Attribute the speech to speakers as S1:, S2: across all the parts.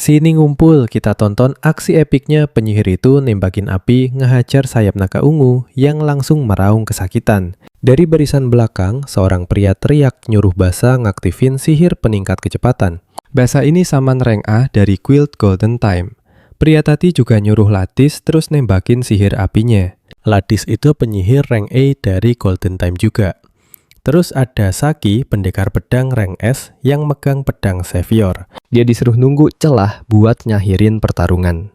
S1: Sini ngumpul, kita tonton aksi epiknya penyihir itu nembakin api ngehajar sayap naga ungu yang langsung meraung kesakitan. Dari barisan belakang, seorang pria teriak nyuruh Basa ngaktifin sihir peningkat kecepatan. Basa ini saman rank A dari Guild Golden Time. Pria tadi juga nyuruh Ladis terus nembakin sihir apinya. Ladis itu penyihir rank A dari Golden Time juga. Terus ada Saki, pendekar pedang rank S yang megang pedang Savior. Dia disuruh nunggu celah buat nyahirin pertarungan.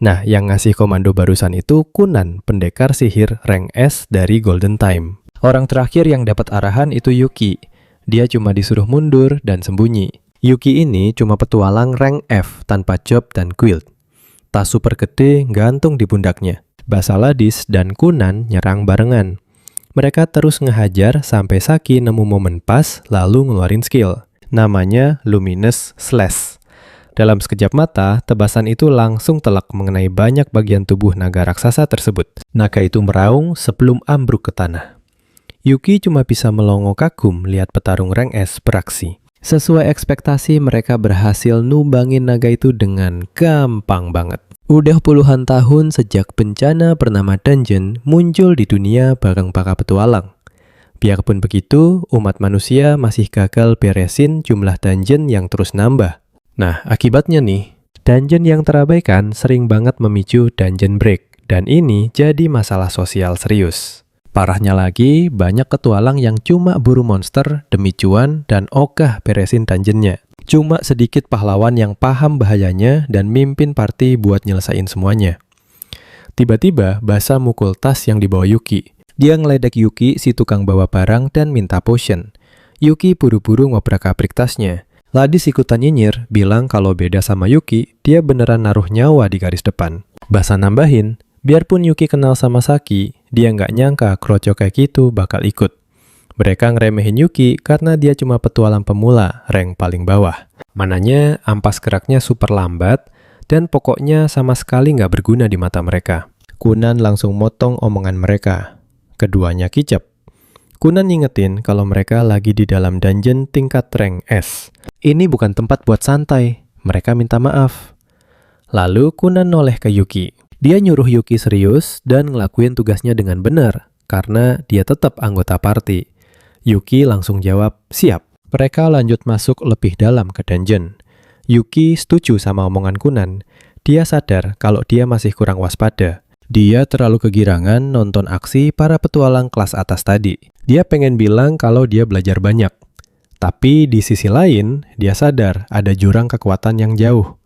S1: Nah, yang ngasih komando barusan itu Kunan, pendekar sihir rank S dari Golden Time. Orang terakhir yang dapat arahan itu Yuki. Dia cuma disuruh mundur dan sembunyi. Yuki ini cuma petualang rank F tanpa job dan guild. Tas super gede gantung di pundaknya. Basa Ladis dan Kunan nyerang barengan. Mereka terus ngehajar sampai Saki nemu momen pas lalu ngeluarin skill. Namanya Luminous Slash. Dalam sekejap mata, tebasan itu langsung telak mengenai banyak bagian tubuh naga raksasa tersebut. Naga itu meraung sebelum ambruk ke tanah. Yuki cuma bisa melongo kagum lihat petarung rank S beraksi. Sesuai ekspektasi mereka berhasil numbangin naga itu dengan gampang banget. Udah puluhan tahun sejak bencana bernama Dungeon muncul di dunia bareng para petualang. Biarpun begitu, umat manusia masih gagal beresin jumlah dungeon yang terus nambah. Nah, akibatnya nih, dungeon yang terabaikan sering banget memicu dungeon break, dan ini jadi masalah sosial serius. Parahnya lagi, banyak petualang yang cuma buru monster demi cuan dan ogah beresin dungeonnya. Cuma sedikit pahlawan yang paham bahayanya dan mimpin party buat nyelesain semuanya. Tiba-tiba, Basa mukul tas yang dibawa Yuki. Dia ngeledek Yuki, si tukang bawa barang, dan minta potion. Yuki buru-buru ngobrak-abrik tasnya. Ladis ikutan nyinyir, bilang kalau beda sama Yuki, dia beneran naruh nyawa di garis depan. Basa nambahin, biarpun Yuki kenal sama Saki, dia nggak nyangka kroco kayak gitu bakal ikut. Mereka ngeremehin Yuki karena dia cuma petualang pemula, rank paling bawah. Mananya ampas geraknya super lambat, dan pokoknya sama sekali nggak berguna di mata mereka. Kunan langsung motong omongan mereka. Keduanya kicep. Kunan ngingetin kalau mereka lagi di dalam dungeon tingkat rank S. Ini bukan tempat buat santai, mereka minta maaf. Lalu Kunan noleh ke Yuki. Dia nyuruh Yuki serius dan ngelakuin tugasnya dengan benar, karena dia tetap anggota party. Yuki langsung jawab, siap. Mereka lanjut masuk lebih dalam ke dungeon. Yuki setuju sama omongan Kunan. Dia sadar kalau dia masih kurang waspada. Dia terlalu kegirangan nonton aksi para petualang kelas atas tadi. Dia pengen bilang kalau dia belajar banyak. Tapi di sisi lain, dia sadar ada jurang kekuatan yang jauh.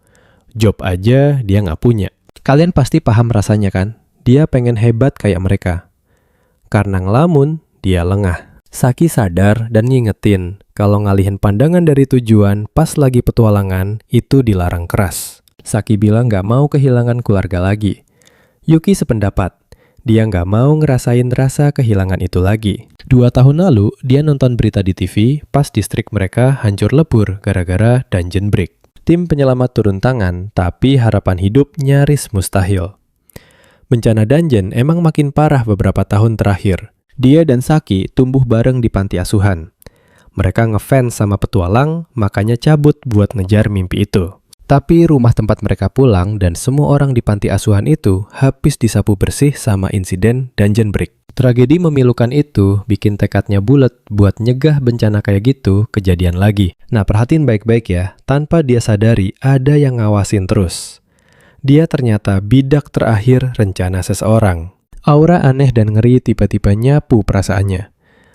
S1: Job aja dia nggak punya. Kalian pasti paham rasanya kan? Dia pengen hebat kayak mereka. Karena ngelamun, dia lengah. Saki sadar dan ngingetin kalau ngalihin pandangan dari tujuan pas lagi petualangan itu dilarang keras. Saki bilang nggak mau kehilangan keluarga lagi. Yuki sependapat, dia nggak mau ngerasain rasa kehilangan itu lagi. 2 tahun lalu, dia nonton berita di TV pas distrik mereka hancur lebur gara-gara dungeon break. Tim penyelamat turun tangan, tapi harapan hidup nyaris mustahil. Bencana dungeon emang makin parah beberapa tahun terakhir. Dia dan Saki tumbuh bareng di panti asuhan. Mereka ngefans sama petualang, makanya cabut buat ngejar mimpi itu. Tapi rumah tempat mereka pulang dan semua orang di panti asuhan itu habis disapu bersih sama insiden dungeon break. Tragedi memilukan itu bikin tekadnya bulat buat nyegah bencana kayak gitu kejadian lagi. Nah, perhatiin baik-baik ya, tanpa dia sadari ada yang ngawasin terus. Dia ternyata bidak terakhir rencana seseorang. Aura aneh dan ngeri tiba-tiba nyapu perasaannya.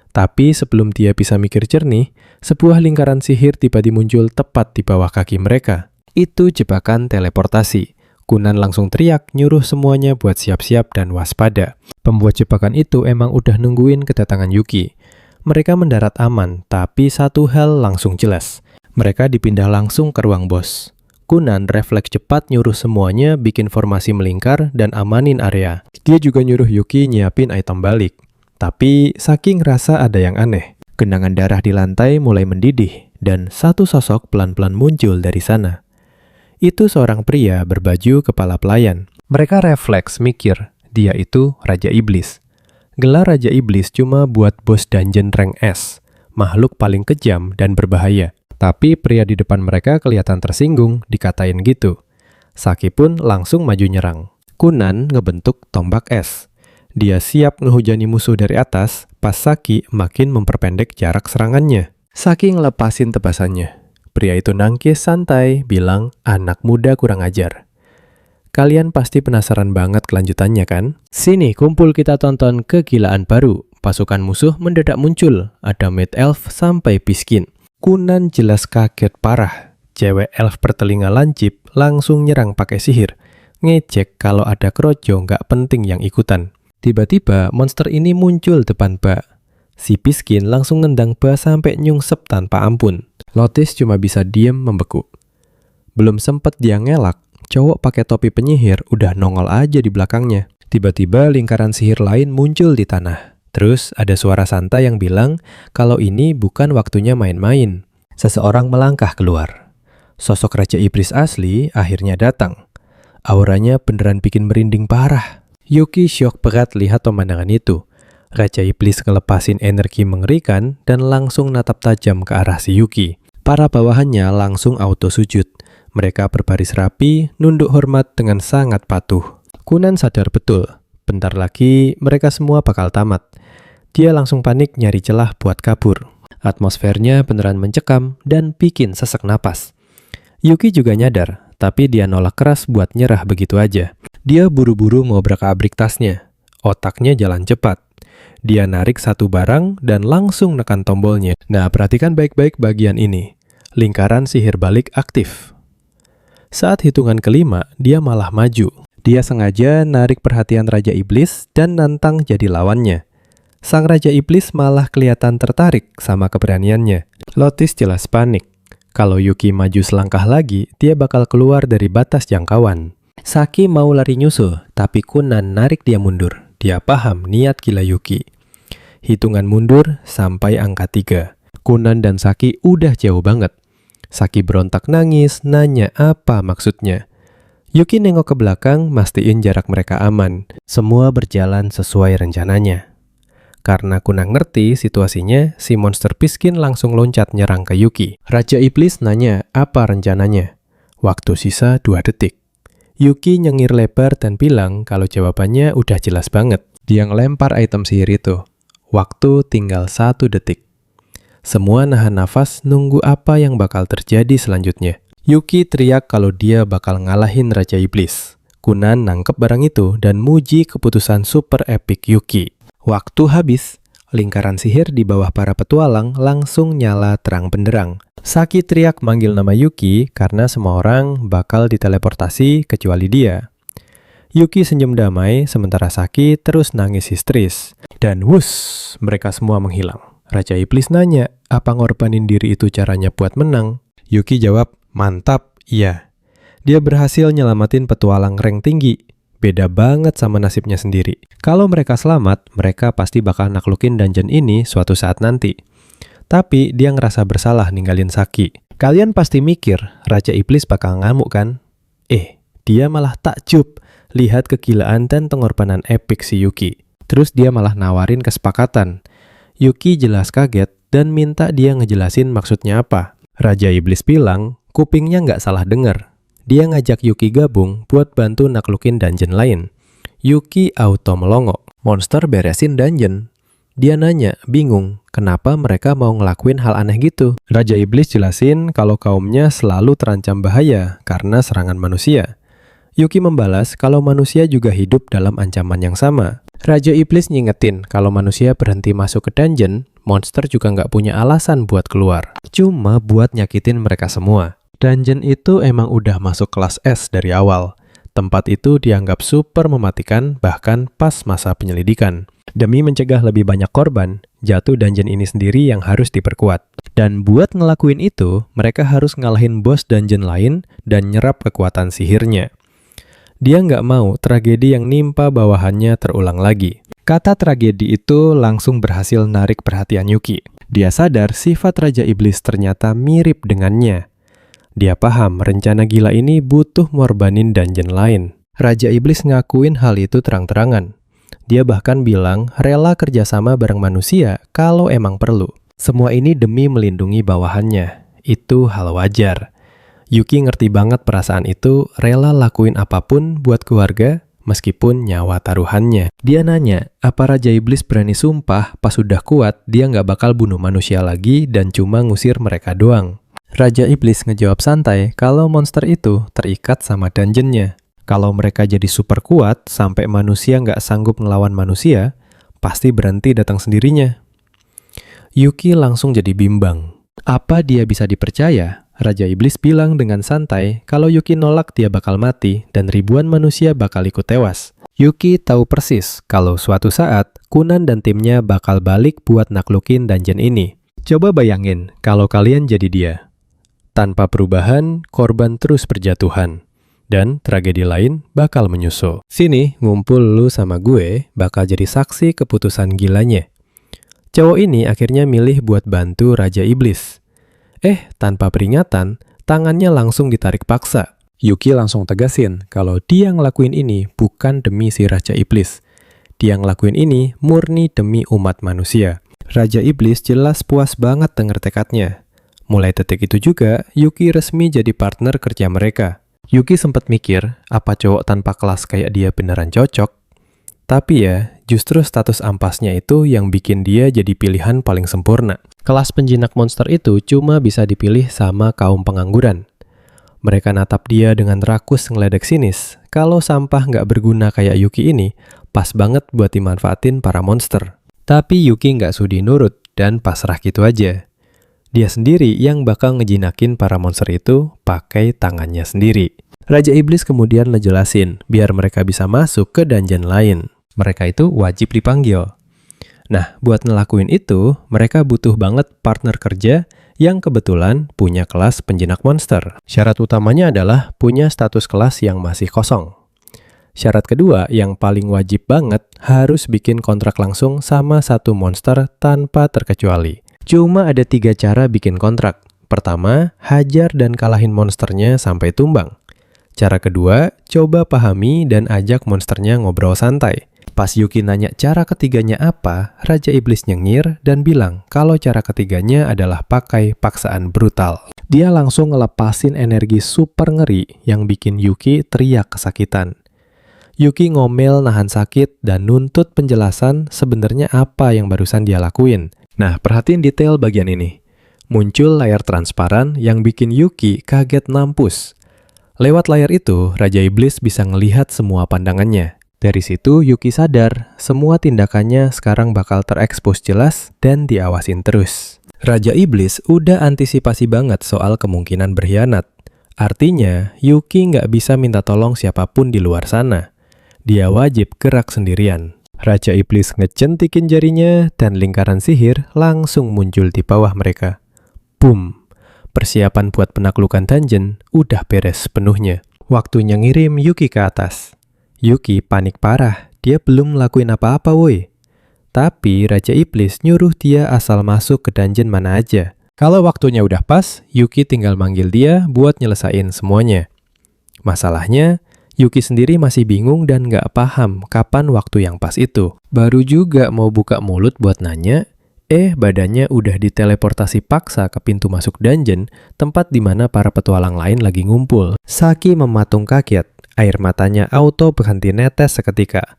S1: Tapi sebelum dia bisa mikir jernih, sebuah lingkaran sihir tiba-tiba muncul tepat di bawah kaki mereka. Itu jebakan teleportasi. Kunan langsung teriak nyuruh semuanya buat siap-siap dan waspada. Pembuat jebakan itu emang udah nungguin kedatangan Yuki. Mereka mendarat aman, tapi satu hal langsung jelas. Mereka dipindah langsung ke ruang bos. Kunan refleks cepat nyuruh semuanya bikin formasi melingkar dan amanin area. Dia juga nyuruh Yuki nyiapin item balik. Tapi Saki ngerasa ada yang aneh. Genangan darah di lantai mulai mendidih dan satu sosok pelan-pelan muncul dari sana. Itu seorang pria berbaju kepala pelayan. Mereka refleks mikir, dia itu Raja Iblis. Gelar Raja Iblis cuma buat bos dungeon rank S, makhluk paling kejam dan berbahaya. Tapi pria di depan mereka kelihatan tersinggung, dikatain gitu. Saki pun langsung maju nyerang. Kunan ngebentuk tombak es. Dia siap ngehujani musuh dari atas, pas Saki makin memperpendek jarak serangannya. Saki ngelepasin tebasannya. Pria itu nangkis santai, bilang, anak muda kurang ajar. Kalian pasti penasaran banget kelanjutannya kan? Sini kumpul kita tonton kegilaan baru. Pasukan musuh mendadak muncul, ada Mid Elf sampai Piskin. Kunan jelas kaget parah. Cewek elf bertelinga lancip langsung nyerang pakai sihir. Ngecek kalau ada krojo nggak penting yang ikutan. Tiba-tiba monster ini muncul depan Ba. Si Piskin langsung nendang Ba sampai nyungsep tanpa ampun. Lotis cuma bisa diem membeku. Belum sempet dia ngelak, cowok pakai topi penyihir udah nongol aja di belakangnya. Tiba-tiba lingkaran sihir lain muncul di tanah. Terus ada suara santai yang bilang kalau ini bukan waktunya main-main. Seseorang melangkah keluar. Sosok Raja Iblis asli akhirnya datang. Auranya beneran bikin merinding parah. Yuki syok berat lihat pemandangan itu. Raja Iblis ngelepasin energi mengerikan dan langsung natap tajam ke arah si Yuki. Para bawahannya langsung auto sujud. Mereka berbaris rapi, nunduk hormat dengan sangat patuh. Kunan sadar betul, bentar lagi mereka semua bakal tamat. Dia langsung panik nyari celah buat kabur. Atmosfernya beneran mencekam dan bikin sesek napas. Yuki juga nyadar, tapi dia nolak keras buat nyerah begitu aja. Dia buru-buru ngobrak-abrik tasnya. Otaknya jalan cepat. Dia narik satu barang dan langsung nekan tombolnya. Nah, perhatikan baik-baik bagian ini. Lingkaran sihir balik aktif. Saat hitungan kelima, dia malah maju. Dia sengaja narik perhatian Raja Iblis dan nantang jadi lawannya. Sang Raja Iblis malah kelihatan tertarik sama keberaniannya. Lotis jelas panik. Kalau Yuki maju selangkah lagi, dia bakal keluar dari batas jangkauan. Saki mau lari nyusul, tapi Kunan narik dia mundur. Dia paham niat gila Yuki. Hitungan mundur sampai angka 3. Kunan dan Saki udah jauh banget. Saki berontak nangis, nanya apa maksudnya. Yuki nengok ke belakang, mastiin jarak mereka aman. Semua berjalan sesuai rencananya. Karena Kunan ngerti situasinya, si monster Piskin langsung loncat nyerang ke Yuki. Raja Iblis nanya apa rencananya. Waktu sisa 2 detik. Yuki nyengir lebar dan bilang kalau jawabannya udah jelas banget. Dia ngelempar item sihir itu. Waktu tinggal 1 detik. Semua nahan nafas nunggu apa yang bakal terjadi selanjutnya. Yuki teriak kalau dia bakal ngalahin Raja Iblis. Kunan nangkep barang itu dan muji keputusan super epic Yuki. Waktu habis, lingkaran sihir di bawah para petualang langsung nyala terang benderang. Saki teriak manggil nama Yuki karena semua orang bakal diteleportasi kecuali dia. Yuki senyum damai sementara Saki terus nangis histeris. Dan wuss, mereka semua menghilang. Raja Iblis nanya, apa ngorbanin diri itu caranya buat menang? Yuki jawab, mantap, iya. Dia berhasil nyelamatin petualang rank tinggi. Beda banget sama nasibnya sendiri. Kalau mereka selamat, mereka pasti bakal naklukin dungeon ini suatu saat nanti. Tapi dia ngerasa bersalah ninggalin Saki. Kalian pasti mikir, Raja Iblis bakal ngamuk kan? Dia malah takjub lihat kegilaan dan pengorbanan epik si Yuki. Terus dia malah nawarin kesepakatan. Yuki jelas kaget dan minta dia ngejelasin maksudnya apa. Raja Iblis bilang, kupingnya nggak salah dengar. Dia ngajak Yuki gabung buat bantu naklukin dungeon lain. Yuki auto melongo. Monster beresin dungeon. Dia nanya, bingung, kenapa mereka mau ngelakuin hal aneh gitu. Raja Iblis jelasin kalau kaumnya selalu terancam bahaya karena serangan manusia. Yuki membalas kalau manusia juga hidup dalam ancaman yang sama. Raja Iblis ngingetin kalau manusia berhenti masuk ke dungeon, monster juga nggak punya alasan buat keluar. Cuma buat nyakitin mereka semua. Dungeon itu emang udah masuk kelas S dari awal. Tempat itu dianggap super mematikan bahkan pas masa penyelidikan. Demi mencegah lebih banyak korban, jatuh dungeon ini sendiri yang harus diperkuat. Dan buat ngelakuin itu, mereka harus ngalahin bos dungeon lain dan nyerap kekuatan sihirnya. Dia nggak mau tragedi yang nimpa bawahannya terulang lagi. Kata tragedi itu langsung berhasil narik perhatian Yuki. Dia sadar sifat Raja Iblis ternyata mirip dengannya. Dia paham rencana gila ini butuh ngorbanin dungeon lain. Raja Iblis ngakuin hal itu terang-terangan. Dia bahkan bilang rela kerjasama bareng manusia kalau emang perlu. Semua ini demi melindungi bawahannya. Itu hal wajar. Yuki ngerti banget perasaan itu, rela lakuin apapun buat keluarga, meskipun nyawa taruhannya. Dia nanya, apa Raja Iblis berani sumpah pas udah kuat dia nggak bakal bunuh manusia lagi dan cuma ngusir mereka doang. Raja Iblis ngejawab santai kalau monster itu terikat sama dungeonnya. Kalau mereka jadi super kuat sampai manusia nggak sanggup ngelawan manusia, pasti berhenti datang sendirinya. Yuki langsung jadi bimbang. Apa dia bisa dipercaya? Raja Iblis bilang dengan santai kalau Yuki nolak dia bakal mati dan ribuan manusia bakal ikut tewas. Yuki tahu persis kalau suatu saat Kunan dan timnya bakal balik buat naklukin dungeon ini. Coba bayangin kalau kalian jadi dia. Tanpa perubahan, korban terus berjatuhan. Dan tragedi lain bakal menyusul. Sini, ngumpul lu sama gue bakal jadi saksi keputusan gilanya. Cowok ini akhirnya milih buat bantu Raja Iblis. Tanpa peringatan, tangannya langsung ditarik paksa. Yuki langsung tegasin kalau dia ngelakuin ini bukan demi si Raja Iblis. Dia ngelakuin ini murni demi umat manusia. Raja Iblis jelas puas banget denger tekadnya. Mulai detik itu juga, Yuki resmi jadi partner kerja mereka. Yuki sempat mikir, apa cowok tanpa kelas kayak dia beneran cocok? Tapi ya, justru status ampasnya itu yang bikin dia jadi pilihan paling sempurna. Kelas penjinak monster itu cuma bisa dipilih sama kaum pengangguran. Mereka natap dia dengan rakus ngeledek sinis. Kalau sampah nggak berguna kayak Yuki ini, pas banget buat dimanfaatin para monster. Tapi Yuki nggak sudi nurut dan pasrah gitu aja. Dia sendiri yang bakal ngejinakin para monster itu pakai tangannya sendiri. Raja Iblis kemudian ngejelasin biar mereka bisa masuk ke dungeon lain. Mereka itu wajib dipanggil. Nah, buat ngelakuin itu, mereka butuh banget partner kerja yang kebetulan punya kelas penjinak monster. Syarat utamanya adalah punya status kelas yang masih kosong. Syarat kedua yang paling wajib banget harus bikin kontrak langsung sama satu monster tanpa terkecuali. Cuma ada 3 cara bikin kontrak. Pertama, hajar dan kalahin monsternya sampai tumbang. Cara kedua, coba pahami dan ajak monsternya ngobrol santai. Pas Yuki nanya cara ketiganya apa, Raja Iblis nyengir dan bilang kalau cara ketiganya adalah pakai paksaan brutal. Dia langsung ngelepasin energi super ngeri yang bikin Yuki teriak kesakitan. Yuki ngomel nahan sakit dan nuntut penjelasan sebenarnya apa yang barusan dia lakuin. Nah, perhatiin detail bagian ini. Muncul layar transparan yang bikin Yuki kaget mampus. Lewat layar itu, Raja Iblis bisa ngelihat semua pandangannya. Dari situ, Yuki sadar semua tindakannya sekarang bakal terekspos jelas dan diawasin terus. Raja Iblis udah antisipasi banget soal kemungkinan berkhianat. Artinya, Yuki nggak bisa minta tolong siapapun di luar sana. Dia wajib gerak sendirian. Raja Iblis ngecentikin jarinya dan lingkaran sihir langsung muncul di bawah mereka. Boom! Persiapan buat penaklukan dungeon udah beres sepenuhnya. Waktunya ngirim Yuki ke atas. Yuki panik parah, dia belum ngelakuin apa-apa woi. Tapi Raja Iblis nyuruh dia asal masuk ke dungeon mana aja. Kalau waktunya udah pas, Yuki tinggal manggil dia buat nyelesain semuanya. Masalahnya, Yuki sendiri masih bingung dan nggak paham kapan waktu yang pas itu. Baru juga mau buka mulut buat nanya, badannya udah diteleportasi paksa ke pintu masuk dungeon, tempat di mana para petualang lain lagi ngumpul. Saki mematung kaget, air matanya auto berhenti netes seketika.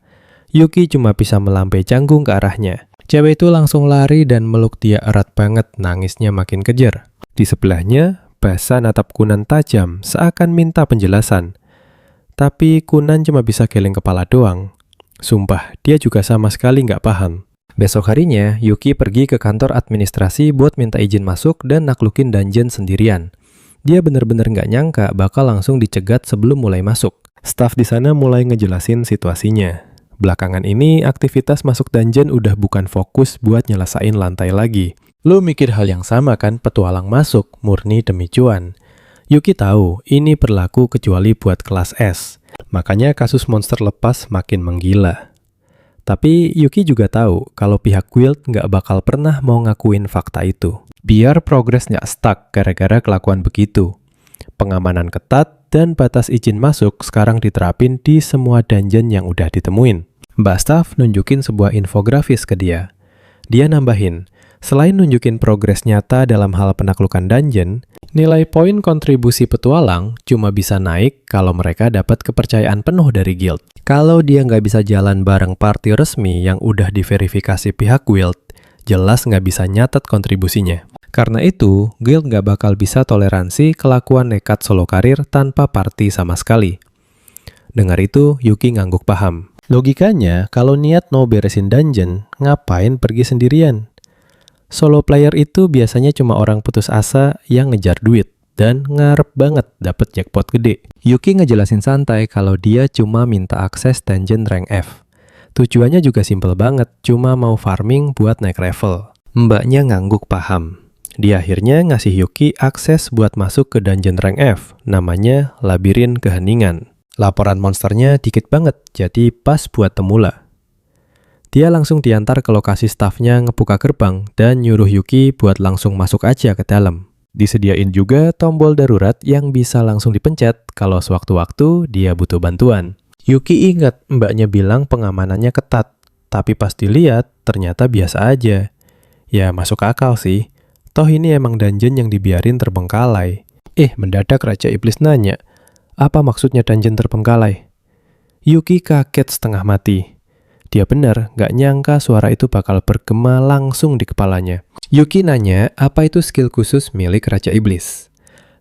S1: Yuki cuma bisa melambai canggung ke arahnya. Cewek itu langsung lari dan meluk dia erat banget, nangisnya makin kejer. Di sebelahnya, Basa natap Kunan tajam, seakan minta penjelasan. Tapi Kunan cuma bisa geleng kepala doang. Sumpah, dia juga sama sekali nggak paham. Besok harinya, Yuki pergi ke kantor administrasi buat minta izin masuk dan naklukin dungeon sendirian. Dia bener-bener nggak nyangka bakal langsung dicegat sebelum mulai masuk. Staf di sana mulai ngejelasin situasinya. Belakangan ini, aktivitas masuk dungeon udah bukan fokus buat nyelesain lantai lagi. Lo mikir hal yang sama kan, petualang masuk murni demi cuan. Yuki tahu ini berlaku kecuali buat kelas S. Makanya kasus monster lepas makin menggila. Tapi Yuki juga tahu kalau pihak guild nggak bakal pernah mau ngakuin fakta itu. Biar progres nggak stuck gara-gara kelakuan begitu. Pengamanan ketat dan batas izin masuk sekarang diterapin di semua dungeon yang udah ditemuin. Mbak Staff nunjukin sebuah infografis ke dia. Dia nambahin, selain nunjukin progres nyata dalam hal penaklukan dungeon, Nilai poin kontribusi petualang cuma bisa naik kalau mereka dapat kepercayaan penuh dari guild. Kalau dia nggak bisa jalan bareng party resmi yang udah diverifikasi pihak guild, jelas nggak bisa nyatet kontribusinya. Karena itu, guild nggak bakal bisa toleransi kelakuan nekat solo karir tanpa party sama sekali. Dengar itu, Yuki ngangguk paham. Logikanya, kalau niat mau beresin dungeon, ngapain pergi sendirian? Solo player itu biasanya cuma orang putus asa yang ngejar duit dan ngarep banget dapet jackpot gede. Yuki ngejelasin santai kalau dia cuma minta akses dungeon rank F. Tujuannya juga simpel banget, cuma mau farming buat naik level. Mbaknya ngangguk paham. Dia akhirnya ngasih Yuki akses buat masuk ke dungeon rank F, namanya Labirin Keheningan. Laporan monsternya dikit banget, jadi pas buat temula. Dia langsung diantar ke lokasi stafnya ngebuka gerbang dan nyuruh Yuki buat langsung masuk aja ke dalam. Disediain juga tombol darurat yang bisa langsung dipencet kalau sewaktu-waktu dia butuh bantuan. Yuki ingat mbaknya bilang pengamanannya ketat, tapi pas dilihat ternyata biasa aja. Ya masuk akal sih, toh ini emang dungeon yang dibiarin terbengkalai. Mendadak Raja Iblis nanya, apa maksudnya dungeon terbengkalai? Yuki kaget setengah mati. Dia benar, nggak nyangka suara itu bakal bergema langsung di kepalanya. Yuki nanya, apa itu skill khusus milik Raja Iblis?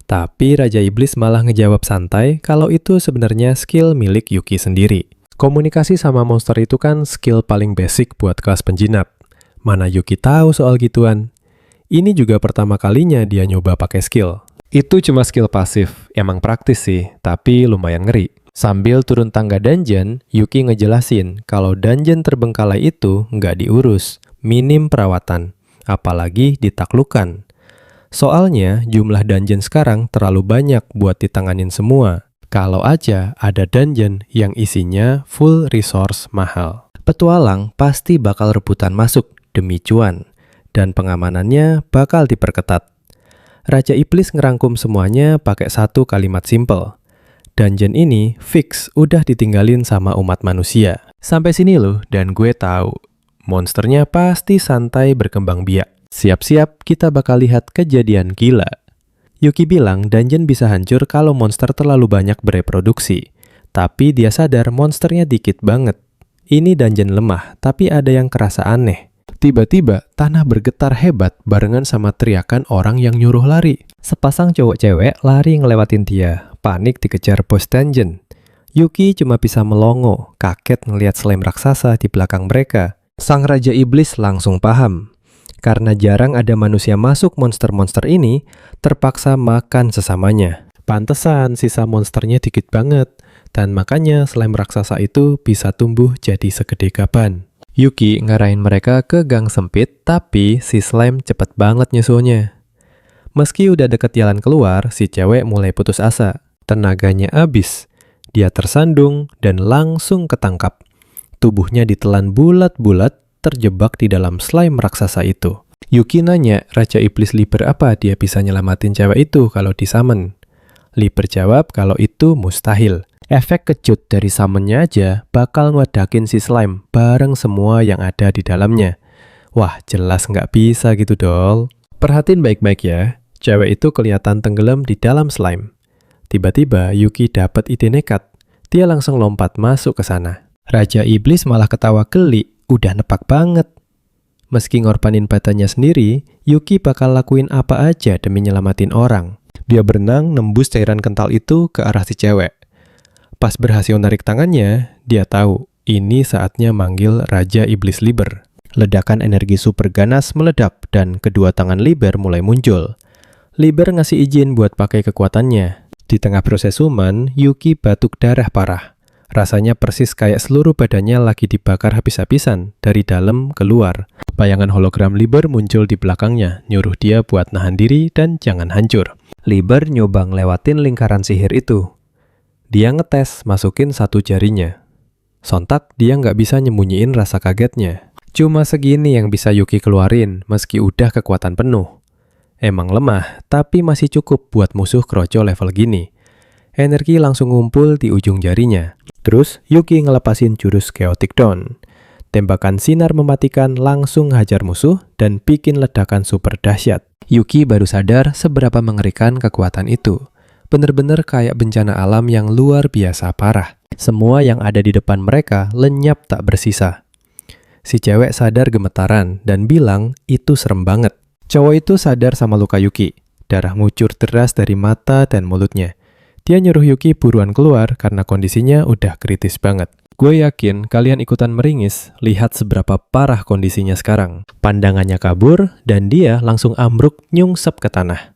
S1: Tapi Raja Iblis malah ngejawab santai kalau itu sebenarnya skill milik Yuki sendiri. Komunikasi sama monster itu kan skill paling basic buat kelas penjinat. Mana Yuki tahu soal gituan? Ini juga pertama kalinya dia nyoba pakai skill. Itu cuma skill pasif, emang praktis sih, tapi lumayan ngeri. Sambil turun tangga dungeon, Yuki ngejelasin kalau dungeon terbengkalai itu nggak diurus, minim perawatan, apalagi ditaklukkan. Soalnya jumlah dungeon sekarang terlalu banyak buat ditanganin semua. Kalau aja ada dungeon yang isinya full resource mahal. Petualang pasti bakal rebutan masuk demi cuan, dan pengamanannya bakal diperketat. Raja Iblis ngerangkum semuanya pakai satu kalimat simple. Dungeon ini fix udah ditinggalin sama umat manusia. Sampai sini loh, dan gue tahu. Monsternya pasti santai berkembang biak. Siap-siap kita bakal lihat kejadian gila. Yuki bilang dungeon bisa hancur kalau monster terlalu banyak bereproduksi. Tapi dia sadar monsternya dikit banget. Ini dungeon lemah, tapi ada yang kerasa aneh. Tiba-tiba, tanah bergetar hebat barengan sama teriakan orang yang nyuruh lari. Sepasang cowok-cewek lari ngelewatin dia, panik dikejar bos dungeon. Yuki cuma bisa melongo, kaget ngelihat slime raksasa di belakang mereka. Sang Raja Iblis langsung paham. Karena jarang ada manusia masuk monster-monster ini, terpaksa makan sesamanya. Pantesan sisa monsternya dikit banget, dan makanya slime raksasa itu bisa tumbuh jadi segede gaban. Yuki ngarahin mereka ke gang sempit, tapi si slime cepet banget nyusulnya. Meski udah deket jalan keluar, si cewek mulai putus asa. Tenaganya habis. Dia tersandung dan langsung ketangkap. Tubuhnya ditelan bulat-bulat, terjebak di dalam slime raksasa itu. Yuki nanya, Raja Iblis Liber apa dia bisa nyelamatin cewek itu kalau disummon? Liber jawab kalau itu mustahil. Efek kejut dari summonnya aja bakal ngeledakin si slime bareng semua yang ada di dalamnya. Wah, jelas nggak bisa gitu dol. Perhatiin baik-baik ya, cewek itu kelihatan tenggelam di dalam slime. Tiba-tiba Yuki dapat ide nekat. Dia langsung lompat masuk ke sana. Raja Iblis malah ketawa geli, udah nepak banget. Meski ngorbanin badannya sendiri, Yuki bakal lakuin apa aja demi nyelamatin orang. Dia berenang nembus cairan kental itu ke arah si cewek. Pas berhasil narik tangannya, dia tahu ini saatnya manggil Raja Iblis Liber. Ledakan energi super ganas meledak dan kedua tangan Liber mulai muncul. Liber ngasih izin buat pakai kekuatannya. Di tengah proses summon, Yuki batuk darah parah. Rasanya persis kayak seluruh badannya lagi dibakar habis-habisan dari dalam keluar. Bayangan hologram Liber muncul di belakangnya, nyuruh dia buat nahan diri dan jangan hancur. Liber nyoba ngelewatin lingkaran sihir itu. Dia ngetes masukin satu jarinya. Sontak dia nggak bisa nyembunyiin rasa kagetnya. Cuma segini yang bisa Yuki keluarin meski udah kekuatan penuh. Emang lemah, tapi masih cukup buat musuh kroco level gini. Energi langsung ngumpul di ujung jarinya. Terus Yuki ngelepasin jurus Chaotic Dawn. Tembakan sinar mematikan langsung hajar musuh dan bikin ledakan super dahsyat. Yuki baru sadar seberapa mengerikan kekuatan itu. Bener-bener kayak bencana alam yang luar biasa parah. Semua yang ada di depan mereka lenyap tak bersisa. Si cewek sadar gemetaran dan bilang itu serem banget. Cowok itu sadar sama luka Yuki. Darah ngucur deras dari mata dan mulutnya. Dia nyuruh Yuki buruan keluar karena kondisinya udah kritis banget. Gue yakin kalian ikutan meringis, lihat seberapa parah kondisinya sekarang. Pandangannya kabur dan dia langsung ambruk nyungsep ke tanah.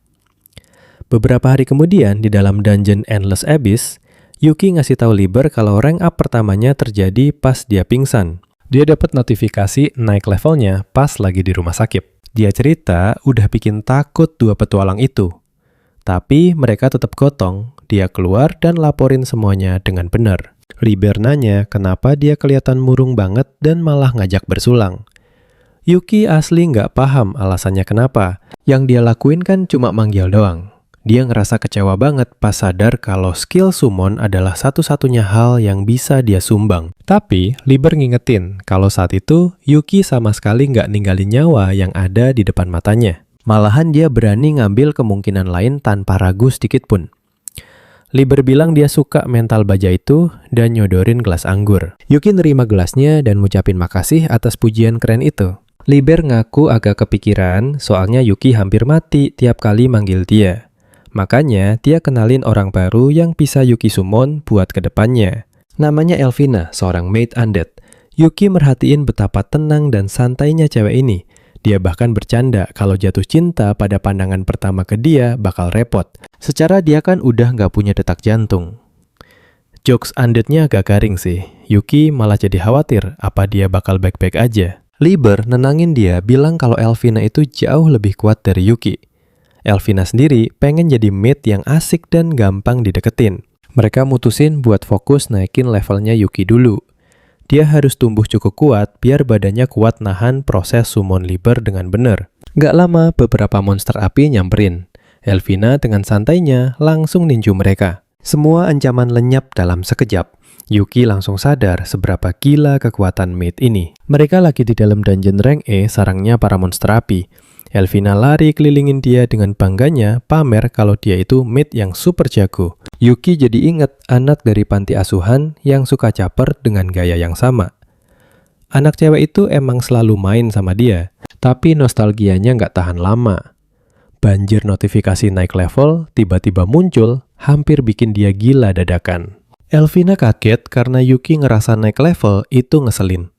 S1: Beberapa hari kemudian di dalam dungeon Endless Abyss, Yuki ngasih tahu Liber kalau rank up pertamanya terjadi pas dia pingsan. Dia dapat notifikasi naik levelnya pas lagi di rumah sakit. Dia cerita udah bikin takut dua petualang itu. Tapi mereka tetap gotong, dia keluar dan laporin semuanya dengan benar. Liber nanya kenapa dia kelihatan murung banget dan malah ngajak bersulang. Yuki asli nggak paham alasannya kenapa. Yang dia lakuin kan cuma manggil doang. Dia ngerasa kecewa banget pas sadar kalau skill summon adalah satu-satunya hal yang bisa dia sumbang. Tapi, Liber ngingetin kalau saat itu Yuki sama sekali nggak ninggalin nyawa yang ada di depan matanya. Malahan dia berani ngambil kemungkinan lain tanpa ragu sedikit pun. Liber bilang dia suka mental baja itu dan nyodorin gelas anggur. Yuki nerima gelasnya dan ngucapin makasih atas pujian keren itu. Liber ngaku agak kepikiran soalnya Yuki hampir mati tiap kali manggil dia. Makanya dia kenalin orang baru yang bisa Yuki summon buat kedepannya. Namanya Elvina, seorang maid undead. Yuki merhatiin betapa tenang dan santainya cewek ini. Dia bahkan bercanda kalau jatuh cinta pada pandangan pertama ke dia bakal repot. Secara dia kan udah nggak punya detak jantung. Jokes undeadnya agak garing sih. Yuki malah jadi khawatir apa dia bakal baik-baik aja. Liber nenangin dia bilang kalau Elvina itu jauh lebih kuat dari Yuki. Elvina sendiri pengen jadi maid yang asik dan gampang dideketin. Mereka mutusin buat fokus naikin levelnya Yuki dulu. Dia harus tumbuh cukup kuat biar badannya kuat nahan proses summon Liber dengan bener. Gak lama beberapa monster api nyamperin. Elvina dengan santainya langsung ninju mereka. Semua ancaman lenyap dalam sekejap. Yuki langsung sadar seberapa gila kekuatan maid ini. Mereka lagi di dalam dungeon rank E sarangnya para monster api. Elvina lari kelilingin dia dengan bangganya pamer kalau dia itu maid yang super jago. Yuki jadi inget anak dari panti asuhan yang suka caper dengan gaya yang sama. Anak cewek itu emang selalu main sama dia, tapi nostalgianya nggak tahan lama. Banjir notifikasi naik level tiba-tiba muncul, hampir bikin dia gila dadakan. Elvina kaget karena Yuki ngerasa naik level itu ngeselin.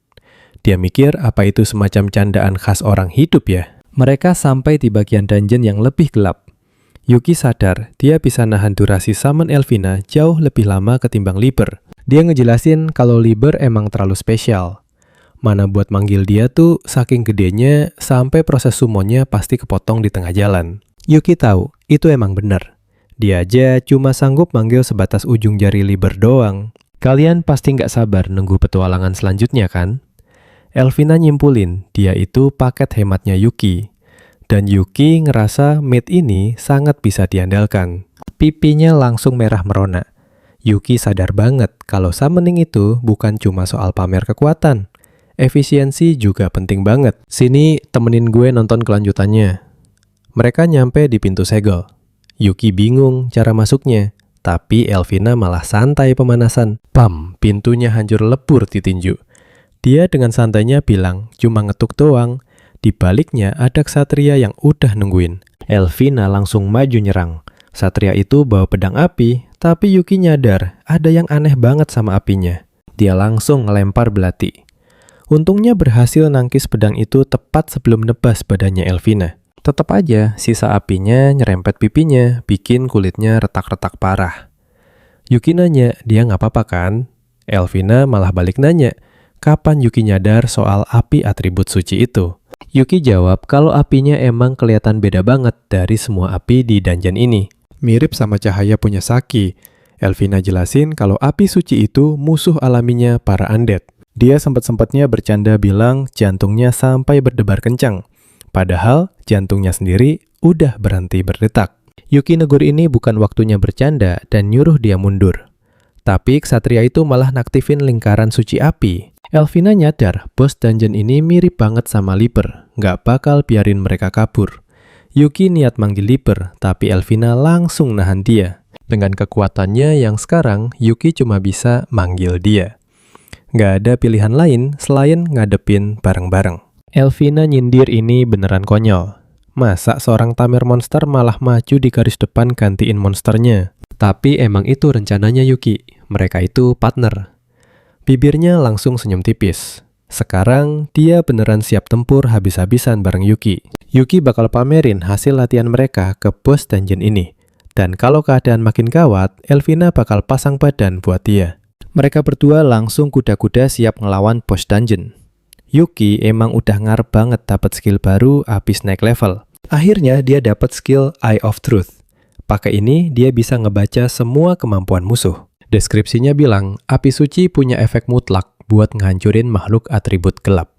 S1: Dia mikir apa itu semacam candaan khas orang hidup ya. Mereka sampai di bagian dungeon yang lebih gelap. Yuki sadar dia bisa nahan durasi summon Elvina jauh lebih lama ketimbang Liber. Dia ngejelasin kalau Liber emang terlalu spesial. Mana buat manggil dia tuh saking gedenya sampai proses summonnya pasti kepotong di tengah jalan. Yuki tahu itu emang benar. Dia aja cuma sanggup manggil sebatas ujung jari Liber doang. Kalian pasti nggak sabar nunggu petualangan selanjutnya kan? Elvina nyimpulin dia itu paket hematnya Yuki. Dan Yuki ngerasa maid ini sangat bisa diandalkan. Pipinya langsung merah merona. Yuki sadar banget kalau summoning itu bukan cuma soal pamer kekuatan. Efisiensi juga penting banget. Sini temenin gue nonton kelanjutannya. Mereka nyampe di pintu segel. Yuki bingung cara masuknya. Tapi Elvina malah santai pemanasan. Pam, pintunya hancur lebur ditinju. Dia dengan santainya bilang, cuma ngetuk doang. Di baliknya ada ksatria yang udah nungguin. Elvina langsung maju nyerang. Ksatria itu bawa pedang api, tapi Yuki nyadar ada yang aneh banget sama apinya. Dia langsung ngelempar belati. Untungnya berhasil nangkis pedang itu tepat sebelum nebas badannya Elvina. Tetap aja sisa apinya nyerempet pipinya, bikin kulitnya retak-retak parah. Yuki nanya, dia nggak apa-apa kan? Elvina malah balik nanya, kapan Yuki nyadar soal api atribut suci itu? Yuki jawab kalau apinya emang kelihatan beda banget dari semua api di dungeon ini. Mirip sama cahaya punya Saki. Elvina jelasin kalau api suci itu musuh alaminya para undead. Dia sempat-sempatnya bercanda bilang jantungnya sampai berdebar kencang. Padahal jantungnya sendiri udah berhenti berdetak. Yuki negur ini bukan waktunya bercanda dan nyuruh dia mundur. Tapi ksatria itu malah naktifin lingkaran suci api. Elvina nyadar bos dungeon ini mirip banget sama Liber, nggak bakal biarin mereka kabur. Yuki niat manggil Dipper, tapi Elvina langsung nahan dia. Dengan kekuatannya yang sekarang, Yuki cuma bisa manggil dia. Nggak ada pilihan lain selain ngadepin bareng-bareng. Elvina nyindir ini beneran konyol. Masa seorang tamer monster malah maju di garis depan gantiin monsternya? Tapi emang itu rencananya Yuki. Mereka itu partner. Bibirnya langsung senyum tipis. Sekarang dia beneran siap tempur habis-habisan bareng Yuki. Yuki bakal pamerin hasil latihan mereka ke bos dungeon ini. Dan kalau keadaan makin gawat, Elvina bakal pasang badan buat dia. Mereka berdua langsung kuda-kuda siap ngelawan bos dungeon. Yuki emang udah ngarep banget dapat skill baru habis naik level. Akhirnya dia dapat skill Eye of Truth. Pakai ini dia bisa ngebaca semua kemampuan musuh. Deskripsinya bilang, api suci punya efek mutlak buat ngehancurin makhluk atribut gelap.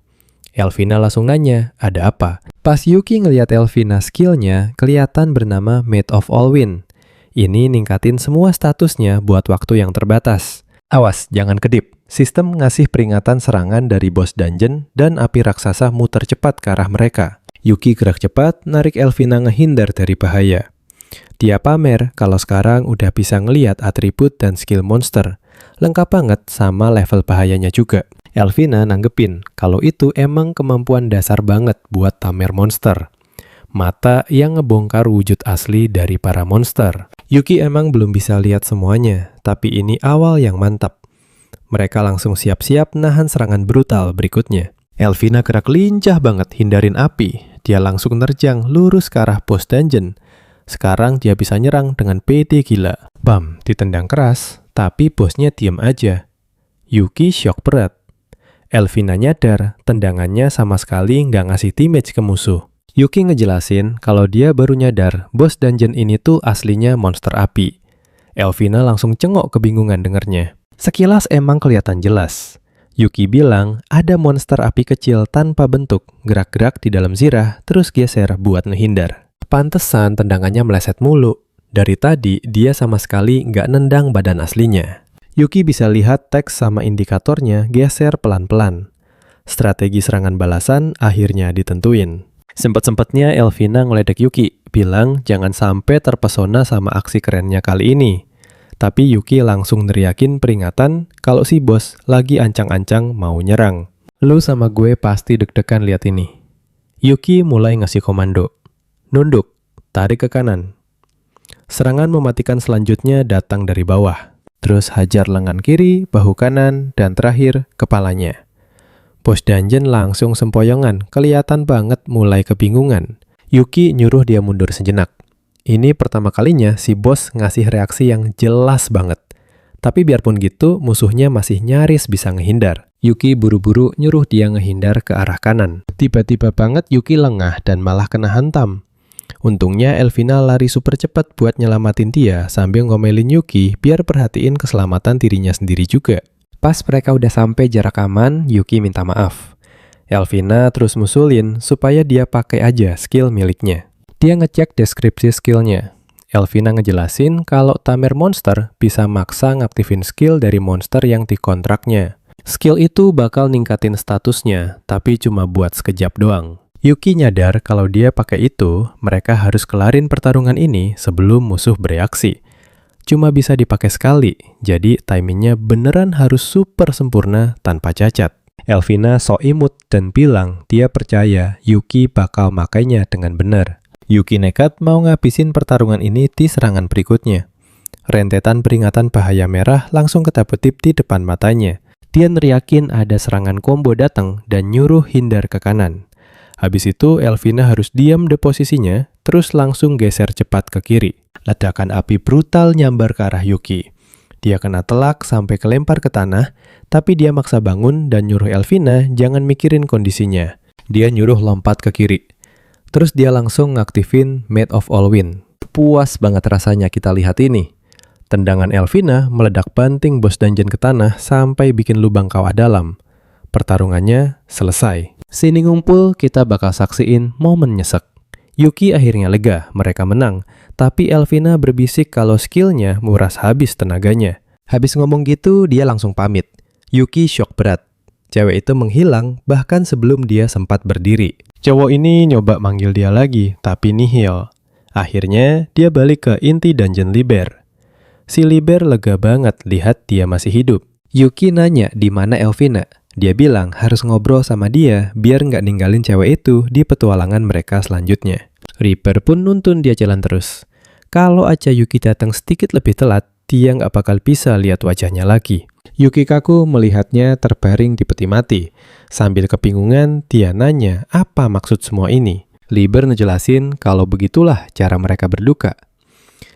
S1: Elvina langsung nanya, ada apa? Pas Yuki ngeliat Elvina skillnya, kelihatan bernama Maid of All Wind. Ini ningkatin semua statusnya buat waktu yang terbatas. Awas, jangan kedip. Sistem ngasih peringatan serangan dari bos dungeon dan api raksasa muter cepat ke arah mereka. Yuki gerak cepat, narik Elvina ngehindar dari bahaya. Dia pamer kalau sekarang udah bisa ngeliat atribut dan skill monster. Lengkap banget sama level bahayanya juga. Elvina nanggepin kalau itu emang kemampuan dasar banget buat tamer monster. Mata yang ngebongkar wujud asli dari para monster. Yuki emang belum bisa lihat semuanya, tapi ini awal yang mantap. Mereka langsung siap-siap nahan serangan brutal berikutnya. Elvina gerak lincah banget hindarin api. Dia langsung nerjang lurus ke arah bos dungeon. Sekarang dia bisa nyerang dengan pede gila. Bam, ditendang keras, tapi bosnya diem aja. Yuki shock berat. Elvina nyadar, tendangannya sama sekali nggak ngasih damage ke musuh. Yuki ngejelasin kalau dia baru nyadar bos dungeon ini tuh aslinya monster api. Elvina langsung cengok kebingungan dengernya. Sekilas emang kelihatan jelas. Yuki bilang ada monster api kecil tanpa bentuk, gerak-gerak di dalam zirah, terus geser buat ngehindar. Pantesan tendangannya meleset mulu. Dari tadi, dia sama sekali nggak nendang badan aslinya. Yuki bisa lihat teks sama indikatornya geser pelan-pelan. Strategi serangan balasan akhirnya ditentuin. Sempet-sempetnya Elvina ngeledek Yuki, bilang jangan sampai terpesona sama aksi kerennya kali ini. Tapi Yuki langsung neriakin peringatan kalau si bos lagi ancang-ancang mau nyerang. Lu sama gue pasti deg-degan lihat ini. Yuki mulai ngasih komando. Nunduk, tarik ke kanan. Serangan mematikan selanjutnya datang dari bawah. Terus hajar lengan kiri, bahu kanan, dan terakhir kepalanya. Bos dungeon langsung sempoyongan, kelihatan banget mulai kebingungan. Yuki nyuruh dia mundur sejenak. Ini pertama kalinya si bos ngasih reaksi yang jelas banget. Tapi biarpun gitu, musuhnya masih nyaris bisa ngehindar. Yuki buru-buru nyuruh dia ngehindar ke arah kanan. Tiba-tiba banget Yuki lengah dan malah kena hantam. Untungnya Elvina lari super cepat buat nyelamatin dia sambil ngomelin Yuki biar perhatiin keselamatan dirinya sendiri juga. Pas mereka udah sampai jarak aman, Yuki minta maaf. Elvina terus musulin supaya dia pakai aja skill miliknya. Dia ngecek deskripsi skillnya. Elvina ngejelasin kalau tamer monster bisa maksa ngaktifin skill dari monster yang dikontraknya. Skill itu bakal ningkatin statusnya, tapi cuma buat sekejap doang. Yuki nyadar kalau dia pakai itu, mereka harus kelarin pertarungan ini sebelum musuh bereaksi. Cuma bisa dipakai sekali, jadi timingnya beneran harus super sempurna tanpa cacat. Elvina so imut dan bilang dia percaya Yuki bakal makainya dengan benar. Yuki nekat mau ngabisin pertarungan ini di serangan berikutnya. Rentetan peringatan bahaya merah langsung ketapetip di depan matanya. Dia neriakin ada serangan combo datang dan nyuruh hindar ke kanan. Habis itu Elvina harus diam di posisinya, terus langsung geser cepat ke kiri. Ledakan api brutal nyambar ke arah Yuki. Dia kena telak sampai kelempar ke tanah, tapi dia maksa bangun dan nyuruh Elvina jangan mikirin kondisinya. Dia nyuruh lompat ke kiri. Terus dia langsung ngaktifin Maid of All Wind. Puas banget rasanya kita lihat ini. Tendangan Elvina meledak banting bos dungeon ke tanah sampai bikin lubang kawah dalam. Pertarungannya selesai. Sini ngumpul, kita bakal saksiin momen nyesek. Yuki akhirnya lega, mereka menang. Tapi Elvina berbisik kalau skillnya nguras habis tenaganya. Habis ngomong gitu, dia langsung pamit. Yuki shock berat. Cewek itu menghilang bahkan sebelum dia sempat berdiri. Cowok ini nyoba manggil dia lagi, tapi nihil. Akhirnya, dia balik ke inti dungeon Liber. Si Liber lega banget lihat dia masih hidup. Yuki nanya di mana Elvina. Dia bilang harus ngobrol sama dia biar nggak ninggalin cewek itu di petualangan mereka selanjutnya. Reaper pun nuntun dia jalan terus. Kalau aja Yuki datang sedikit lebih telat, dia nggak bakal bisa lihat wajahnya lagi. Yukikaku melihatnya terbaring di peti mati. Sambil kebingungan, dia nanya apa maksud semua ini. Liber ngejelasin kalau begitulah cara mereka berduka.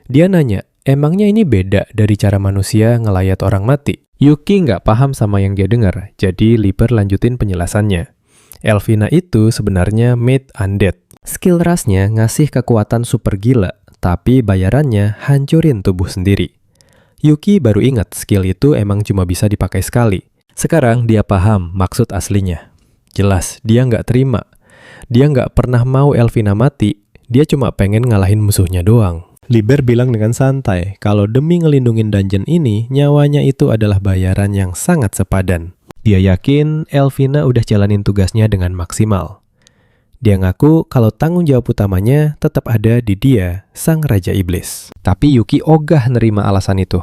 S1: Dia nanya, emangnya ini beda dari cara manusia ngelayat orang mati? Yuki nggak paham sama yang dia dengar, jadi Liber lanjutin penjelasannya. Elvina itu sebenarnya made undead. Skill rasnya ngasih kekuatan super gila, tapi bayarannya hancurin tubuh sendiri. Yuki baru ingat skill itu emang cuma bisa dipakai sekali. Sekarang dia paham maksud aslinya. Jelas, dia nggak terima. Dia nggak pernah mau Elvina mati, dia cuma pengen ngalahin musuhnya doang. Liber bilang dengan santai, kalau demi ngelindungin dungeon ini, nyawanya itu adalah bayaran yang sangat sepadan. Dia yakin Elvina udah jalanin tugasnya dengan maksimal. Dia ngaku kalau tanggung jawab utamanya tetap ada di dia, sang Raja Iblis. Tapi Yuki ogah nerima alasan itu.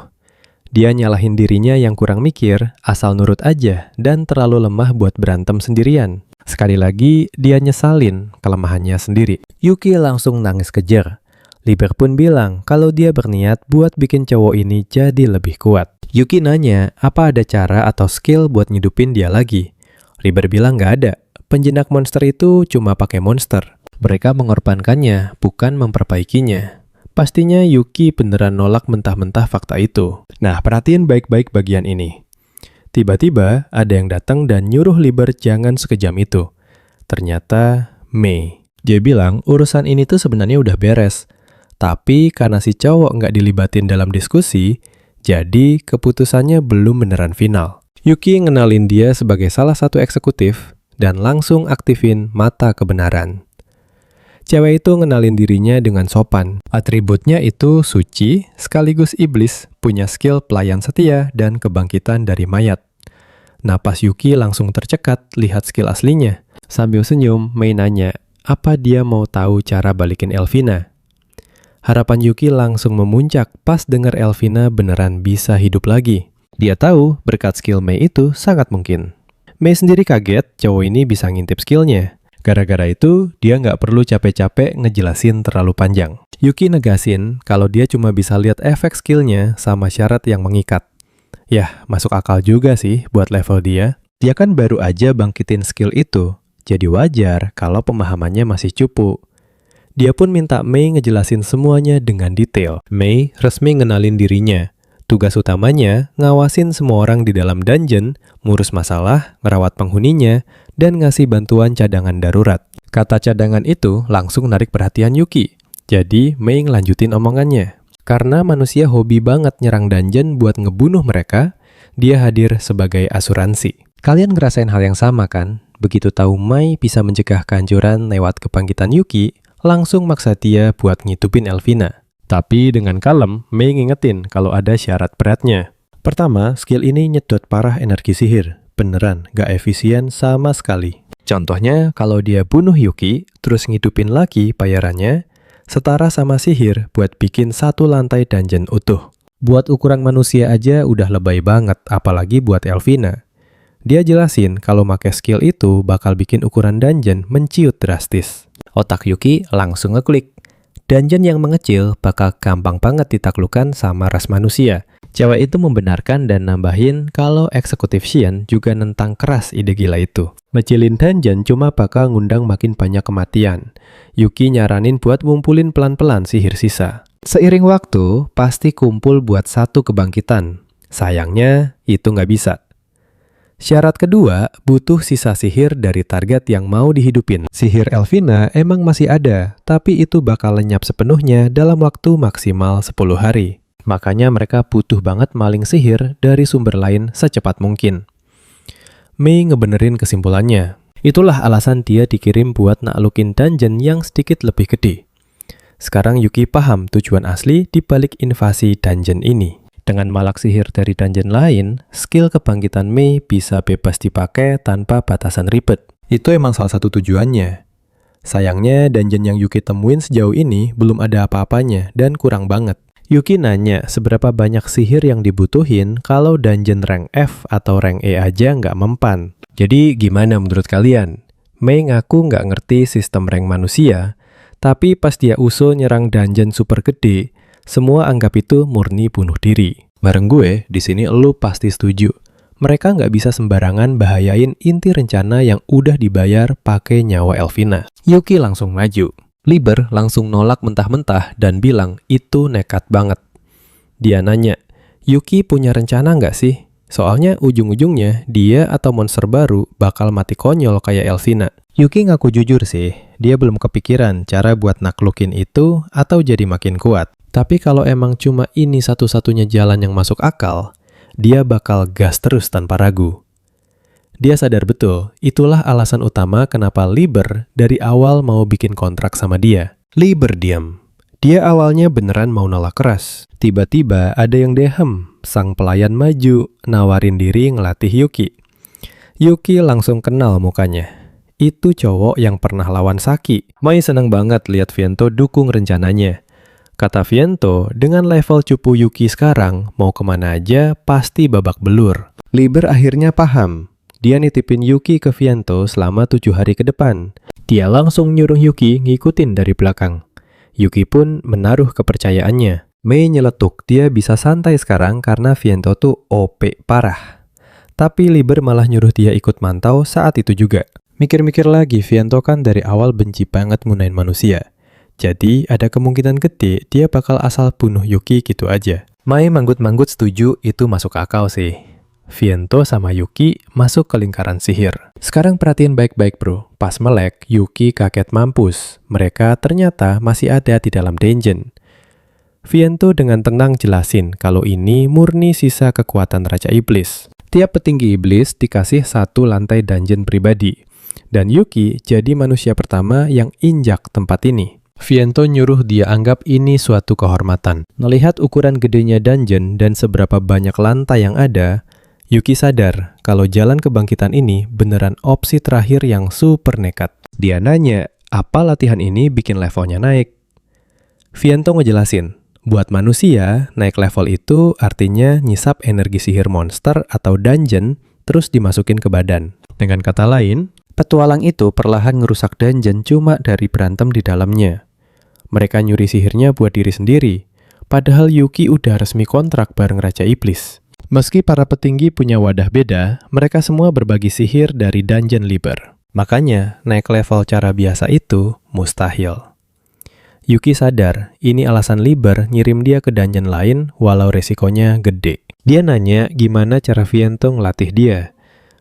S1: Dia nyalahin dirinya yang kurang mikir, asal nurut aja, dan terlalu lemah buat berantem sendirian. Sekali lagi, dia nyesalin kelemahannya sendiri. Yuki langsung nangis kejer. Liber pun bilang kalau dia berniat buat bikin cowok ini jadi lebih kuat. Yuki nanya, apa ada cara atau skill buat ngidupin dia lagi? Liber bilang nggak ada. Penjinak monster itu cuma pakai monster. Mereka mengorbankannya, bukan memperbaikinya. Pastinya Yuki beneran nolak mentah-mentah fakta itu. Nah, perhatiin baik-baik bagian ini. Tiba-tiba ada yang datang dan nyuruh Liber jangan sekejam itu. Ternyata Mei. Dia bilang urusan ini tuh sebenarnya udah beres. Tapi karena si cowok nggak dilibatin dalam diskusi, jadi keputusannya belum beneran final. Yuki ngenalin dia sebagai salah satu eksekutif dan langsung aktifin mata kebenaran. Cewek itu ngenalin dirinya dengan sopan. Atributnya itu suci, sekaligus iblis, punya skill pelayan setia dan kebangkitan dari mayat. Napas Yuki langsung tercekat lihat skill aslinya. Sambil senyum, Mei nanya, apa dia mau tahu cara balikin Elvina? Harapan Yuki langsung memuncak pas dengar Elvina beneran bisa hidup lagi. Dia tahu berkat skill Mei itu sangat mungkin. Mei sendiri kaget cowok ini bisa ngintip skillnya. Gara-gara itu, dia nggak perlu capek-capek ngejelasin terlalu panjang. Yuki negasin kalau dia cuma bisa lihat efek skillnya sama syarat yang mengikat. Yah, masuk akal juga sih buat level dia. Dia kan baru aja bangkitin skill itu, jadi wajar kalau pemahamannya masih cupu. Dia pun minta Mei ngejelasin semuanya dengan detail. Mei resmi ngenalin dirinya. Tugas utamanya ngawasin semua orang di dalam dungeon, ngurus masalah, ngerawat penghuninya, dan ngasih bantuan cadangan darurat. Kata cadangan itu langsung narik perhatian Yuki. Jadi Mei ngelanjutin omongannya. Karena manusia hobi banget nyerang dungeon buat ngebunuh mereka, dia hadir sebagai asuransi. Kalian ngerasain hal yang sama kan? Begitu tahu Mei bisa mencegah kehancuran lewat kebangkitan Yuki, langsung maksa dia buat ngitupin Elvina. Tapi dengan kalem, Mei ngingetin kalau ada syarat beratnya. Pertama, skill ini nyedot parah energi sihir. Beneran, gak efisien sama sekali. Contohnya, kalau dia bunuh Yuki, terus ngidupin lagi bayarannya, setara sama sihir buat bikin satu lantai dungeon utuh. Buat ukuran manusia aja udah lebay banget, apalagi buat Elvina. Dia jelasin kalau make skill itu bakal bikin ukuran dungeon menciut drastis. Otak Yuki langsung ngeklik. Dungeon yang mengecil bakal gampang banget ditaklukkan sama ras manusia. Cewek itu membenarkan dan nambahin kalau eksekutif Xian juga nentang keras ide gila itu. Ngecilin dungeon cuma bakal ngundang makin banyak kematian. Yuki nyaranin buat ngumpulin pelan-pelan sihir sisa. Seiring waktu, pasti kumpul buat satu kebangkitan. Sayangnya, itu nggak bisa. Syarat kedua, butuh sisa sihir dari target yang mau dihidupin. Sihir Elvina emang masih ada, tapi itu bakal lenyap sepenuhnya dalam waktu maksimal 10 hari. Makanya mereka butuh banget maling sihir dari sumber lain secepat mungkin. Mei ngebenerin kesimpulannya. Itulah alasan dia dikirim buat naklukin dungeon yang sedikit lebih gede. Sekarang Yuki paham tujuan asli di balik invasi dungeon ini. Dengan malak sihir dari dungeon lain, skill kebangkitan Mei bisa bebas dipakai tanpa batasan ribet. Itu emang salah satu tujuannya. Sayangnya, dungeon yang Yuki temuin sejauh ini belum ada apa-apanya dan kurang banget. Yuki nanya seberapa banyak sihir yang dibutuhin kalau dungeon rank F atau rank E aja nggak mempan. Jadi gimana menurut kalian? Mei ngaku nggak ngerti sistem rank manusia, tapi pas dia usul nyerang dungeon super gede, semua anggap itu murni bunuh diri. Bareng gue, di sini elu pasti setuju. Mereka nggak bisa sembarangan bahayain inti rencana yang udah dibayar pakai nyawa Elvina. Yuki langsung maju. Liber langsung nolak mentah-mentah dan bilang itu nekat banget. Dia nanya, Yuki punya rencana nggak sih? Soalnya ujung-ujungnya dia atau monster baru bakal mati konyol kayak Elvina. Yuki ngaku jujur sih, dia belum kepikiran cara buat naklukin itu atau jadi makin kuat. Tapi kalau emang cuma ini satu-satunya jalan yang masuk akal, dia bakal gas terus tanpa ragu. Dia sadar betul, itulah alasan utama kenapa Liber dari awal mau bikin kontrak sama dia. Liber diam. Dia awalnya beneran mau nolak keras. Tiba-tiba ada yang dehem, sang pelayan maju, nawarin diri ngelatih Yuki. Yuki langsung kenal mukanya. Itu cowok yang pernah lawan Saki. Mai seneng banget lihat Viento dukung rencananya. Kata Viento, dengan level cupu Yuki sekarang, mau kemana aja pasti babak belur. Liber akhirnya paham. Dia nitipin Yuki ke Viento selama 7 hari ke depan. Dia langsung nyuruh Yuki ngikutin dari belakang. Yuki pun menaruh kepercayaannya. Mei nyeletuk dia bisa santai sekarang karena Viento tuh OP parah. Tapi Liber malah nyuruh dia ikut mantau saat itu juga. Mikir-mikir lagi, Viento kan dari awal benci banget munain manusia. Jadi ada kemungkinan gede dia bakal asal bunuh Yuki gitu aja. Mai manggut-manggut setuju itu masuk akal sih. Viento sama Yuki masuk ke lingkaran sihir. Sekarang perhatiin baik-baik bro. Pas melek, Yuki kaget mampus. Mereka ternyata masih ada di dalam dungeon. Viento dengan tenang jelasin kalau ini murni sisa kekuatan Raja Iblis. Tiap petinggi iblis dikasih 1 lantai dungeon pribadi. Dan Yuki jadi manusia pertama yang injak tempat ini. Viento nyuruh dia anggap ini suatu kehormatan. Melihat ukuran gedenya dungeon dan seberapa banyak lantai yang ada, Yuki sadar kalau jalan kebangkitan ini beneran opsi terakhir yang super nekat. Dia nanya, apa latihan ini bikin levelnya naik? Viento ngejelasin, buat manusia, naik level itu artinya nyisap energi sihir monster atau dungeon terus dimasukin ke badan. Dengan kata lain, petualang itu perlahan ngerusak dungeon cuma dari berantem di dalamnya. Mereka nyuri sihirnya buat diri sendiri, padahal Yuki udah resmi kontrak bareng Raja Iblis. Meski para petinggi punya wadah beda, mereka semua berbagi sihir dari dungeon Liber. Makanya, naik level cara biasa itu mustahil. Yuki sadar, ini alasan Liber ngirim dia ke dungeon lain walau resikonya gede. Dia nanya gimana cara Viento ngelatih dia.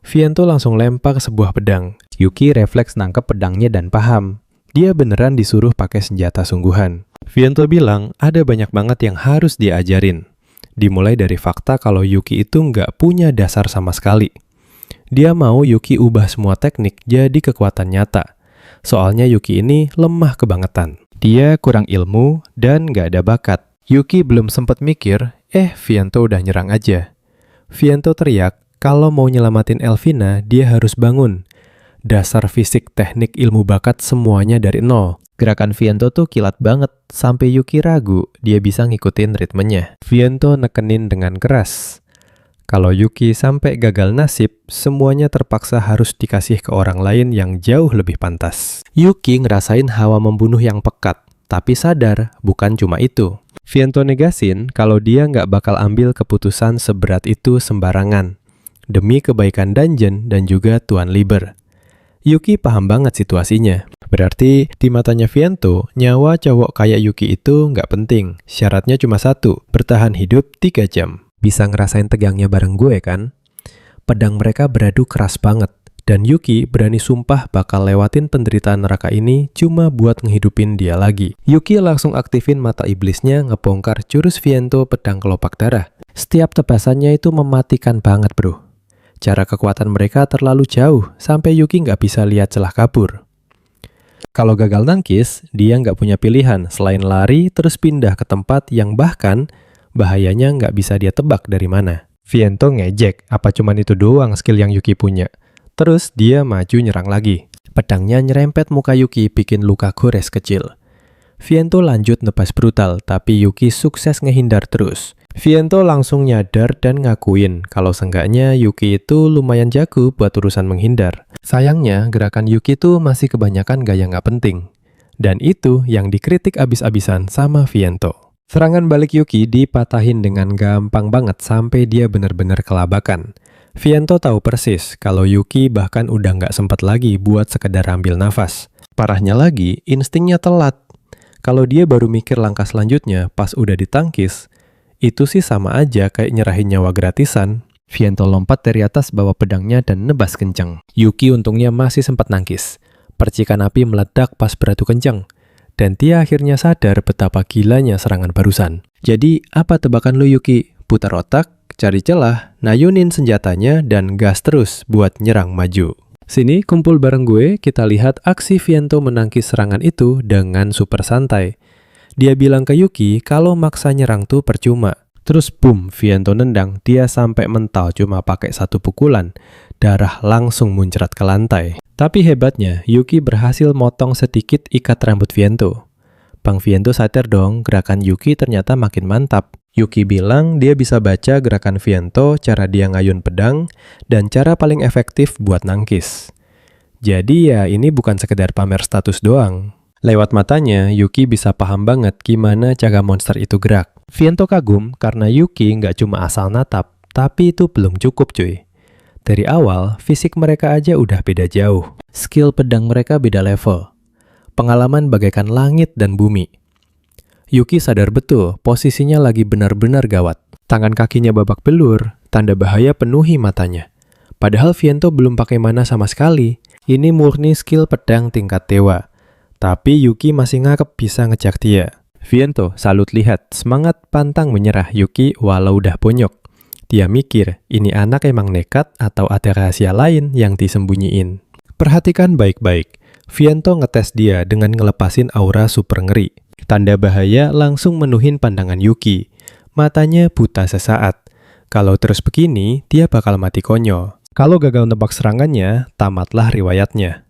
S1: Viento langsung lempar sebuah pedang. Yuki refleks nangkep pedangnya dan paham. Dia beneran disuruh pakai senjata sungguhan. Viento bilang ada banyak banget yang harus diajarin. Dimulai dari fakta kalau Yuki itu nggak punya dasar sama sekali. Dia mau Yuki ubah semua teknik jadi kekuatan nyata. Soalnya Yuki ini lemah kebangetan. Dia kurang ilmu dan nggak ada bakat. Yuki belum sempat mikir, Viento udah nyerang aja. Viento teriak, kalau mau nyelamatin Elvina, dia harus bangun. Dasar fisik, teknik, ilmu bakat semuanya dari nol. Gerakan Viento tuh kilat banget, sampai Yuki ragu dia bisa ngikutin ritmenya. Viento nekenin dengan keras. Kalau Yuki sampai gagal nasib, semuanya terpaksa harus dikasih ke orang lain yang jauh lebih pantas. Yuki ngerasain hawa membunuh yang pekat, tapi sadar bukan cuma itu. Viento negasin kalau dia nggak bakal ambil keputusan seberat itu sembarangan, demi kebaikan dungeon dan juga Tuan Liber. Yuki paham banget situasinya. Berarti di matanya Viento, nyawa cowok kayak Yuki itu nggak penting. Syaratnya cuma satu, bertahan hidup 3 jam. Bisa ngerasain tegangnya bareng gue kan? Pedang mereka beradu keras banget. Dan Yuki berani sumpah bakal lewatin penderitaan neraka ini cuma buat ngehidupin dia lagi. Yuki langsung aktifin mata iblisnya ngebongkar jurus Viento pedang kelopak darah. Setiap tebasannya itu mematikan banget bro. Cara kekuatan mereka terlalu jauh, sampai Yuki nggak bisa lihat celah kabur. Kalau gagal nangkis, dia nggak punya pilihan selain lari terus pindah ke tempat yang bahkan Bahayanya nggak bisa dia tebak dari mana. Viento ngejek, apa cuman itu doang skill yang Yuki punya. Terus dia maju nyerang lagi. Pedangnya nyerempet muka Yuki bikin luka gores kecil. Viento lanjut nebas brutal, tapi Yuki sukses ngehindar terus. Viento langsung nyadar dan ngakuin kalau seenggaknya Yuki itu lumayan jago buat urusan menghindar. Sayangnya, gerakan Yuki tuh masih kebanyakan gaya nggak penting. Dan itu yang dikritik abis-abisan sama Viento. Serangan balik Yuki dipatahin dengan gampang banget sampai dia benar-benar kelabakan. Viento tahu persis kalau Yuki bahkan udah nggak sempat lagi buat sekedar ambil nafas. Parahnya lagi, instingnya telat. Kalau dia baru mikir langkah selanjutnya pas udah ditangkis, itu sih sama aja kayak nyerahin nyawa gratisan. Viento lompat dari atas bawa pedangnya dan nebas kencang. Yuki untungnya masih sempat nangkis. Percikan api meledak pas beradu kencang. Dan dia akhirnya sadar betapa gilanya serangan barusan. Jadi, apa tebakan lu Yuki? Putar otak, cari celah, nayunin senjatanya, dan gas terus buat nyerang maju. Sini, kumpul bareng gue, kita lihat aksi Viento menangkis serangan itu dengan super santai. Dia bilang ke Yuki kalau maksa nyerang tuh percuma. Terus boom, Viento nendang, dia sampai mental cuma pakai satu pukulan. Darah langsung muncrat ke lantai. Tapi hebatnya, Yuki berhasil motong sedikit ikat rambut Viento. Bang Viento sadar dong, gerakan Yuki ternyata makin mantap. Yuki bilang dia bisa baca gerakan Viento, cara dia ngayun pedang, dan cara paling efektif buat nangkis. Jadi ya ini bukan sekedar pamer status doang. Lewat matanya, Yuki bisa paham banget gimana cara monster itu gerak. Viento kagum karena Yuki nggak cuma asal natap, tapi itu belum cukup cuy. Dari awal, fisik mereka aja udah beda jauh. Skill pedang mereka beda level. Pengalaman bagaikan langit dan bumi. Yuki sadar betul posisinya lagi benar-benar gawat. Tangan kakinya babak belur, tanda bahaya penuhi matanya. Padahal Viento belum pakai mana sama sekali. Ini murni skill pedang tingkat dewa. Tapi Yuki masih ngakep bisa ngejar dia. Viento salut lihat semangat pantang menyerah Yuki walau udah bonyok. Dia mikir, ini anak emang nekat atau ada rahasia lain yang disembunyiin. Perhatikan baik-baik. Viento ngetes dia dengan ngelepasin aura super ngeri. Tanda bahaya langsung menuhin pandangan Yuki. Matanya buta sesaat. Kalau terus begini, dia bakal mati konyol. Kalau gagal nebak serangannya, tamatlah riwayatnya.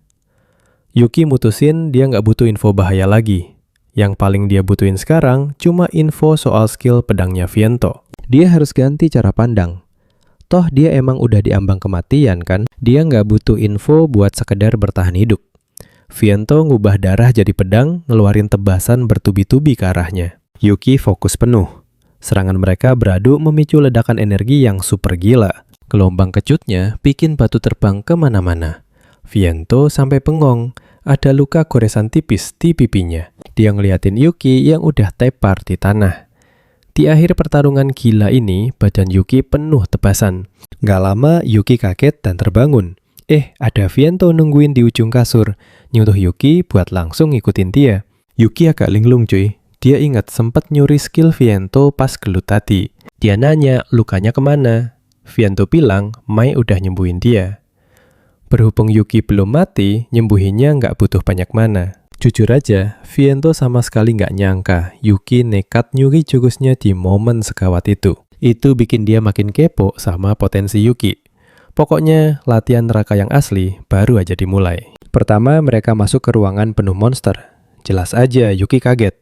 S1: Yuki mutusin dia nggak butuh info bahaya lagi. Yang paling dia butuhin sekarang cuma info soal skill pedangnya Viento. Dia harus ganti cara pandang. Toh dia emang udah diambang kematian kan? Dia nggak butuh info buat sekedar bertahan hidup. Viento ngubah darah jadi pedang, ngeluarin tebasan bertubi-tubi ke arahnya. Yuki fokus penuh. Serangan mereka beradu memicu ledakan energi yang super gila. Gelombang kecutnya bikin batu terbang kemana-mana. Viento sampai bengong. Ada luka goresan tipis di pipinya. Dia ngeliatin Yuki yang udah tepar di tanah. Di akhir pertarungan gila ini, badan Yuki penuh tebasan. Gak lama, Yuki kaget dan terbangun. Ada Viento nungguin di ujung kasur. Nyuruh Yuki buat langsung ngikutin dia. Yuki agak linglung cuy. Dia ingat sempat nyuri skill Viento pas gelut tadi. Dia nanya, lukanya kemana? Viento bilang, Mai udah nyembuhin dia. Berhubung Yuki belum mati, nyembuhinnya nggak butuh banyak mana. Jujur aja, Viento sama sekali nggak nyangka Yuki nekat nyuri jurusnya di momen segawat itu. Itu bikin dia makin kepo sama potensi Yuki. Pokoknya, latihan neraka yang asli baru aja dimulai. Pertama, mereka masuk ke ruangan penuh monster. Jelas aja Yuki kaget.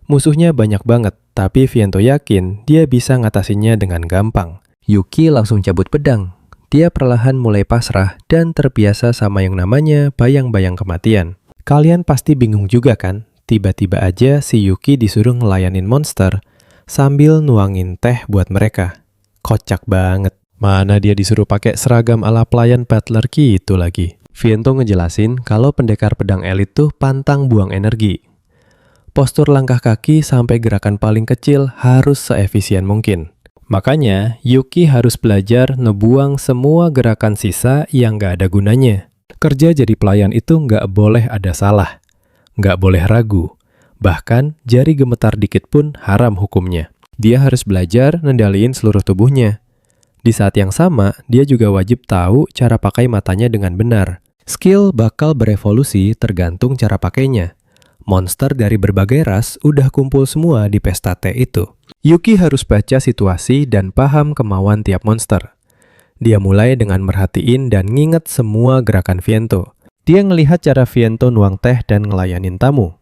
S1: Musuhnya banyak banget, tapi Viento yakin dia bisa ngatasinnya dengan gampang. Yuki langsung cabut pedang. Dia perlahan mulai pasrah dan terbiasa sama yang namanya bayang-bayang kematian. Kalian pasti bingung juga kan? Tiba-tiba aja si Yuki disuruh ngelayanin monster sambil nuangin teh buat mereka. Kocak banget. Mana dia disuruh pakai seragam ala pelayan butler gitu lagi. Viento ngejelasin kalau pendekar pedang elit tuh pantang buang energi. Postur langkah kaki sampai gerakan paling kecil harus seefisien mungkin. Makanya, Yuki harus belajar ngebuang semua gerakan sisa yang nggak ada gunanya. Kerja jadi pelayan itu nggak boleh ada salah, nggak boleh ragu. Bahkan, jari gemetar dikit pun haram hukumnya. Dia harus belajar ngendaliin seluruh tubuhnya. Di saat yang sama, dia juga wajib tahu cara pakai matanya dengan benar. Skill bakal berevolusi tergantung cara pakainya. Monster dari berbagai ras udah kumpul semua di pesta teh itu. Yuki harus baca situasi dan paham kemauan tiap monster. Dia mulai dengan merhatiin dan nginget semua gerakan Viento. Dia ngelihat cara Viento nuang teh dan ngelayanin tamu.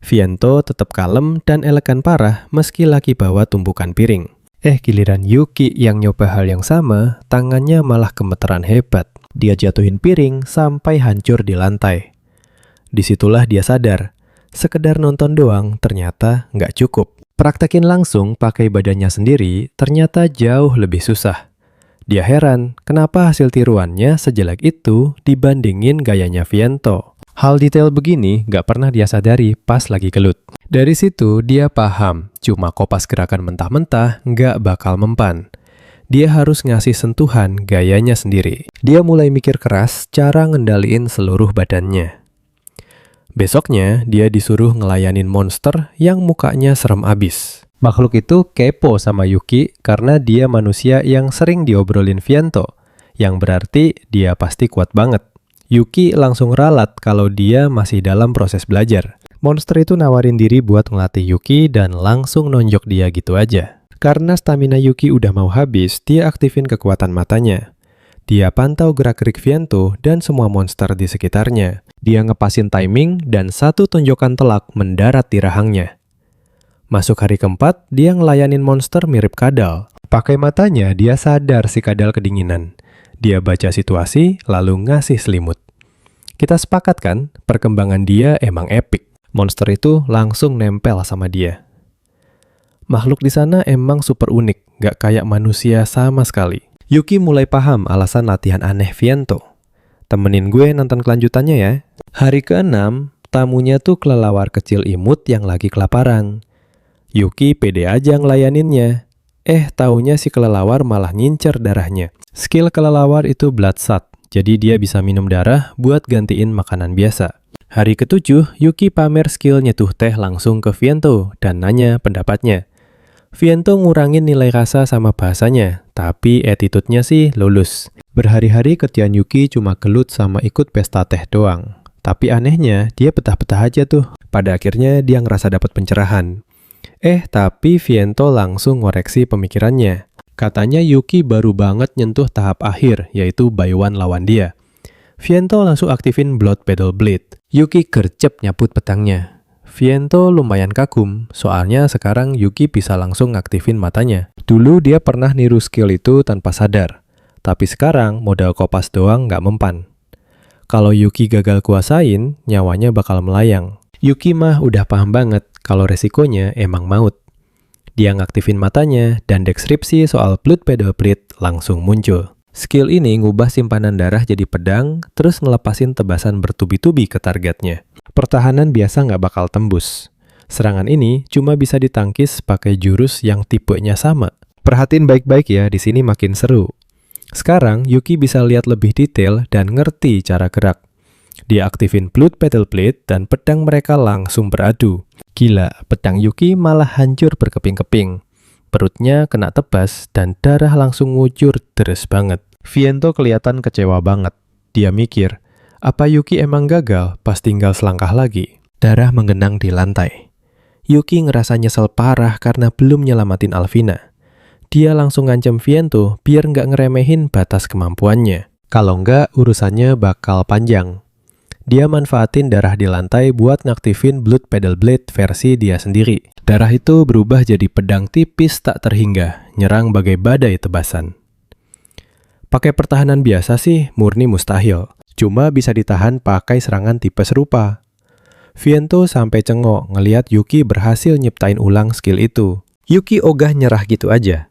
S1: Viento tetap kalem dan elegan parah meski lagi bawa tumpukan piring. Giliran Yuki yang nyoba hal yang sama, tangannya malah gemeteran hebat. Dia jatuhin piring sampai hancur di lantai. Disitulah dia sadar, sekedar nonton doang ternyata nggak cukup. Praktekin langsung pakai badannya sendiri ternyata jauh lebih susah. Dia heran kenapa hasil tiruannya sejelek itu dibandingin gayanya Viento. Hal detail begini nggak pernah dia sadari pas lagi gelut. Dari situ dia paham, cuma kopas gerakan mentah-mentah nggak bakal mempan. Dia harus ngasih sentuhan gayanya sendiri. Dia mulai mikir keras cara ngendaliin seluruh badannya. Besoknya, dia disuruh ngelayanin monster yang mukanya serem abis. Makhluk itu kepo sama Yuki karena dia manusia yang sering diobrolin Viento, yang berarti dia pasti kuat banget. Yuki langsung ralat kalau dia masih dalam proses belajar. Monster itu nawarin diri buat ngelatih Yuki dan langsung nonjok dia gitu aja. Karena stamina Yuki udah mau habis, dia aktifin kekuatan matanya. Dia pantau gerak-gerik Viento dan semua monster di sekitarnya. Dia ngepasin timing dan satu tonjokan telak mendarat di rahangnya. Masuk hari keempat, dia ngelayanin monster mirip kadal. Pakai matanya, dia sadar si kadal kedinginan. Dia baca situasi, lalu ngasih selimut. Kita sepakat kan, perkembangan dia emang epic. Monster itu langsung nempel sama dia. Makhluk di sana emang super unik, gak kayak manusia sama sekali. Yuki mulai paham alasan latihan aneh Viento. Temenin gue nonton kelanjutannya ya. Hari ke-6, tamunya tuh kelelawar kecil imut yang lagi kelaparan. Yuki pede aja ngelayaninnya. Taunya si kelelawar malah ngincer darahnya. Skill kelelawar itu bloodshot, jadi dia bisa minum darah buat gantiin makanan biasa. Hari ke-7, Yuki pamer skill nyetuh teh langsung ke Viento dan nanya pendapatnya. Viento ngurangin nilai rasa sama bahasanya, tapi attitude-nya sih lulus. Berhari-hari kerjaan Yuki cuma gelut sama ikut pesta teh doang. Tapi anehnya, dia betah-betah aja tuh. Pada akhirnya dia ngerasa dapat pencerahan. Tapi Viento langsung ngoreksi pemikirannya. Katanya Yuki baru banget nyentuh tahap akhir, yaitu by one lawan dia. Viento langsung aktifin Blood Pedal Blade. Yuki gercep nyabut pedangnya. Viento lumayan kagum, soalnya sekarang Yuki bisa langsung aktifin matanya. Dulu dia pernah niru skill itu tanpa sadar, tapi sekarang modal kopas doang nggak mempan. Kalau Yuki gagal kuasain, nyawanya bakal melayang. Yuki mah udah paham banget kalau resikonya emang maut. Dia ngaktifin matanya dan deskripsi soal Blood Pedal Blade langsung muncul. Skill ini ngubah simpanan darah jadi pedang, terus ngelepasin tebasan bertubi-tubi ke targetnya. Pertahanan biasa nggak bakal tembus. Serangan ini cuma bisa ditangkis pakai jurus yang tipenya sama. Perhatiin baik-baik ya, di sini makin seru. Sekarang Yuki bisa lihat lebih detail dan ngerti cara gerak. Dia aktifin Blood Pedal Blade dan pedang mereka langsung beradu. Gila, pedang Yuki malah hancur berkeping-keping. Perutnya kena tebas dan darah langsung ngucur deres banget. Viento kelihatan kecewa banget. Dia mikir, apa Yuki emang gagal pas tinggal selangkah lagi? Darah menggenang di lantai. Yuki ngerasa nyesel parah karena belum nyelamatin Alvina. Dia langsung ngancam Viento biar nggak ngeremehin batas kemampuannya. Kalau nggak, urusannya bakal panjang. Dia manfaatin darah di lantai buat ngaktifin Blood Pedal Blade versi dia sendiri. Darah itu berubah jadi pedang tipis tak terhingga, nyerang bagai badai tebasan. Pakai pertahanan biasa sih murni mustahil, cuma bisa ditahan pakai serangan tipe serupa. Viento sampai cengok ngelihat Yuki berhasil nyiptain ulang skill itu. Yuki ogah nyerah gitu aja.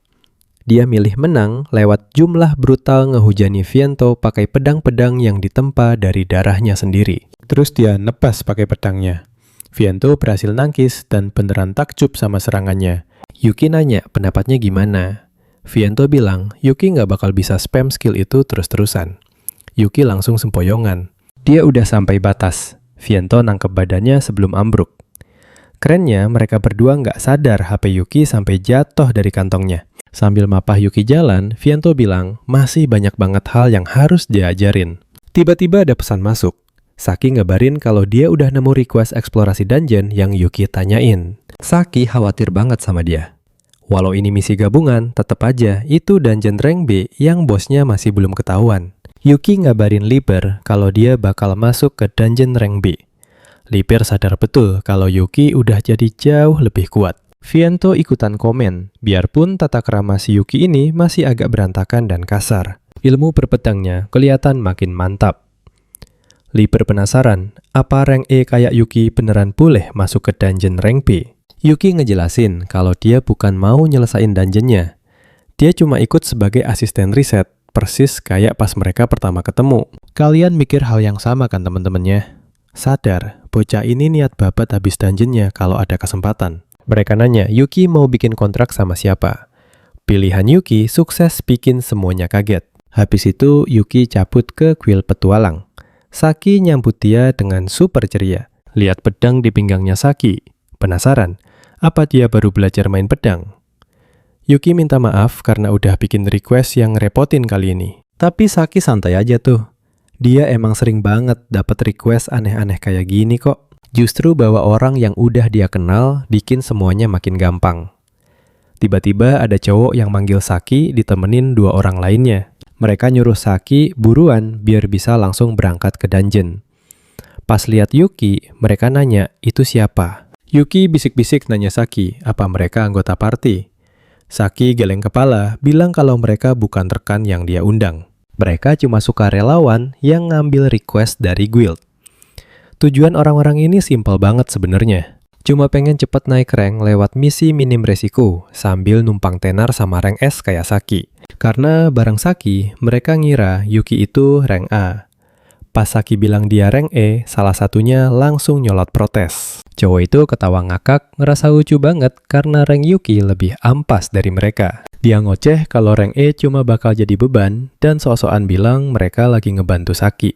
S1: Dia milih menang lewat jumlah brutal ngehujani Viento pakai pedang-pedang yang ditempa dari darahnya sendiri. Terus dia nebas pakai pedangnya. Viento berhasil nangkis dan beneran takjub sama serangannya. Yuki nanya pendapatnya gimana. Viento bilang Yuki nggak bakal bisa spam skill itu terus-terusan. Yuki langsung sempoyongan. Dia udah sampai batas. Viento nangkep badannya sebelum ambruk. Kerennya mereka berdua nggak sadar HP Yuki sampai jatuh dari kantongnya. Sambil mapah Yuki jalan, Viento bilang masih banyak banget hal yang harus diajarin. Tiba-tiba ada pesan masuk. Saki ngabarin kalau dia udah nemu request eksplorasi dungeon yang Yuki tanyain. Saki khawatir banget sama dia. Walau ini misi gabungan, tetap aja itu dungeon rank B yang bosnya masih belum ketahuan. Yuki ngabarin Liber kalau dia bakal masuk ke dungeon rank B. Liber sadar betul kalau Yuki udah jadi jauh lebih kuat. Viento ikutan komen, biarpun tata krama si Yuki ini masih agak berantakan dan kasar. Ilmu berpedangnya kelihatan makin mantap. Liber penasaran, apa rank E kayak Yuki beneran boleh masuk ke dungeon rank B? Yuki ngejelasin kalau dia bukan mau nyelesain dungeonnya. Dia cuma ikut sebagai asisten riset, persis kayak pas mereka pertama ketemu. Kalian mikir hal yang sama kan teman-temannya? Sadar, bocah ini niat babat habis dungeonnya kalau ada kesempatan. Mereka nanya, Yuki mau bikin kontrak sama siapa? Pilihan Yuki sukses bikin semuanya kaget. Habis itu, Yuki cabut ke kuil petualang. Saki nyambut dia dengan super ceria. Lihat pedang di pinggangnya Saki. Penasaran? Apa dia baru belajar main pedang? Yuki minta maaf karena udah bikin request yang ngerepotin kali ini. Tapi Saki santai aja tuh. Dia emang sering banget dapat request aneh-aneh kayak gini kok. Justru bawa orang yang udah dia kenal bikin semuanya makin gampang. Tiba-tiba ada cowok yang manggil Saki ditemenin 2 orang lainnya. Mereka nyuruh Saki buruan biar bisa langsung berangkat ke dungeon. Pas lihat Yuki, mereka nanya, itu siapa? Yuki bisik-bisik nanya Saki, apa mereka anggota party? Saki geleng kepala, bilang kalau mereka bukan rekan yang dia undang. Mereka cuma suka relawan yang ngambil request dari guild. Tujuan orang-orang ini simpel banget sebenarnya. Cuma pengen cepet naik rank lewat misi minim resiko, sambil numpang tenar sama rank S kayak Saki. Karena bareng Saki, mereka ngira Yuki itu rank A. Pas Saki bilang dia rank E, salah satunya langsung nyolot protes. Cowok itu ketawa ngakak, ngerasa lucu banget karena rank Yuki lebih ampas dari mereka. Dia ngoceh kalau rank E cuma bakal jadi beban, dan sok-sokan bilang mereka lagi ngebantu Saki.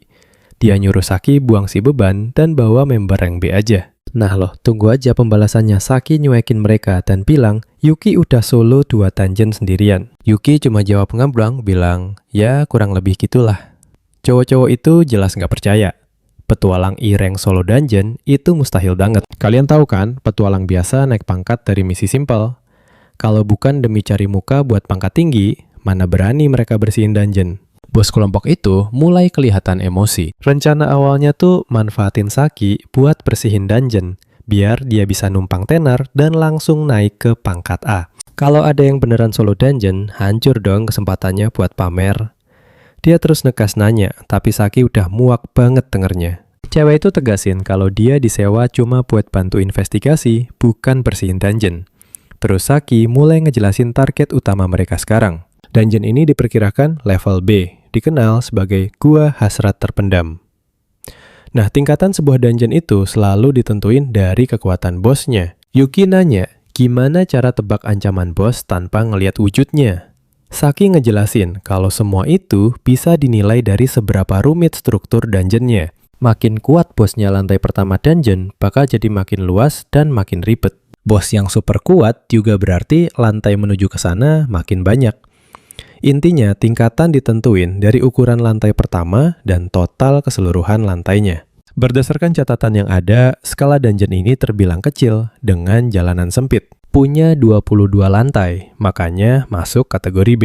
S1: Dia nyuruh Saki buang si beban dan bawa member rank B aja. Nah loh, tunggu aja pembalasannya. Saki nyuekin mereka dan bilang, Yuki udah solo 2 dungeon sendirian. Yuki cuma jawab ngamblang, bilang, ya kurang lebih gitulah. Cowok-cowok itu jelas nggak percaya. Petualang E-rank solo dungeon itu mustahil banget. Kalian tahu kan, petualang biasa naik pangkat dari misi simpel. Kalau bukan demi cari muka buat pangkat tinggi, mana berani mereka bersihin dungeon. Bos kelompok itu mulai kelihatan emosi. Rencana awalnya tuh manfaatin Saki buat bersihin dungeon, biar dia bisa numpang tenar dan langsung naik ke pangkat A. Kalau ada yang beneran solo dungeon, hancur dong kesempatannya buat pamer. Dia terus nekas nanya, tapi Saki udah muak banget dengernya. Cewek itu tegasin kalau dia disewa cuma buat bantu investigasi, bukan bersihin dungeon. Terus Saki mulai ngejelasin target utama mereka sekarang. Dungeon ini diperkirakan level B, dikenal sebagai Gua Hasrat Terpendam. Nah, tingkatan sebuah dungeon itu selalu ditentuin dari kekuatan bosnya. Yuki nanya, gimana cara tebak ancaman bos tanpa ngelihat wujudnya? Saki ngejelasin kalau semua itu bisa dinilai dari seberapa rumit struktur dungeonnya. Makin kuat bosnya lantai pertama dungeon, bakal jadi makin luas dan makin ribet. Bos yang super kuat juga berarti lantai menuju ke sana makin banyak. Intinya, tingkatan ditentuin dari ukuran lantai pertama dan total keseluruhan lantainya. Berdasarkan catatan yang ada, skala dungeon ini terbilang kecil dengan jalanan sempit. Punya 22 lantai, makanya masuk kategori B.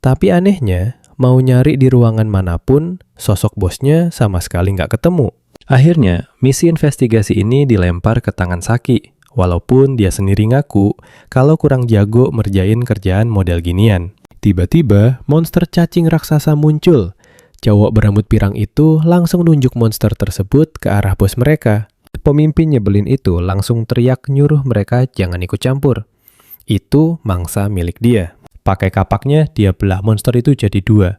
S1: Tapi anehnya, mau nyari di ruangan manapun, sosok bosnya sama sekali nggak ketemu. Akhirnya, misi investigasi ini dilempar ke tangan Saki, walaupun dia sendiri ngaku kalau kurang jago merjain kerjaan model ginian. Tiba-tiba, monster cacing raksasa muncul. Cowok berambut pirang itu langsung nunjuk monster tersebut ke arah bos mereka. Pemimpin nyebelin itu langsung teriak nyuruh mereka jangan ikut campur. Itu mangsa milik dia. Pakai kapaknya, dia belah monster itu jadi 2.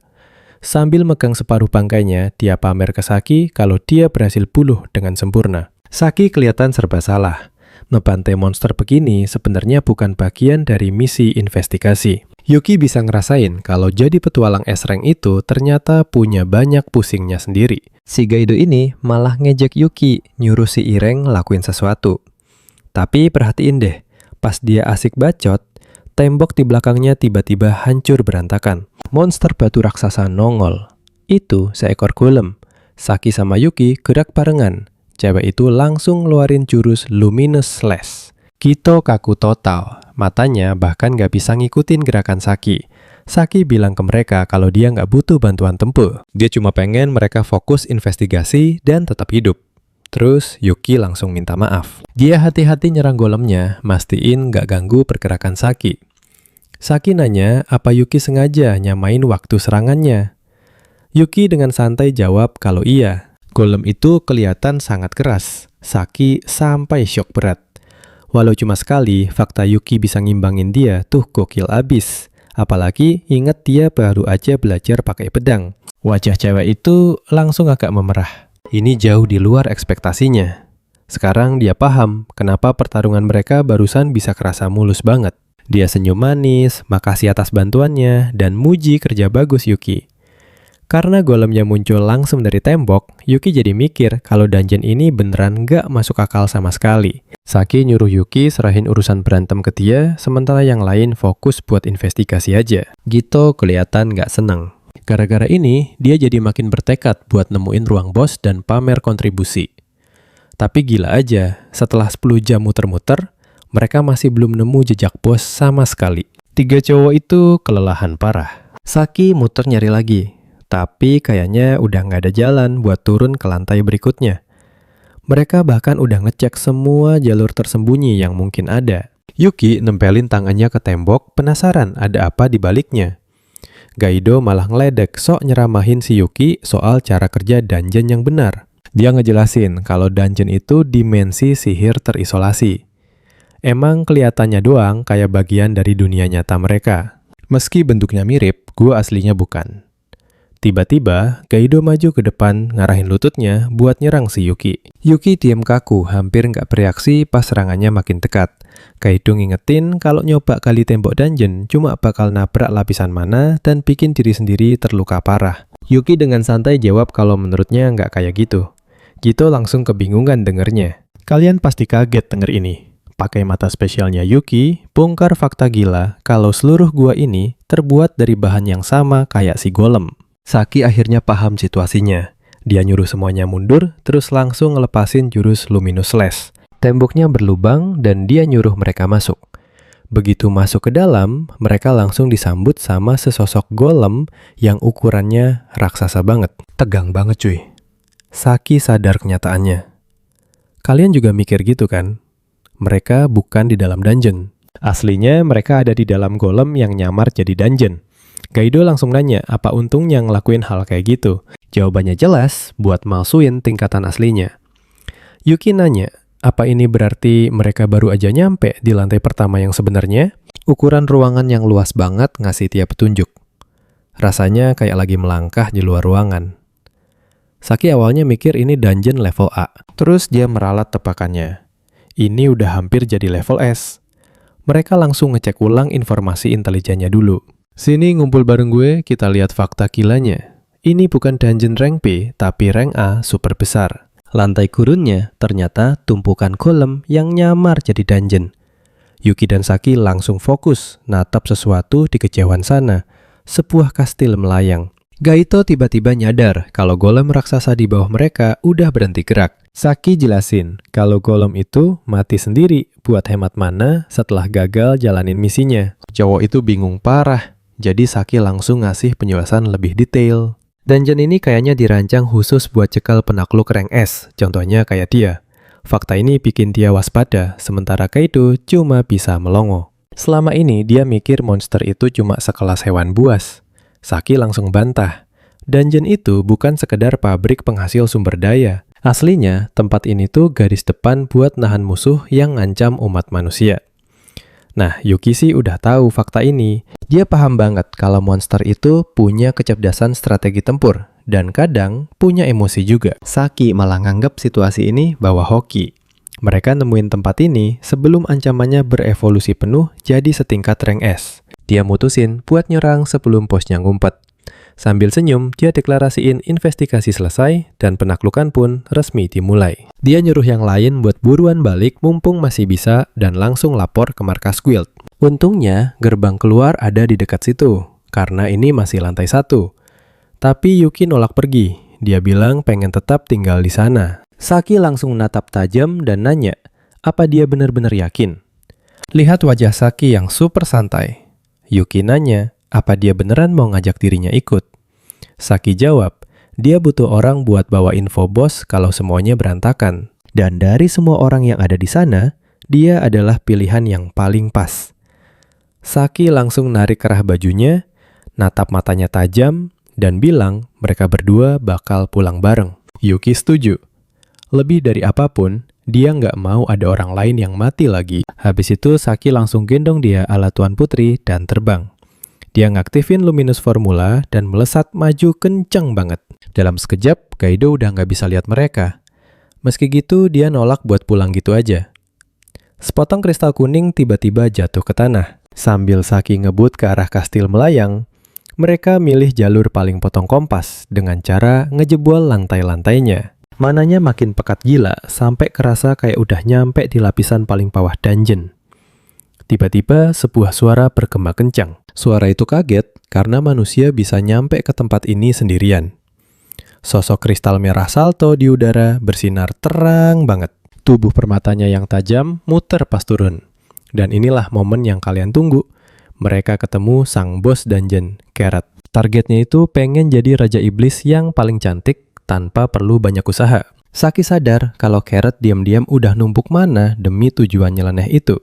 S1: Sambil megang separuh bangkainya, dia pamer ke Saki kalau dia berhasil bunuh dengan sempurna. Saki kelihatan serba salah. Ngebantai monster begini sebenarnya bukan bagian dari misi investigasi. Yuki bisa ngerasain kalau jadi petualang S-Rank itu ternyata punya banyak pusingnya sendiri. Si Gaido ini malah ngejek Yuki, nyuruh si Ireng lakuin sesuatu. Tapi perhatiin deh, pas dia asik bacot, tembok di belakangnya tiba-tiba hancur berantakan. Monster batu raksasa nongol. Itu seekor golem. Saki sama Yuki gerak barengan. Cewek itu langsung ngeluarin jurus Luminous Slash. Kito kaku total. matanya bahkan nggak bisa ngikutin gerakan Saki. Saki bilang ke mereka kalau dia nggak butuh bantuan Tempo. Dia cuma pengen mereka fokus investigasi dan tetap hidup. Terus Yuki langsung minta maaf. Dia hati-hati nyerang golemnya, mastiin nggak ganggu pergerakan Saki. Saki nanya apa Yuki sengaja nyamain waktu serangannya. Yuki dengan santai jawab kalau iya. Golem itu kelihatan sangat keras. Saki sampai syok berat. Walau cuma sekali, fakta Yuki bisa ngimbangin dia tuh gokil abis. Apalagi inget dia baru aja belajar pakai pedang. Wajah cewek itu langsung agak memerah. Ini jauh di luar ekspektasinya. Sekarang dia paham kenapa pertarungan mereka barusan bisa kerasa mulus banget. Dia senyum manis, makasih atas bantuannya, dan muji kerja bagus Yuki. Karena golemnya muncul langsung dari tembok, Yuki jadi mikir kalau dungeon ini beneran nggak masuk akal sama sekali. Saki nyuruh Yuki serahin urusan berantem ke dia, sementara yang lain fokus buat investigasi aja. Gito kelihatan nggak seneng. Gara-gara ini, dia jadi makin bertekad buat nemuin ruang bos dan pamer kontribusi. Tapi gila aja, setelah 10 jam muter-muter, mereka masih belum nemu jejak bos sama sekali. 3 cowok itu kelelahan parah. Saki muter nyari lagi. Tapi kayaknya udah nggak ada jalan buat turun ke lantai berikutnya. Mereka bahkan udah ngecek semua jalur tersembunyi yang mungkin ada. Yuki nempelin tangannya ke tembok, penasaran ada apa di baliknya. Gaido malah ngeledek sok nyeramahin si Yuki soal cara kerja dungeon yang benar. Dia ngejelasin kalau dungeon itu dimensi sihir terisolasi. Emang kelihatannya doang kayak bagian dari dunia nyata mereka. Meski bentuknya mirip, gua aslinya bukan. Tiba-tiba, Gaido maju ke depan ngarahin lututnya buat nyerang si Yuki. Yuki diam kaku, hampir nggak bereaksi pas serangannya makin dekat. Gaido ngingetin kalau nyoba kali tembok dungeon cuma bakal nabrak lapisan mana dan bikin diri sendiri terluka parah. Yuki dengan santai jawab kalau menurutnya nggak kayak gitu. Gito langsung kebingungan dengernya. Kalian pasti kaget denger ini. Pakai mata spesialnya Yuki, bongkar fakta gila kalau seluruh gua ini terbuat dari bahan yang sama kayak si golem. Saki akhirnya paham situasinya. Dia nyuruh semuanya mundur, terus langsung ngelepasin jurus Luminous Slash. Temboknya berlubang dan dia nyuruh mereka masuk. Begitu masuk ke dalam, mereka langsung disambut sama sesosok golem yang ukurannya raksasa banget. Tegang banget cuy. Saki sadar kenyataannya. Kalian juga mikir gitu kan? Mereka bukan di dalam dungeon. Aslinya mereka ada di dalam golem yang nyamar jadi dungeon. Gaido langsung nanya apa untungnya ngelakuin hal kayak gitu. Jawabannya jelas, buat malsuin tingkatan aslinya. Yuki nanya, apa ini berarti mereka baru aja nyampe di lantai pertama yang sebenarnya? Ukuran ruangan yang luas banget ngasih tiap petunjuk. Rasanya kayak lagi melangkah di luar ruangan. Saki awalnya mikir ini dungeon level A. Terus dia meralat tebakannya. Ini udah hampir jadi level S. Mereka langsung ngecek ulang informasi intelijennya dulu. Sini ngumpul bareng gue, kita lihat fakta gilanya. Ini bukan dungeon rank B, tapi rank A super besar. Lantai gurunnya ternyata tumpukan golem yang nyamar jadi dungeon. Yuki dan Saki langsung fokus, natap sesuatu di kejauhan sana. Sebuah kastil melayang. Gaito tiba-tiba nyadar kalau golem raksasa di bawah mereka udah berhenti gerak. Saki jelasin kalau golem itu mati sendiri buat hemat mana setelah gagal jalanin misinya. Cowok itu bingung parah. Jadi Saki langsung ngasih penjelasan lebih detail. Dungeon ini kayaknya dirancang khusus buat cekal penakluk rank S, contohnya kayak dia. Fakta ini bikin dia waspada, sementara Kaido cuma bisa melongo. Selama ini dia mikir monster itu cuma sekelas hewan buas. Saki langsung bantah. Dungeon itu bukan sekedar pabrik penghasil sumber daya. Aslinya, tempat ini tuh garis depan buat nahan musuh yang ngancam umat manusia. Nah, Yuki sih udah tahu fakta ini. Dia paham banget kalau monster itu punya kecerdasan strategi tempur dan kadang punya emosi juga. Saki malah nganggap situasi ini bawa hoki. Mereka nemuin tempat ini sebelum ancamannya berevolusi penuh jadi setingkat rank S. Dia mutusin buat nyerang sebelum bosnya ngumpet. Sambil senyum, dia deklarasiin investigasi selesai dan penaklukan pun resmi dimulai. Dia nyuruh yang lain buat buruan balik mumpung masih bisa dan langsung lapor ke markas guild. Untungnya, gerbang keluar ada di dekat situ, karena ini masih lantai 1. Tapi Yuki nolak pergi. Dia bilang pengen tetap tinggal di sana. Saki langsung natap tajam dan nanya, apa dia benar-benar yakin? Lihat wajah Saki yang super santai. Yuki nanya, apa dia beneran mau ngajak dirinya ikut? Saki jawab, dia butuh orang buat bawa info bos kalau semuanya berantakan. Dan dari semua orang yang ada di sana, dia adalah pilihan yang paling pas. Saki langsung narik kerah bajunya, natap matanya tajam, dan bilang mereka berdua bakal pulang bareng. Yuki setuju. Lebih dari apapun, dia nggak mau ada orang lain yang mati lagi. Habis itu Saki langsung gendong dia ala Tuan Putri dan terbang. Dia ngaktifin Luminous Formula dan melesat maju kenceng banget. Dalam sekejap, Kaido udah nggak bisa lihat mereka. Meski gitu, dia nolak buat pulang gitu aja. Sepotong kristal kuning tiba-tiba jatuh ke tanah. Sambil Saki ngebut ke arah kastil melayang, mereka milih jalur paling potong kompas dengan cara ngejebol lantai-lantainya. Mananya makin pekat gila sampai kerasa kayak udah nyampe di lapisan paling bawah dungeon. Tiba-tiba sebuah suara bergema kencang. Suara itu kaget karena manusia bisa nyampe ke tempat ini sendirian. Sosok kristal merah salto di udara bersinar terang banget. Tubuh permatanya yang tajam muter pas turun. Dan inilah momen yang kalian tunggu. Mereka ketemu sang bos dungeon, Carrot. Targetnya itu pengen jadi Raja Iblis yang paling cantik tanpa perlu banyak usaha. Saki sadar kalau Carrot diam-diam udah numpuk mana demi tujuan nyeleneh itu.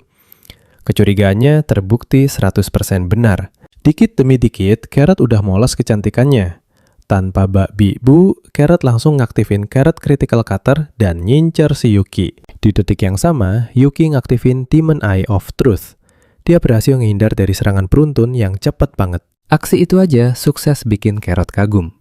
S1: Kecurigaannya terbukti 100% benar. Dikit demi dikit, Carrot udah molos kecantikannya. Tanpa babi bu, Carrot langsung ngaktifin Carrot Critical Cutter dan nyincer si Yuki. Di detik yang sama, Yuki ngaktifin Demon Eye of Truth. Dia berhasil menghindar dari serangan beruntun yang cepat banget. Aksi itu aja sukses bikin Carrot kagum.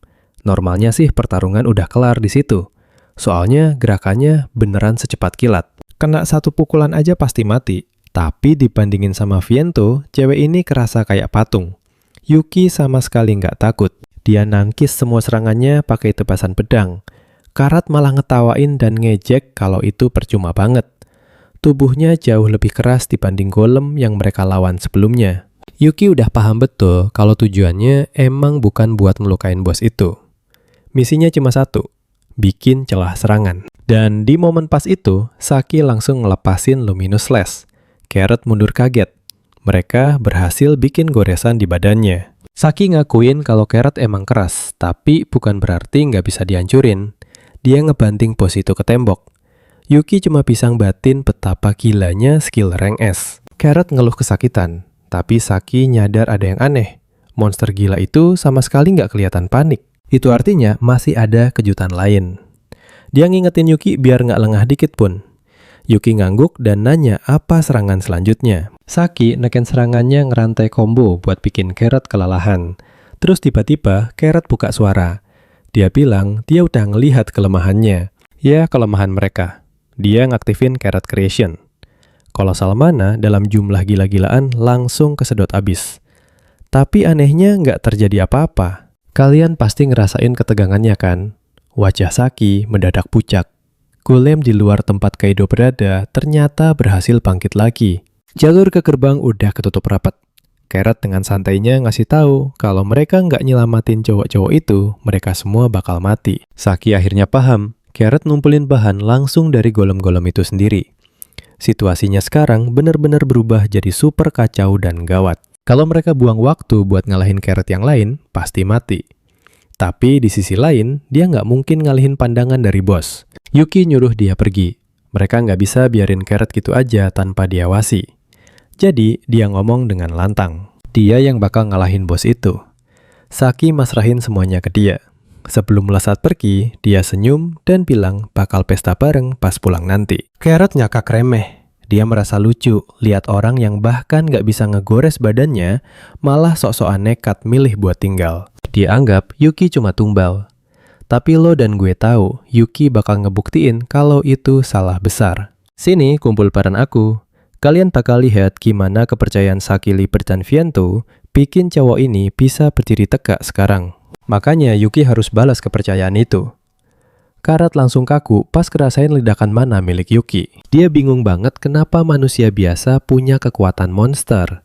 S1: Normalnya sih pertarungan udah kelar di situ. Soalnya gerakannya beneran secepat kilat. Kena satu pukulan aja pasti mati. Tapi dibandingin sama Viento, cewek ini kerasa kayak patung. Yuki sama sekali nggak takut. Dia nangkis semua serangannya pakai tebasan pedang. Carrot malah ngetawain dan ngejek kalau itu percuma banget. Tubuhnya jauh lebih keras dibanding golem yang mereka lawan sebelumnya. Yuki udah paham betul kalau tujuannya emang bukan buat melukain bos itu. Misinya cuma satu, bikin celah serangan. Dan di momen pas itu, Saki langsung ngelepasin Luminous Slash. Carrot mundur kaget. Mereka berhasil bikin goresan di badannya. Saki ngakuin kalau Carrot emang keras, tapi bukan berarti nggak bisa dihancurin. Dia ngebanting bos itu ke tembok. Yuki cuma bisa batin betapa gilanya skill rank S. Carrot ngeluh kesakitan, tapi Saki nyadar ada yang aneh. Monster gila itu sama sekali nggak kelihatan panik. Itu artinya masih ada kejutan lain. Dia ngingetin Yuki biar nggak lengah dikit pun. Yuki ngangguk dan nanya apa serangan selanjutnya. Saki neken serangannya ngerantai combo buat bikin Carrot kelelahan. Terus tiba-tiba Carrot buka suara. Dia bilang dia udah ngelihat kelemahannya. Ya, kelemahan mereka. Dia ngaktifin Carrot Creation. Kolosal mana dalam jumlah gila-gilaan langsung kesedot abis. Tapi anehnya nggak terjadi apa-apa. Kalian pasti ngerasain ketegangannya kan? Wajah Saki mendadak pucat. Golem di luar tempat Kaido berada ternyata berhasil bangkit lagi. Jalur ke gerbang udah ketutup rapat. Carrot dengan santainya ngasih tahu kalau mereka nggak nyelamatin cowok-cowok itu, mereka semua bakal mati. Saki akhirnya paham. Carrot ngumpulin bahan langsung dari golem-golem itu sendiri. Situasinya sekarang benar-benar berubah jadi super kacau dan gawat. Kalau mereka buang waktu buat ngalahin Carrot yang lain, pasti mati. Tapi di sisi lain, dia nggak mungkin ngalihin pandangan dari bos. Yuki nyuruh dia pergi. Mereka nggak bisa biarin Carrot gitu aja tanpa diawasi. Jadi, dia ngomong dengan lantang. Dia yang bakal ngalahin bos itu. Saki masrahin semuanya ke dia. Sebelum melesat pergi, dia senyum dan bilang bakal pesta bareng pas pulang nanti. Carrot ngakak remeh. Dia merasa lucu lihat orang yang bahkan gak bisa ngegores badannya malah sok-sokan nekat milih buat tinggal. Dia anggap Yuki cuma tumbal. Tapi lo dan gue tahu Yuki bakal ngebuktiin kalau itu salah besar. Sini kumpul bareng aku. Kalian bakal lihat gimana kepercayaan Saki, Liber, dan Viento bikin cowok ini bisa berdiri tegak sekarang. Makanya Yuki harus balas kepercayaan itu. Carrot langsung kaku pas ngerasain ledakan mana milik Yuki. Dia bingung banget kenapa manusia biasa punya kekuatan monster.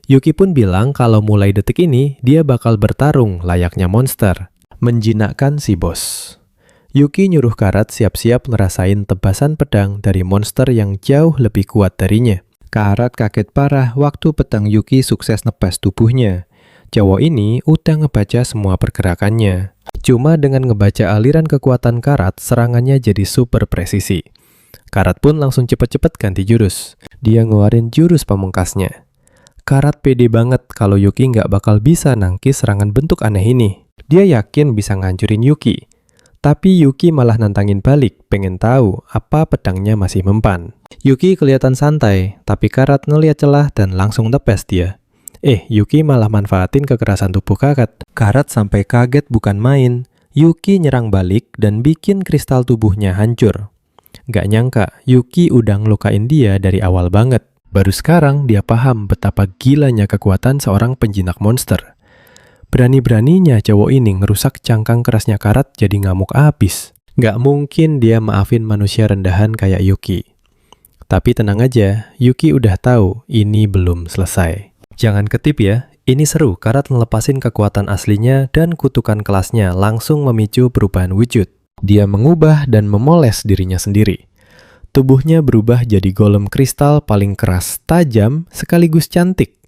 S1: Yuki pun bilang kalau mulai detik ini dia bakal bertarung layaknya monster. Menjinakkan si bos. Yuki nyuruh Carrot siap-siap ngerasain tebasan pedang dari monster yang jauh lebih kuat darinya. Karat kaget parah waktu pedang Yuki sukses nepes tubuhnya. Cowok ini udah ngebaca semua pergerakannya. Cuma dengan ngebaca aliran kekuatan Karat, serangannya jadi super presisi. Karat pun langsung cepet-cepet ganti jurus. Dia ngeluarin jurus pamungkasnya. Karat pede banget kalau Yuki nggak bakal bisa nangkis serangan bentuk aneh ini. Dia yakin bisa ngancurin Yuki. Tapi Yuki malah nantangin balik, pengen tahu apa pedangnya masih mempan. Yuki kelihatan santai, tapi Karat ngeliat celah dan langsung tepes dia. Yuki malah manfaatin kekerasan tubuh Karat. Karat sampai kaget bukan main. Yuki nyerang balik dan bikin kristal tubuhnya hancur. Gak nyangka, Yuki udah ngelukain dia dari awal banget. Baru sekarang dia paham betapa gilanya kekuatan seorang penjinak monster. Berani-beraninya cowok ini ngerusak cangkang kerasnya Karat jadi ngamuk abis. Gak mungkin dia maafin manusia rendahan kayak Yuki. Tapi tenang aja, Yuki udah tahu ini belum selesai. Jangan ketip ya, ini seru. Karat ngelepasin kekuatan aslinya dan kutukan kelasnya langsung memicu perubahan wujud. Dia mengubah dan memoles dirinya sendiri. Tubuhnya berubah jadi golem kristal paling keras, tajam, sekaligus cantik.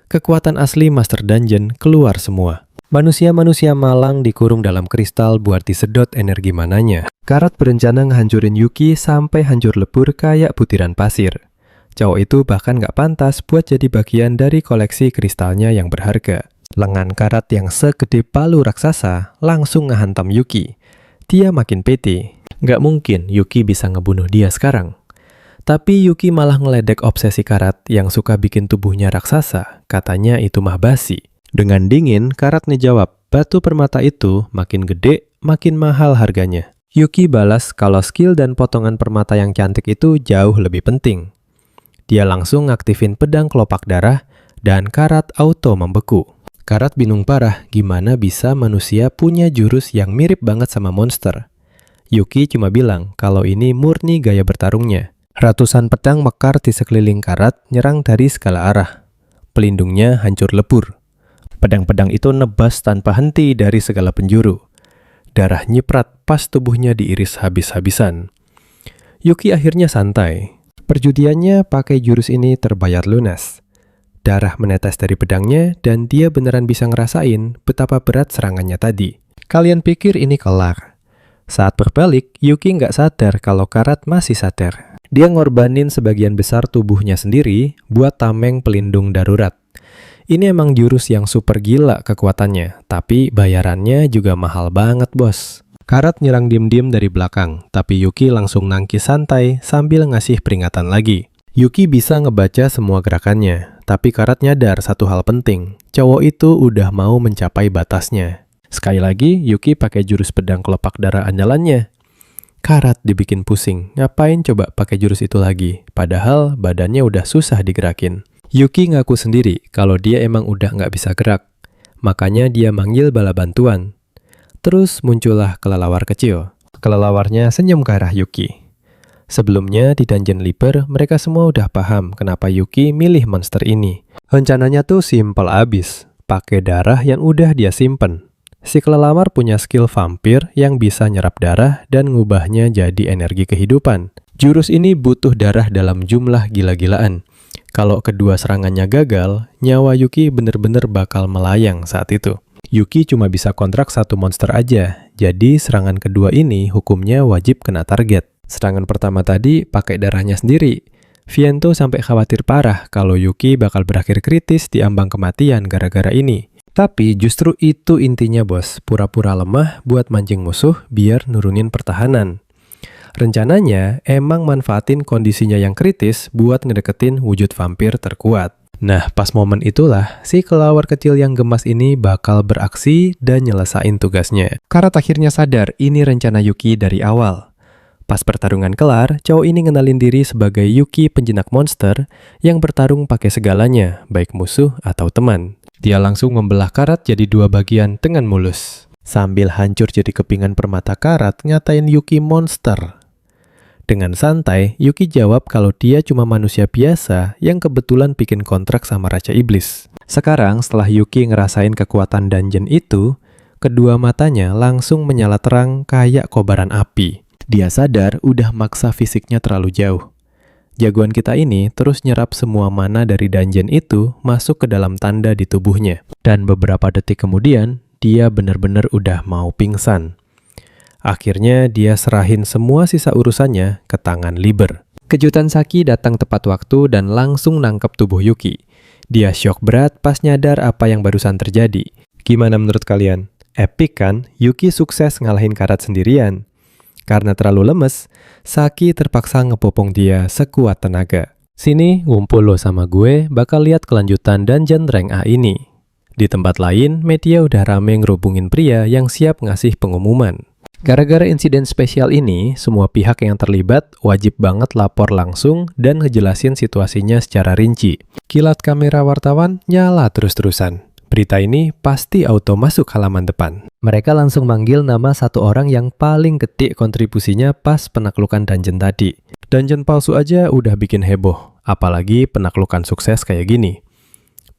S1: Kekuatan asli Master Dungeon keluar semua. Manusia-manusia malang dikurung dalam kristal buat disedot energi mananya. Karat berencana ngehancurin Yuki sampai hancur lebur kayak butiran pasir. Cowok itu bahkan gak pantas buat jadi bagian dari koleksi kristalnya yang berharga. Lengan Karat yang segede palu raksasa langsung ngehantam Yuki. Dia makin pede. Gak mungkin Yuki bisa ngebunuh dia sekarang. Tapi Yuki malah ngeledek obsesi Karat yang suka bikin tubuhnya raksasa. Katanya itu mah basi. Dengan dingin, Karat ngejawab, batu permata itu makin gede, makin mahal harganya. Yuki balas kalau skill dan potongan permata yang cantik itu jauh lebih penting. Dia langsung ngaktifin pedang kelopak darah dan Karat auto membeku. Karat bingung parah gimana bisa manusia punya jurus yang mirip banget sama monster. Yuki cuma bilang kalau ini murni gaya bertarungnya. Ratusan pedang mekar di sekeliling Karat nyerang dari segala arah. Pelindungnya hancur lebur. Pedang-pedang itu nebas tanpa henti dari segala penjuru. Darah nyiprat pas tubuhnya diiris habis-habisan. Yuki akhirnya santai. Perjudiannya pakai jurus ini terbayar lunas. Darah menetes dari pedangnya dan dia beneran bisa ngerasain betapa berat serangannya tadi. Kalian pikir ini kelar? Saat berbalik, Yuki nggak sadar kalau Karat masih sadar. Dia ngorbanin sebagian besar tubuhnya sendiri buat tameng pelindung darurat. Ini emang jurus yang super gila kekuatannya, tapi bayarannya juga mahal banget bos. Karat nyerang diem-diem dari belakang, tapi Yuki langsung nangkis santai sambil ngasih peringatan lagi. Yuki bisa ngebaca semua gerakannya, tapi Karat nyadar satu hal penting. Cowok itu udah mau mencapai batasnya. Sekali lagi, Yuki pakai jurus pedang kelopak darah andalannya. Karat dibikin pusing, ngapain coba pakai jurus itu lagi? Padahal badannya udah susah digerakin. Yuki ngaku sendiri kalau dia emang udah nggak bisa gerak. Makanya dia manggil bala bantuan. Terus muncullah kelelawar kecil. Kelelawarnya senyum ke arah Yuki. Sebelumnya di Dungeon Leaper, mereka semua udah paham kenapa Yuki milih monster ini. Rencananya tuh simpel abis, pakai darah yang udah dia simpen. Si kelelawar punya skill vampir yang bisa nyerap darah dan ngubahnya jadi energi kehidupan. Jurus ini butuh darah dalam jumlah gila-gilaan. Kalau kedua serangannya gagal, nyawa Yuki bener-bener bakal melayang saat itu. Yuki cuma bisa kontrak satu monster aja, jadi serangan kedua ini hukumnya wajib kena target. Serangan pertama tadi pakai darahnya sendiri. Viento sampai khawatir parah kalau Yuki bakal berakhir kritis di ambang kematian gara-gara ini. Tapi justru itu intinya bos, pura-pura lemah buat mancing musuh biar nurunin pertahanan. Rencananya emang manfaatin kondisinya yang kritis buat ngedeketin wujud vampir terkuat. Nah, pas momen itulah, si kelelawar kecil yang gemas ini bakal beraksi dan nyelesain tugasnya. Karat akhirnya sadar ini rencana Yuki dari awal. Pas pertarungan kelar, cowok ini ngenalin diri sebagai Yuki penjinak monster yang bertarung pakai segalanya, baik musuh atau teman. Dia langsung membelah Karat jadi dua bagian dengan mulus. Sambil hancur jadi kepingan permata Karat, ngatain Yuki monster. Dengan santai, Yuki jawab kalau dia cuma manusia biasa yang kebetulan bikin kontrak sama Raja Iblis. Sekarang setelah Yuki ngerasain kekuatan dungeon itu, kedua matanya langsung menyala terang kayak kobaran api. Dia sadar udah maksa fisiknya terlalu jauh. Jagoan kita ini terus nyerap semua mana dari dungeon itu masuk ke dalam tanda di tubuhnya. Dan beberapa detik kemudian, dia benar-benar udah mau pingsan. Akhirnya dia serahin semua sisa urusannya ke tangan Liber. Kejutan Saki datang tepat waktu dan langsung nangkep tubuh Yuki. Dia syok berat pas nyadar apa yang barusan terjadi. Gimana menurut kalian? Epic kan? Yuki sukses ngalahin Karat sendirian. Karena terlalu lemes, Saki terpaksa ngepopong dia sekuat tenaga. Sini, ngumpul lo sama gue, bakal lihat kelanjutan dungeon rank A ini. Di tempat lain, media udah rame ngerubungin pria yang siap ngasih pengumuman. Gara-gara insiden spesial ini, semua pihak yang terlibat wajib banget lapor langsung dan ngejelasin situasinya secara rinci. Kilat kamera wartawan nyala terus-terusan. Berita ini pasti auto masuk halaman depan. Mereka langsung manggil nama satu orang yang paling gede kontribusinya pas penaklukan dungeon tadi. Dungeon palsu aja udah bikin heboh, apalagi penaklukan sukses kayak gini.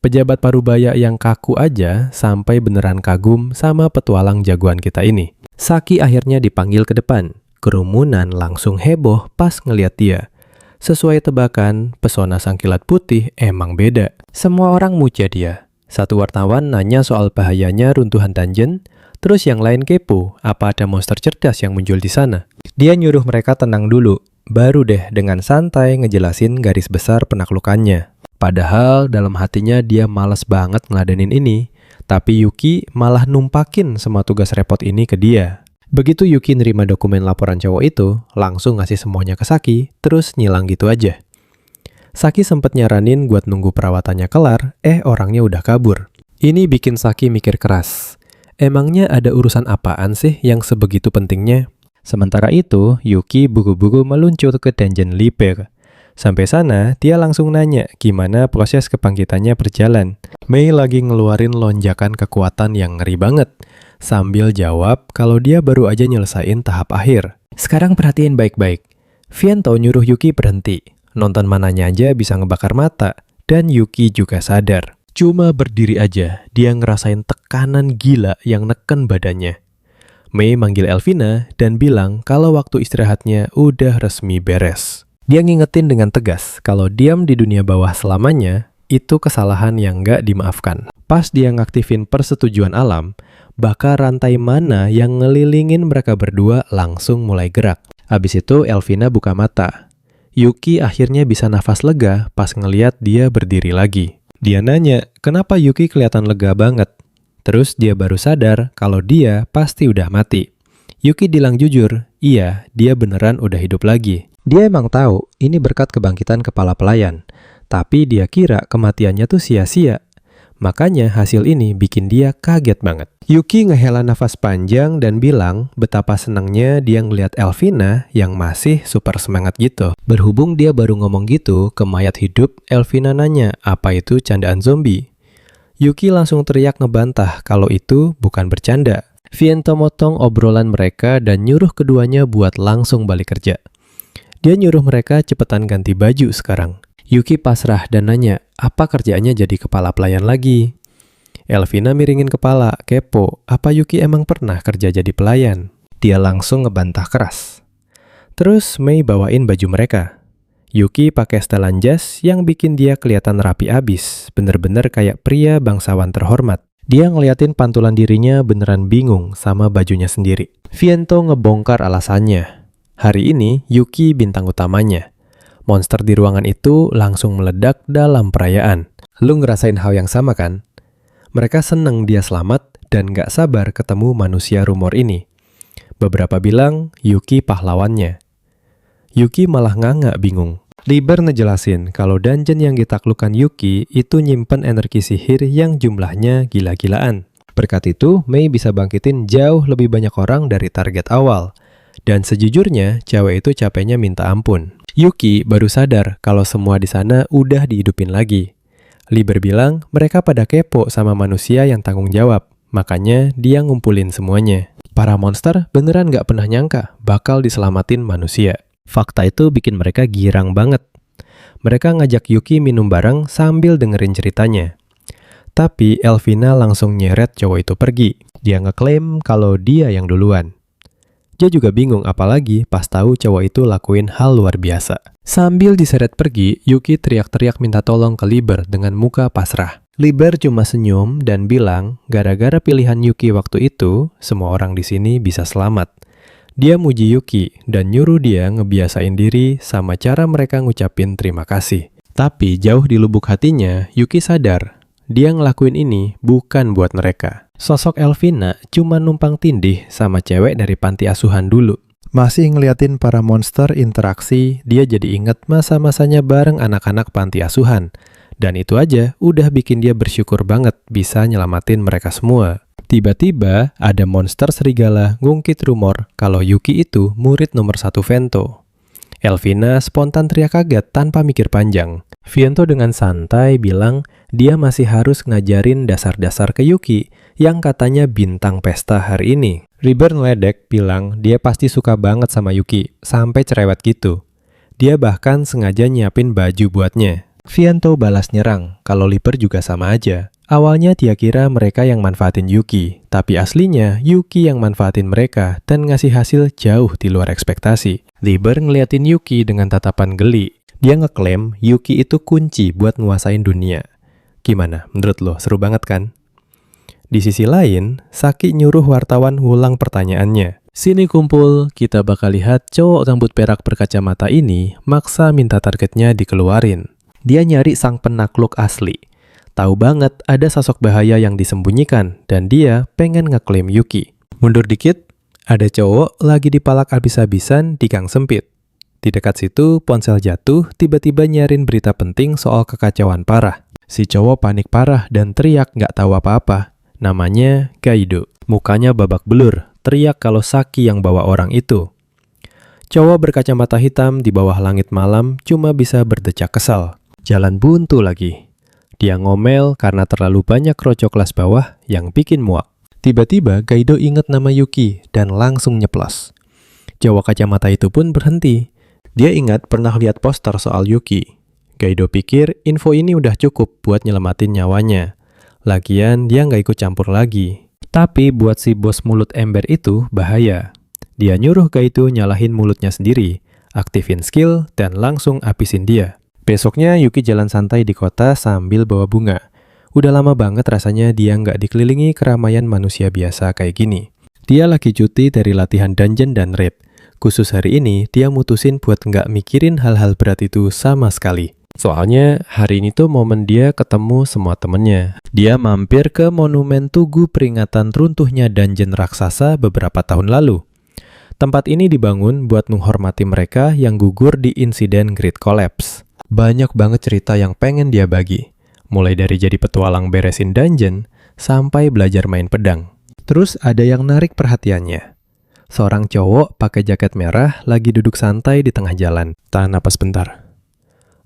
S1: Pejabat parubaya yang kaku aja sampai beneran kagum sama petualang jagoan kita ini. Saki akhirnya dipanggil ke depan. Kerumunan langsung heboh pas ngeliat dia. Sesuai tebakan, pesona sang kilat putih emang beda. Semua orang muja dia. Satu wartawan nanya soal bahayanya runtuhan dungeon, terus yang lain kepo, apa ada monster cerdas yang muncul di sana. Dia nyuruh mereka tenang dulu, baru deh dengan santai ngejelasin garis besar penaklukannya. Padahal dalam hatinya dia males banget ngeladenin ini, tapi Yuki malah numpakin semua tugas repot ini ke dia. Begitu Yuki nerima dokumen laporan cowok itu, langsung ngasih semuanya ke Saki, terus nyilang gitu aja. Saki sempet nyaranin buat nunggu perawatannya kelar, orangnya udah kabur. Ini bikin Saki mikir keras. Emangnya ada urusan apaan sih yang sebegitu pentingnya? Sementara itu, Yuki buru-buru meluncur ke dungeon Liber. Sampai sana, dia langsung nanya gimana proses kebangkitannya berjalan. Mei lagi ngeluarin lonjakan kekuatan yang ngeri banget, sambil jawab kalau dia baru aja nyelesain tahap akhir. Sekarang perhatiin baik-baik. Viento nyuruh Yuki berhenti. Nonton mananya aja bisa ngebakar mata, dan Yuki juga sadar. Cuma berdiri aja, dia ngerasain tekanan gila yang neken badannya. Mei manggil Elvina dan bilang kalau waktu istirahatnya udah resmi beres. Dia ngingetin dengan tegas kalau diam di dunia bawah selamanya, itu kesalahan yang nggak dimaafkan. Pas dia ngaktifin persetujuan alam, bakal rantai mana yang ngelilingin mereka berdua langsung mulai gerak. Abis itu Elvina buka mata. Yuki akhirnya bisa nafas lega pas ngeliat dia berdiri lagi. Dia nanya, kenapa Yuki kelihatan lega banget? Terus dia baru sadar kalau dia pasti udah mati. Yuki bilang jujur, iya, dia beneran udah hidup lagi. Dia emang tahu ini berkat kebangkitan kepala pelayan, tapi dia kira kematiannya tuh sia-sia. Makanya hasil ini bikin dia kaget banget. Yuki ngehela nafas panjang dan bilang betapa senangnya dia ngeliat Elvina yang masih super semangat gitu. Berhubung dia baru ngomong gitu ke mayat hidup, Elvina nanya apa itu candaan zombie. Yuki langsung teriak ngebantah kalau itu bukan bercanda. Viento motong obrolan mereka dan nyuruh keduanya buat langsung balik kerja. Dia nyuruh mereka cepetan ganti baju sekarang. Yuki pasrah dan nanya, apa kerjaannya jadi kepala pelayan lagi? Elvina miringin kepala, kepo, apa Yuki emang pernah kerja jadi pelayan? Dia langsung ngebantah keras. Terus Mei bawain baju mereka. Yuki pakai setelan jas yang bikin dia kelihatan rapi abis, bener-bener kayak pria bangsawan terhormat. Dia ngeliatin pantulan dirinya beneran bingung sama bajunya sendiri. Viento ngebongkar alasannya. Hari ini Yuki bintang utamanya. Monster di ruangan itu langsung meledak dalam perayaan. Lu ngerasain hal yang sama kan? Mereka seneng dia selamat dan gak sabar ketemu manusia rumor ini. Beberapa bilang Yuki pahlawannya. Yuki malah nganga bingung. Liber ngejelasin kalau dungeon yang ditaklukkan Yuki itu nyimpen energi sihir yang jumlahnya gila-gilaan. Berkat itu, Mei bisa bangkitin jauh lebih banyak orang dari target awal. Dan sejujurnya, cewek itu capeknya minta ampun. Yuki baru sadar kalau semua di sana udah dihidupin lagi. Liber bilang mereka pada kepo sama manusia yang tanggung jawab, makanya dia ngumpulin semuanya. Para monster beneran gak pernah nyangka bakal diselamatin manusia. Fakta itu bikin mereka girang banget. Mereka ngajak Yuki minum bareng sambil dengerin ceritanya. Tapi Elvina langsung nyeret cowok itu pergi. Dia ngeklaim kalau dia yang duluan. Dia juga bingung apalagi pas tahu cowok itu lakuin hal luar biasa. Sambil diseret pergi, Yuki teriak-teriak minta tolong ke Liber dengan muka pasrah. Liber cuma senyum dan bilang, gara-gara pilihan Yuki waktu itu, semua orang di sini bisa selamat. Dia muji Yuki dan nyuruh dia ngebiasain diri sama cara mereka ngucapin terima kasih. Tapi jauh di lubuk hatinya, Yuki sadar, dia ngelakuin ini bukan buat mereka. Sosok Elvina cuma numpang tindih sama cewek dari panti asuhan dulu. Masih ngeliatin para monster interaksi, dia jadi inget masa-masanya bareng anak-anak panti asuhan. Dan itu aja udah bikin dia bersyukur banget bisa nyelamatin mereka semua. Tiba-tiba ada monster serigala ngungkit rumor kalau Yuki itu murid nomor 1 Vento. Elvina spontan teriak kaget tanpa mikir panjang. Viento dengan santai bilang dia masih harus ngajarin dasar-dasar ke Yuki yang katanya bintang pesta hari ini. Liber ngeledek bilang dia pasti suka banget sama Yuki, sampai cerewet gitu. Dia bahkan sengaja nyiapin baju buatnya. Viento balas nyerang, kalau Liber juga sama aja. Awalnya dia kira mereka yang manfaatin Yuki, tapi aslinya Yuki yang manfaatin mereka dan ngasih hasil jauh di luar ekspektasi. Liber ngeliatin Yuki dengan tatapan geli. Dia ngeklaim Yuki itu kunci buat nguasain dunia. Gimana? Menurut lo, seru banget kan? Di sisi lain, Saki nyuruh wartawan ngulang pertanyaannya. Sini kumpul, kita bakal lihat cowok rambut perak berkacamata ini maksa minta targetnya dikeluarin. Dia nyari sang penakluk asli. Tahu banget ada sosok bahaya yang disembunyikan dan dia pengen ngeklaim Yuki. Mundur dikit, ada cowok lagi dipalak abis-abisan di gang sempit. Di dekat situ, ponsel jatuh, tiba-tiba nyarin berita penting soal kekacauan parah. Si cowok panik parah dan teriak nggak tahu apa-apa. Namanya Kaido. Mukanya babak belur, teriak kalau Saki yang bawa orang itu. Cowok berkacamata hitam di bawah langit malam cuma bisa berdecak kesal. Jalan buntu lagi. Dia ngomel karena terlalu banyak rocok kelas bawah yang bikin muak. Tiba-tiba Kaido ingat nama Yuki dan langsung nyeplos. Cowok kacamata itu pun berhenti. Dia ingat pernah lihat poster soal Yuki. Kaido pikir info ini udah cukup buat nyelamatin nyawanya. Lagian dia nggak ikut campur lagi. Tapi buat si bos mulut ember itu bahaya. Dia nyuruh Kaido nyalahin mulutnya sendiri, aktifin skill, dan langsung abisin dia. Besoknya Yuki jalan santai di kota sambil bawa bunga. Udah lama banget rasanya dia nggak dikelilingi keramaian manusia biasa kayak gini. Dia lagi cuti dari latihan dungeon dan raid. Khusus hari ini, dia mutusin buat nggak mikirin hal-hal berat itu sama sekali. Soalnya hari ini tuh momen dia ketemu semua temennya. Dia mampir ke monumen tugu peringatan runtuhnya dungeon raksasa beberapa tahun lalu. Tempat ini dibangun buat menghormati mereka yang gugur di insiden Great Collapse. Banyak banget cerita yang pengen dia bagi. Mulai dari jadi petualang beresin dungeon, sampai belajar main pedang. Terus ada yang narik perhatiannya. Seorang cowok pakai jaket merah lagi duduk santai di tengah jalan. Tahan napas bentar.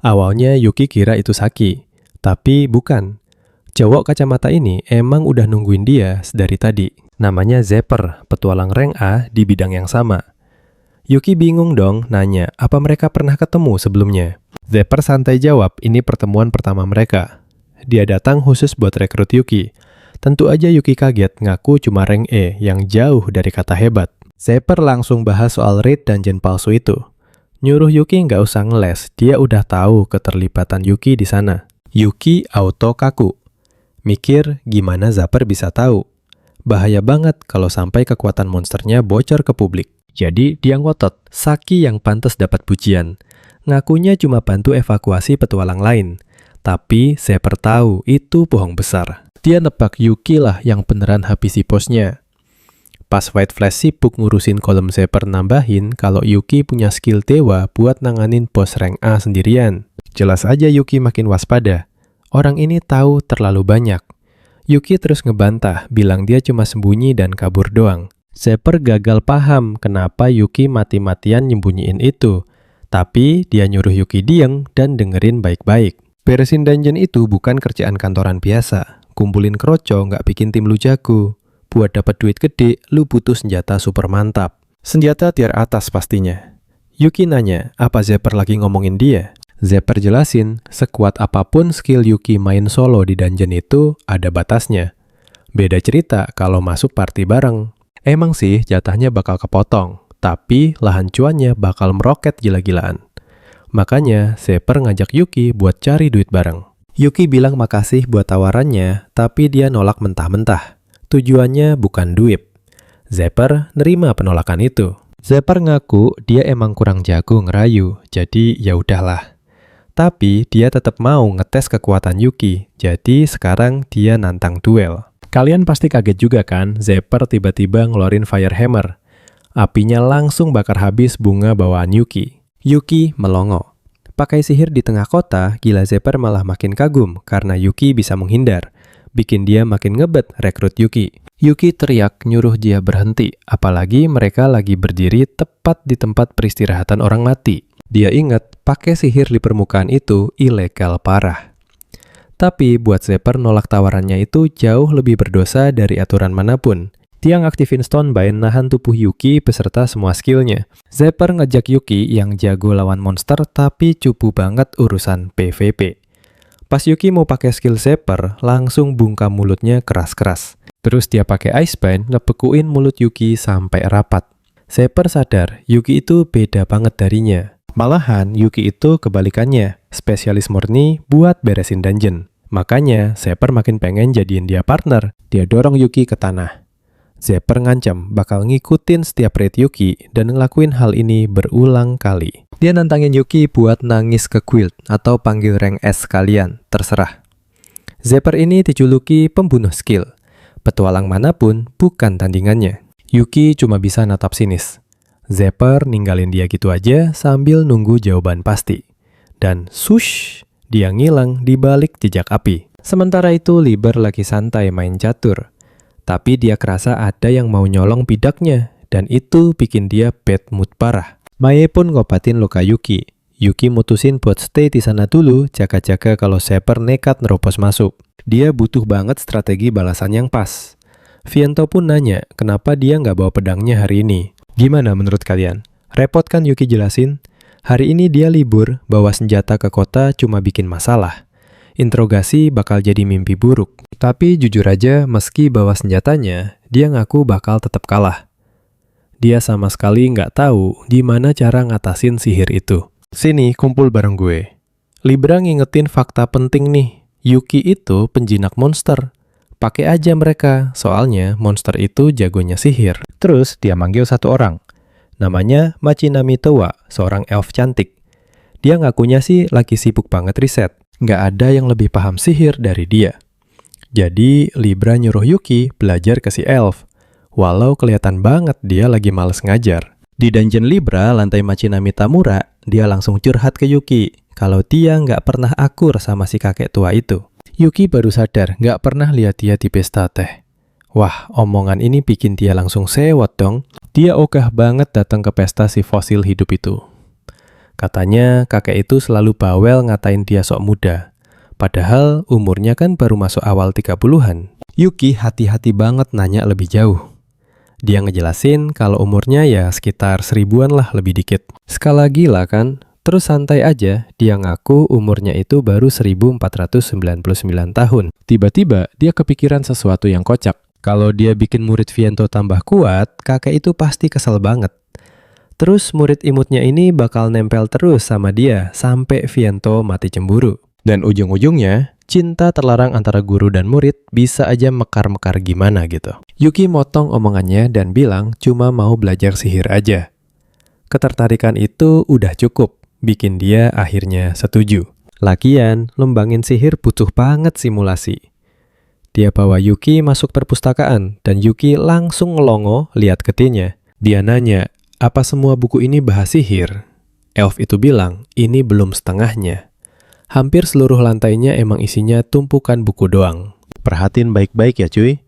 S1: Awalnya Yuki kira itu Saki, tapi bukan. Cowok kacamata ini emang udah nungguin dia dari tadi. Namanya Zepper, petualang rank A di bidang yang sama. Yuki bingung dong nanya apa mereka pernah ketemu sebelumnya. Zepper santai jawab ini pertemuan pertama mereka. Dia datang khusus buat rekrut Yuki. Tentu aja Yuki kaget ngaku cuma rank E yang jauh dari kata hebat. Zepper langsung bahas soal raid dungeon palsu itu. Nyuruh Yuki nggak usah ngeles, dia udah tahu keterlibatan Yuki di sana. Yuki auto kaku. Mikir gimana Zepper bisa tahu. Bahaya banget kalau sampai kekuatan monsternya bocor ke publik. Jadi dia ngotot, Saki yang pantas dapat pujian. Ngakunya cuma bantu evakuasi petualang lain. Tapi Zepper tahu itu bohong besar. Dia nebak Yuki lah yang beneran habisi bosnya. Pas White Flash sibuk ngurusin kolom Zepper nambahin kalau Yuki punya skill dewa buat nanganin bos rank A sendirian. Jelas aja Yuki makin waspada. Orang ini tahu terlalu banyak. Yuki terus ngebantah, bilang dia cuma sembunyi dan kabur doang. Zepper gagal paham kenapa Yuki mati-matian nyembunyiin itu. Tapi dia nyuruh Yuki diem dan dengerin baik-baik. Beresin dungeon itu bukan kerjaan kantoran biasa. Kumpulin kroco nggak bikin tim lu jago. Buat dapat duit gede, lu butuh senjata super mantap. Senjata tier atas pastinya. Yuki nanya, apa Zepper lagi ngomongin dia? Zepper jelasin, sekuat apapun skill Yuki main solo di dungeon itu, ada batasnya. Beda cerita kalau masuk party bareng. Emang sih jatahnya bakal kepotong. tapi lahan cuannya bakal meroket gila-gilaan. Makanya, Zephyr ngajak Yuki buat cari duit bareng. Yuki bilang makasih buat tawarannya, tapi dia nolak mentah-mentah. Tujuannya bukan duit. Zephyr nerima penolakan itu. Zephyr ngaku dia emang kurang jago ngerayu, jadi ya udahlah. Tapi dia tetap mau ngetes kekuatan Yuki, jadi sekarang dia nantang duel. Kalian pasti kaget juga kan, Zephyr tiba-tiba ngeluarin Fire Hammer. Apinya langsung bakar habis bunga bawaan Yuki. Yuki melongo. Pakai sihir di tengah kota, gila Zephyr malah makin kagum karena Yuki bisa menghindar. Bikin dia makin ngebet rekrut Yuki. Yuki teriak nyuruh dia berhenti, apalagi mereka lagi berdiri tepat di tempat peristirahatan orang mati. Dia ingat pakai sihir di permukaan itu ilegal parah. Tapi buat Zephyr nolak tawarannya itu jauh lebih berdosa dari aturan manapun. Dia ngaktifin Stonebind nahan tubuh Yuki beserta semua skillnya. Zephyr ngejak Yuki yang jago lawan monster tapi cupu banget urusan PvP. Pas Yuki mau pakai skill Zephyr, langsung bungkam mulutnya keras-keras. Terus dia pakai Icebind ngebekuin mulut Yuki sampai rapat. Zephyr sadar Yuki itu beda banget darinya. Malahan Yuki itu kebalikannya, spesialis murni buat beresin dungeon. Makanya Zephyr makin pengen jadiin dia partner. Dia dorong Yuki ke tanah. Zephyr ngancam bakal ngikutin setiap raid Yuki dan ngelakuin hal ini berulang kali. Dia nantangin Yuki buat nangis ke guild atau panggil rank S kalian, terserah. Zephyr ini dijuluki pembunuh skill. Petualang manapun bukan tandingannya. Yuki cuma bisa natap sinis. Zephyr ninggalin dia gitu aja sambil nunggu jawaban pasti. Dan sush, dia ngilang di balik jejak api. Sementara itu Liber lagi santai main catur. Tapi dia kerasa ada yang mau nyolong bidaknya, dan itu bikin dia bad mood parah. Mae pun ngobatin luka Yuki. Yuki mutusin buat stay di sana dulu, jaga-jaga kalau Zephyr nekat nerobos masuk. Dia butuh banget strategi balasan yang pas. Viento pun nanya, kenapa dia nggak bawa pedangnya hari ini. Gimana menurut kalian? Repot kan Yuki jelasin? Hari ini dia libur, bawa senjata ke kota cuma bikin masalah. Interogasi bakal jadi mimpi buruk. Tapi jujur aja, meski bawa senjatanya, dia ngaku bakal tetap kalah. Dia sama sekali nggak tahu gimana cara ngatasin sihir itu. Sini, kumpul bareng gue. Libra ngingetin fakta penting nih. Yuki itu penjinak monster. Pakai aja mereka, soalnya monster itu jagonya sihir. Terus dia manggil satu orang. Namanya Machinami Towa, seorang elf cantik. Dia ngakunya sih lagi sibuk banget riset. Nggak ada yang lebih paham sihir dari dia. Jadi, Libra nyuruh Yuki belajar ke si elf. Walau kelihatan banget dia lagi males ngajar. Di dungeon Libra, lantai Machinami Tamura, dia langsung curhat ke Yuki. Kalau dia nggak pernah akur sama si kakek tua itu. Yuki baru sadar nggak pernah lihat dia di pesta teh. Wah, omongan ini bikin dia langsung sewot dong. Dia ogah banget datang ke pesta si fosil hidup itu. Katanya kakek itu selalu bawel ngatain dia sok muda. Padahal umurnya kan baru masuk awal 30-an. Yuki hati-hati banget nanya lebih jauh. Dia ngejelasin kalau umurnya ya sekitar 1000-an lah lebih dikit. Skala gila kan? Terus santai aja, dia ngaku umurnya itu baru 1499 tahun. Tiba-tiba dia kepikiran sesuatu yang kocak. Kalau dia bikin murid Viento tambah kuat, kakek itu pasti kesel banget. Terus murid imutnya ini bakal nempel terus sama dia sampai Viento mati cemburu. Dan ujung-ujungnya, cinta terlarang antara guru dan murid bisa aja mekar-mekar gimana gitu. Yuki motong omongannya dan bilang cuma mau belajar sihir aja. Ketertarikan itu udah cukup, bikin dia akhirnya setuju. Lagian, lembangin sihir butuh banget simulasi. Dia bawa Yuki masuk perpustakaan dan Yuki langsung ngelongo lihat getihnya. Dia nanya, apa semua buku ini bahas sihir? Elf itu bilang, ini belum setengahnya. Hampir seluruh lantainya emang isinya tumpukan buku doang. Perhatiin baik-baik ya cuy.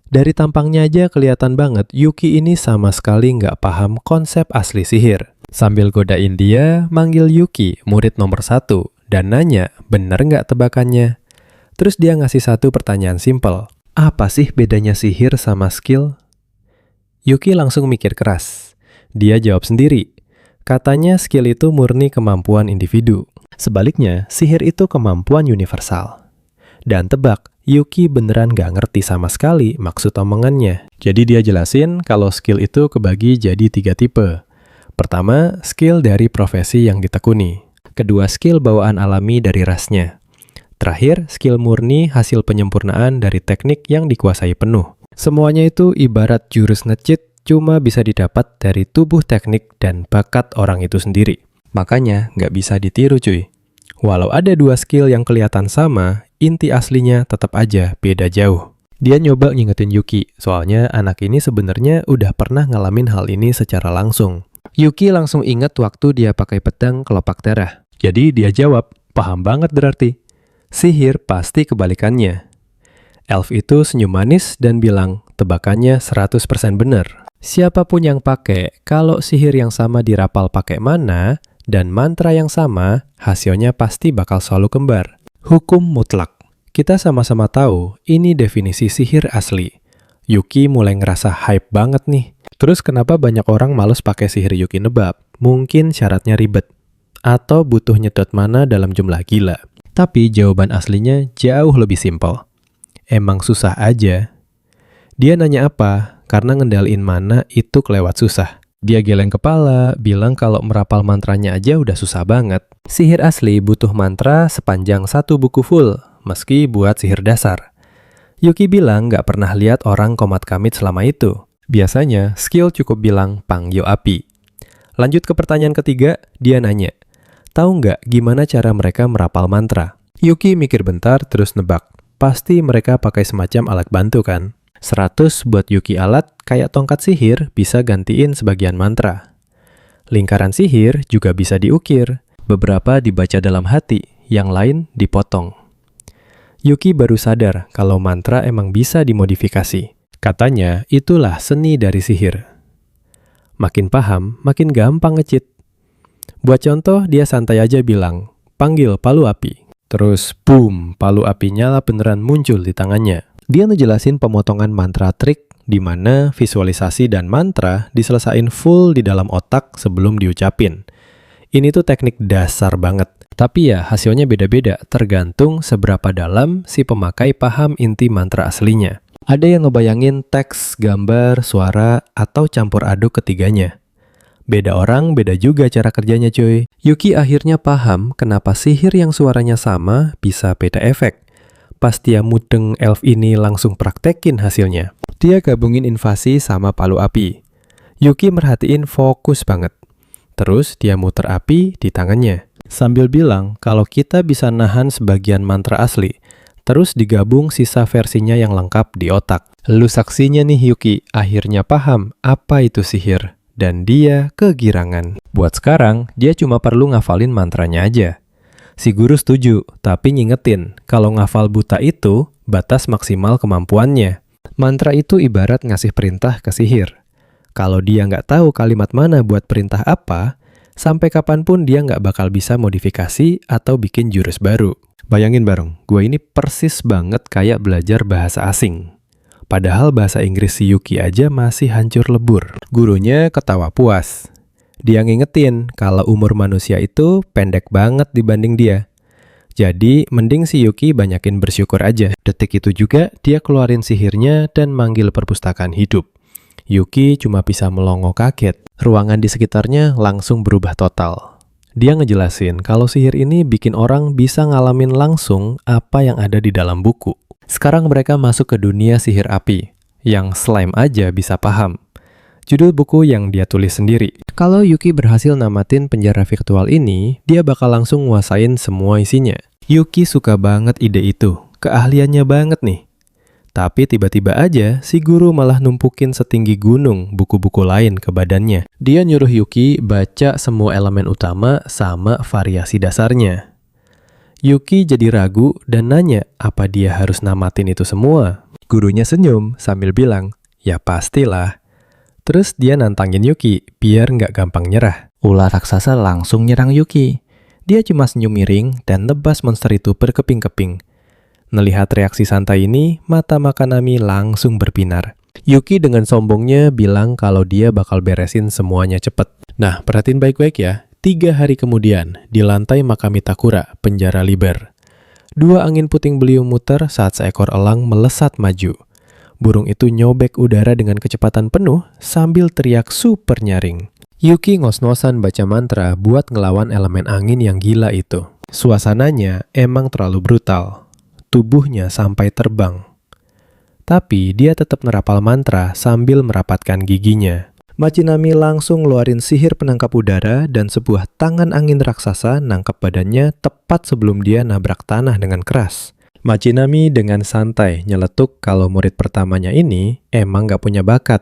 S1: Dari tampangnya aja kelihatan banget Yuki ini sama sekali nggak paham konsep asli sihir. Sambil godain dia, manggil Yuki, murid nomor 1, dan nanya, bener nggak tebakannya? Terus dia ngasih satu pertanyaan simpel. Apa sih bedanya sihir sama skill? Yuki langsung mikir keras. Dia jawab sendiri. Katanya skill itu murni kemampuan individu. Sebaliknya, sihir itu kemampuan universal. Dan tebak, Yuki beneran gak ngerti sama sekali maksud omongannya. Jadi dia jelasin kalau skill itu kebagi jadi 3 tipe. Pertama, skill dari profesi yang ditekuni. Kedua, skill bawaan alami dari rasnya. Terakhir, skill murni hasil penyempurnaan dari teknik yang dikuasai penuh. Semuanya itu ibarat jurus nge-cheat, cuma bisa didapat dari tubuh teknik dan bakat orang itu sendiri. Makanya nggak bisa ditiru cuy. Walau ada dua skill yang kelihatan sama, inti aslinya tetap aja beda jauh. Dia nyoba ngingetin Yuki, soalnya anak ini sebenarnya udah pernah ngalamin hal ini secara langsung. Yuki langsung ingat waktu dia pakai pedang kelopak darah. Jadi dia jawab, paham banget berarti. Sihir pasti kebalikannya. Elf itu senyum manis dan bilang, tebakannya 100% benar. Siapapun yang pakai, kalau sihir yang sama dirapal pakai mana, dan mantra yang sama, hasilnya pasti bakal selalu kembar. Hukum mutlak. Kita sama-sama tahu, ini definisi sihir asli. Yuki mulai ngerasa hype banget nih. Terus kenapa banyak orang males pakai sihir Yuki nebak? Mungkin syaratnya ribet. Atau butuh nyedot mana dalam jumlah gila. Tapi jawaban aslinya jauh lebih simpel. Emang susah aja. Dia nanya apa, karena ngendaliin mana itu kelewat susah. Dia geleng kepala, bilang kalau merapal mantranya aja udah susah banget. Sihir asli butuh mantra sepanjang satu buku full, meski buat sihir dasar. Yuki bilang nggak pernah lihat orang komat kamit selama itu. Biasanya, skill cukup bilang panggil api. Lanjut ke pertanyaan ketiga, dia nanya, tahu nggak gimana cara mereka merapal mantra? Yuki mikir bentar terus nebak. Pasti mereka pakai semacam alat bantu kan? 100 buat Yuki alat, kayak tongkat sihir bisa gantiin sebagian mantra. Lingkaran sihir juga bisa diukir. Beberapa dibaca dalam hati, yang lain dipotong. Yuki baru sadar kalau mantra emang bisa dimodifikasi. Katanya, itulah seni dari sihir. Makin paham, makin gampang nge-cheat. Buat contoh, dia santai aja bilang, panggil palu api. Terus, boom, palu api nyala beneran muncul di tangannya. Dia ngejelasin pemotongan mantra trik, di mana visualisasi dan mantra diselesain full di dalam otak sebelum diucapin. Ini tuh teknik dasar banget. Tapi ya, hasilnya beda-beda, tergantung seberapa dalam si pemakai paham inti mantra aslinya. Ada yang ngebayangin teks, gambar, suara, atau campur aduk ketiganya. Beda orang, beda juga cara kerjanya cuy. Yuki akhirnya paham kenapa sihir yang suaranya sama bisa beda efek. Pas dia mudeng elf ini langsung praktekin hasilnya. Dia gabungin invasi sama palu api. Yuki merhatiin fokus banget. Terus dia muter api di tangannya. Sambil bilang kalau kita bisa nahan sebagian mantra asli. Terus digabung sisa versinya yang lengkap di otak. Lu saksinya nih Yuki, akhirnya paham apa itu sihir. Dan dia kegirangan. Buat sekarang, dia cuma perlu ngafalin mantranya aja. Si guru setuju, tapi ngingetin kalau ngafal buta itu batas maksimal kemampuannya. Mantra itu ibarat ngasih perintah ke sihir. Kalau dia nggak tahu kalimat mana buat perintah apa, sampai kapanpun dia nggak bakal bisa modifikasi atau bikin jurus baru. Bayangin bareng, gue ini persis banget kayak belajar bahasa asing. Padahal bahasa Inggris si Yuki aja masih hancur lebur. Gurunya ketawa puas. Dia ngingetin kalau umur manusia itu pendek banget dibanding dia. Jadi, mending si Yuki banyakin bersyukur aja. Detik itu juga, dia keluarin sihirnya dan manggil perpustakaan hidup. Yuki cuma bisa melongo kaget. Ruangan di sekitarnya langsung berubah total. Dia ngejelasin kalau sihir ini bikin orang bisa ngalamin langsung apa yang ada di dalam buku. Sekarang mereka masuk ke dunia sihir api, yang slime aja bisa paham. Judul buku yang dia tulis sendiri. Kalau Yuki berhasil namatin penjara virtual ini, dia bakal langsung nguasain semua isinya. Yuki suka banget ide itu, keahliannya banget nih. Tapi tiba-tiba aja, si guru malah numpukin setinggi gunung buku-buku lain ke badannya. Dia nyuruh Yuki baca semua elemen utama sama variasi dasarnya. Yuki jadi ragu dan nanya apa dia harus namatin itu semua. Gurunya senyum sambil bilang, ya pastilah. Terus dia nantangin Yuki biar nggak gampang nyerah. Ular raksasa langsung nyerang Yuki. Dia cuma senyum miring dan nebas monster itu berkeping-keping. Melihat reaksi santai ini, mata Makanami langsung berbinar. Yuki dengan sombongnya bilang kalau dia bakal beresin semuanya cepet. Nah, perhatiin baik-baik ya. 3 hari kemudian, di lantai Makamitakura, penjara Liber. 2 angin puting beliung muter saat seekor elang melesat maju. Burung itu nyobek udara dengan kecepatan penuh sambil teriak super nyaring. Yuki ngos-ngosan baca mantra buat ngelawan elemen angin yang gila itu. Suasananya emang terlalu brutal. Tubuhnya sampai terbang. Tapi dia tetap nerapal mantra sambil merapatkan giginya. Machinami langsung ngeluarin sihir penangkap udara dan sebuah tangan angin raksasa nangkap badannya tepat sebelum dia nabrak tanah dengan keras. Machinami dengan santai nyeletuk kalau murid pertamanya ini emang gak punya bakat.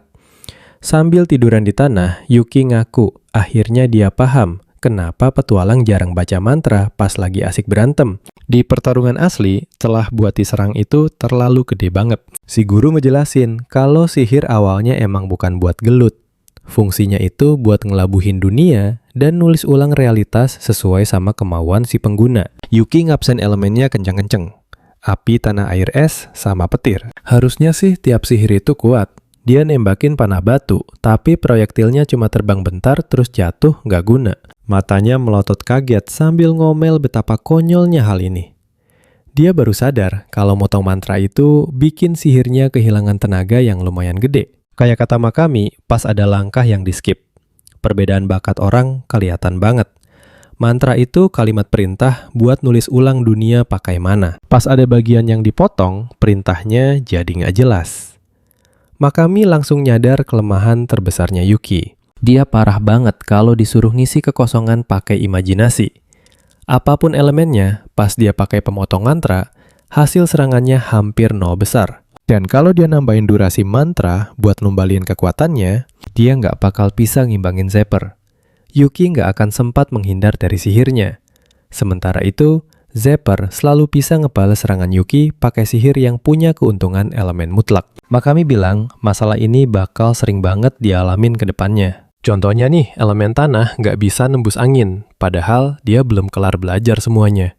S1: Sambil tiduran di tanah, Yuki ngaku akhirnya dia paham kenapa petualang jarang baca mantra pas lagi asik berantem. Di pertarungan asli, celah buat diserang itu terlalu gede banget. Si guru ngejelasin kalau sihir awalnya emang bukan buat gelut. Fungsinya itu buat ngelabuhin dunia dan nulis ulang realitas sesuai sama kemauan si pengguna. Yuki ngabsen elemennya kenceng-kenceng. Api, tanah, air, es, sama petir. Harusnya sih tiap sihir itu kuat. Dia nembakin panah batu, tapi proyektilnya cuma terbang bentar terus jatuh nggak guna. Matanya melotot kaget sambil ngomel betapa konyolnya hal ini. Dia baru sadar kalau motong mantra itu bikin sihirnya kehilangan tenaga yang lumayan gede. Kayak kata Makami, pas ada langkah yang di-skip. Perbedaan bakat orang kelihatan banget. Mantra itu kalimat perintah buat nulis ulang dunia pakai mana. Pas ada bagian yang dipotong, perintahnya jadi nggak jelas. Makami langsung nyadar kelemahan terbesarnya Yuki. Dia parah banget kalau disuruh ngisi kekosongan pakai imajinasi. Apapun elemennya, pas dia pakai pemotong mantra, hasil serangannya hampir nol besar. Dan kalau dia nambahin durasi mantra buat numbalin kekuatannya, dia nggak bakal bisa ngimbangin Zapper. Yuki nggak akan sempat menghindar dari sihirnya. Sementara itu, Zapper selalu bisa ngebales serangan Yuki pakai sihir yang punya keuntungan elemen mutlak. Makami bilang masalah ini bakal sering banget dialamin ke depannya. Contohnya nih, elemen tanah nggak bisa nembus angin, padahal dia belum kelar belajar semuanya.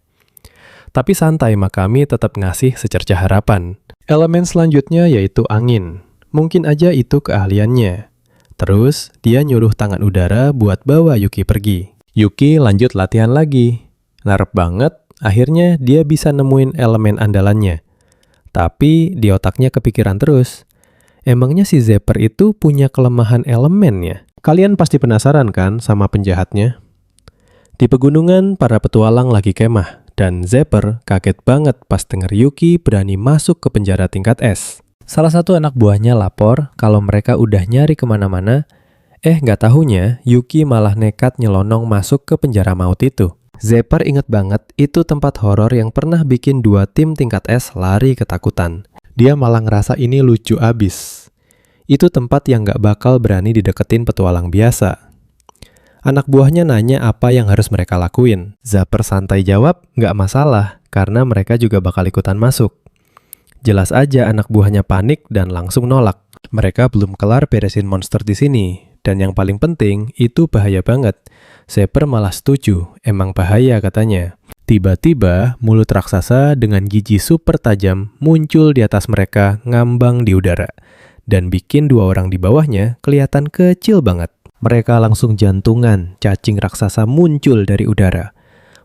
S1: Tapi santai, Makami tetap ngasih secercah harapan. Elemen selanjutnya yaitu angin. Mungkin aja itu keahliannya. Terus, dia nyuruh tangan udara buat bawa Yuki pergi. Yuki lanjut latihan lagi. Narep banget, akhirnya dia bisa nemuin elemen andalannya. Tapi di otaknya kepikiran terus. Emangnya si Zapper itu punya kelemahan elemennya? Kalian pasti penasaran kan sama penjahatnya? Di pegunungan, para petualang lagi kemah. Dan Zapper kaget banget pas denger Yuki berani masuk ke penjara tingkat es. Salah satu anak buahnya lapor kalau mereka udah nyari kemana-mana. Nggak tahunya Yuki malah nekat nyelonong masuk ke penjara maut itu. Zapper inget banget itu tempat horor yang pernah bikin 2 tim tingkat es lari ketakutan. Dia malah ngerasa ini lucu abis. Itu tempat yang nggak bakal berani dideketin petualang biasa. Anak buahnya nanya apa yang harus mereka lakuin. Zapper santai jawab, nggak masalah, karena mereka juga bakal ikutan masuk. Jelas aja anak buahnya panik dan langsung nolak. Mereka belum kelar beresin monster di sini. Dan yang paling penting, itu bahaya banget. Zapper malah setuju, emang bahaya katanya. Tiba-tiba, mulut raksasa dengan gigi super tajam muncul di atas mereka ngambang di udara. Dan bikin 2 orang di bawahnya kelihatan kecil banget. Mereka langsung jantungan, cacing raksasa muncul dari udara.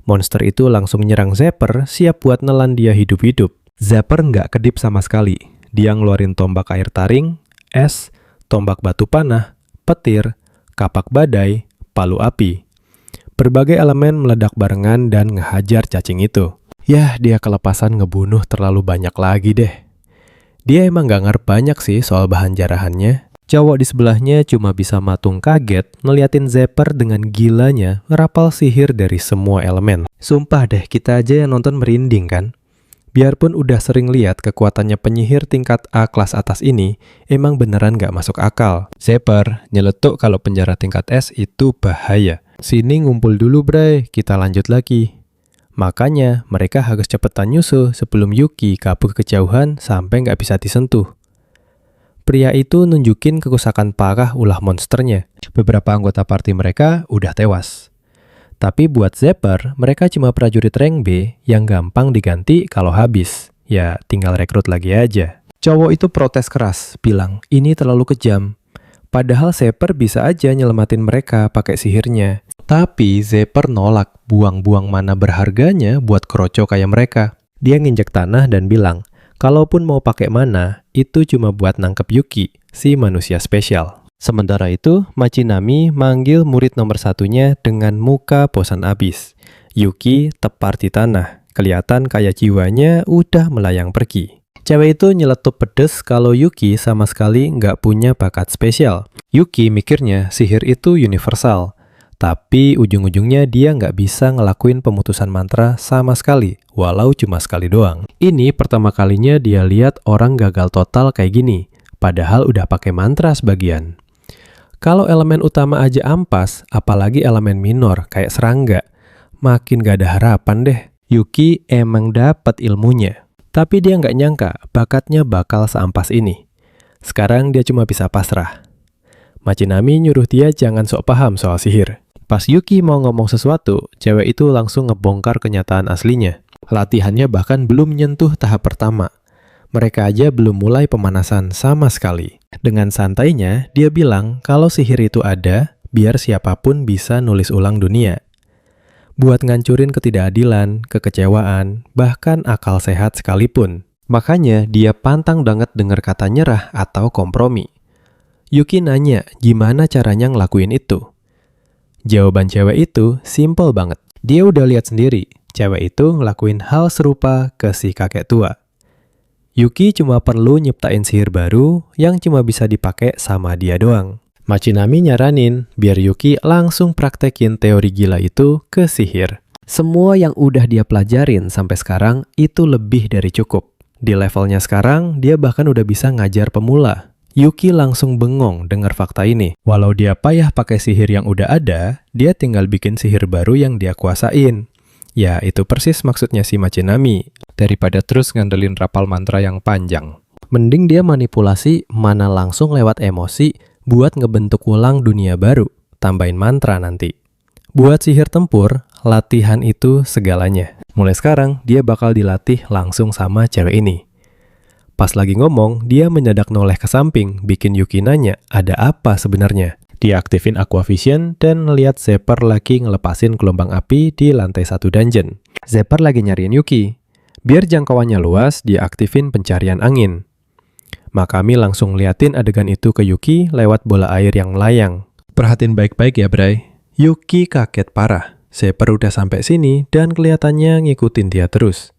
S1: Monster itu langsung nyerang Zapper, siap buat nelan dia hidup-hidup. Zapper nggak kedip sama sekali. Dia ngeluarin tombak air taring, es, tombak batu panah, petir, kapak badai, palu api. Berbagai elemen meledak barengan dan ngehajar cacing itu. Yah, dia kelepasan ngebunuh terlalu banyak lagi deh. Dia emang nggak ngerti banyak sih soal bahan jarahannya. Cowok di sebelahnya cuma bisa matung kaget ngeliatin Zapper dengan gilanya ngerapal sihir dari semua elemen. Sumpah deh, kita aja yang nonton merinding kan? Biarpun udah sering lihat kekuatannya penyihir tingkat A kelas atas ini, emang beneran gak masuk akal. Zapper nyeletuk kalau penjara tingkat S itu bahaya. Sini ngumpul dulu bray, kita lanjut lagi. Makanya mereka harus cepetan nyusul sebelum Yuki kabur kejauhan sampai gak bisa disentuh. Pria itu nunjukin kerusakan parah ulah monsternya. Beberapa anggota party mereka udah tewas. Tapi buat Zapper, mereka cuma prajurit rank B yang gampang diganti kalau habis. Ya, tinggal rekrut lagi aja. Cowok itu protes keras, bilang ini terlalu kejam. Padahal Zapper bisa aja nyelamatin mereka pakai sihirnya. Tapi Zapper nolak, buang-buang mana berharganya buat kroco kayak mereka. Dia nginjek tanah dan bilang, kalaupun mau pakai mana, itu cuma buat nangkep Yuki, si manusia spesial. Sementara itu, Machinami manggil murid nomor satunya dengan muka bosan abis. Yuki tepar di tanah, kelihatan kayak jiwanya udah melayang pergi. Cewek itu nyeletup pedes kalau Yuki sama sekali nggak punya bakat spesial. Yuki mikirnya sihir itu universal, tapi ujung-ujungnya dia nggak bisa ngelakuin pemutusan mantra sama sekali, walau cuma sekali doang. Ini pertama kalinya dia lihat orang gagal total kayak gini, padahal udah pakai mantra sebagian. Kalau elemen utama aja ampas, apalagi elemen minor kayak serangga, makin gak ada harapan deh. Yuki emang dapat ilmunya, tapi dia nggak nyangka bakatnya bakal seampas ini. Sekarang dia cuma bisa pasrah. Machinami nyuruh dia jangan sok paham soal sihir. Pas Yuki mau ngomong sesuatu, cewek itu langsung ngebongkar kenyataan aslinya. Latihannya bahkan belum nyentuh tahap pertama. Mereka aja belum mulai pemanasan sama sekali. Dengan santainya, dia bilang kalau sihir itu ada, biar siapapun bisa nulis ulang dunia. Buat ngancurin ketidakadilan, kekecewaan, bahkan akal sehat sekalipun. Makanya dia pantang banget dengar kata nyerah atau kompromi. Yuki nanya gimana caranya ngelakuin itu. Jawaban cewek itu simple banget. Dia udah lihat sendiri, cewek itu ngelakuin hal serupa ke si kakek tua. Yuki cuma perlu nyiptain sihir baru yang cuma bisa dipakai sama dia doang. Machinami nyaranin biar Yuki langsung praktekin teori gila itu ke sihir. Semua yang udah dia pelajarin sampai sekarang itu lebih dari cukup. Di levelnya sekarang, dia bahkan udah bisa ngajar pemula. Yuki langsung bengong dengar fakta ini. Walau dia payah pakai sihir yang udah ada, dia tinggal bikin sihir baru yang dia kuasain. Ya, itu persis maksudnya si Machinami. Daripada terus ngandelin rapal mantra yang panjang. Mending dia manipulasi mana langsung lewat emosi buat ngebentuk ulang dunia baru. Tambahin mantra nanti. Buat sihir tempur, latihan itu segalanya. Mulai sekarang, dia bakal dilatih langsung sama cewek ini. Pas lagi ngomong, dia mendadak noleh ke samping, bikin Yuki nanya, ada apa sebenarnya? Dia aktifin Aqua Vision dan ngeliat Zephyr lagi ngelepasin gelombang api di lantai 1 dungeon. Zephyr lagi nyariin Yuki. Biar jangkauannya luas, dia aktifin pencarian angin. Makami langsung liatin adegan itu ke Yuki lewat bola air yang melayang. Perhatiin baik-baik ya, Bray. Yuki kaget parah. Zephyr udah sampai sini dan kelihatannya ngikutin dia terus.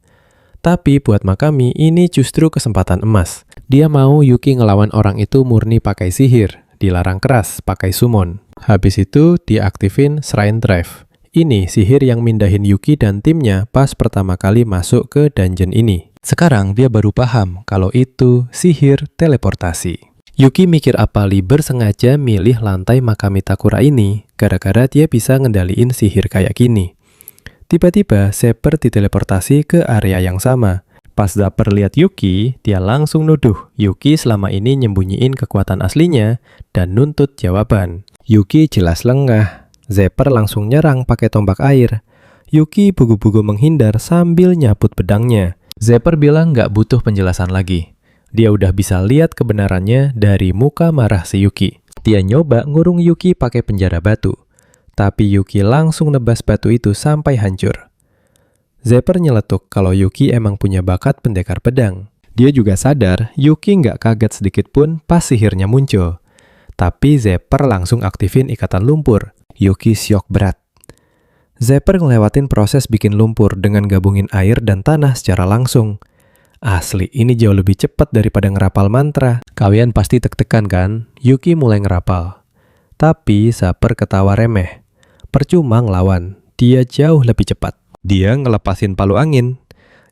S1: Tapi buat Makami, ini justru kesempatan emas. Dia mau Yuki ngelawan orang itu murni pakai sihir, dilarang keras pakai summon. Habis itu, dia aktifin Shrine Drive. Ini sihir yang mindahin Yuki dan timnya pas pertama kali masuk ke dungeon ini. Sekarang dia baru paham kalau itu sihir teleportasi. Yuki mikir apa Lee bersengaja milih lantai Makami Takura ini gara-gara dia bisa ngendaliin sihir kayak gini. Tiba-tiba Zephyr diteleportasi ke area yang sama. Pas Zephyr lihat Yuki, dia langsung nuduh Yuki selama ini nyembunyiin kekuatan aslinya dan nuntut jawaban. Yuki jelas lengah. Zephyr langsung nyerang pakai tombak air. Yuki bugu-bugu menghindar sambil nyabut pedangnya. Zephyr bilang nggak butuh penjelasan lagi. Dia udah bisa lihat kebenarannya dari muka marah si Yuki. Dia nyoba ngurung Yuki pakai penjara batu. Tapi Yuki langsung nebas batu itu sampai hancur. Zephyr nyeletuk kalau Yuki emang punya bakat pendekar pedang. Dia juga sadar Yuki nggak kaget sedikit pun pas sihirnya muncul. Tapi Zephyr langsung aktifin ikatan lumpur. Yuki syok berat. Zephyr ngelewatin proses bikin lumpur dengan gabungin air dan tanah secara langsung. Asli, ini jauh lebih cepat daripada ngerapal mantra. Kalian pasti deg-degan kan? Yuki mulai ngerapal. Tapi Zephyr ketawa remeh. Percuma ngelawan, dia jauh lebih cepat. Dia ngelepasin palu angin.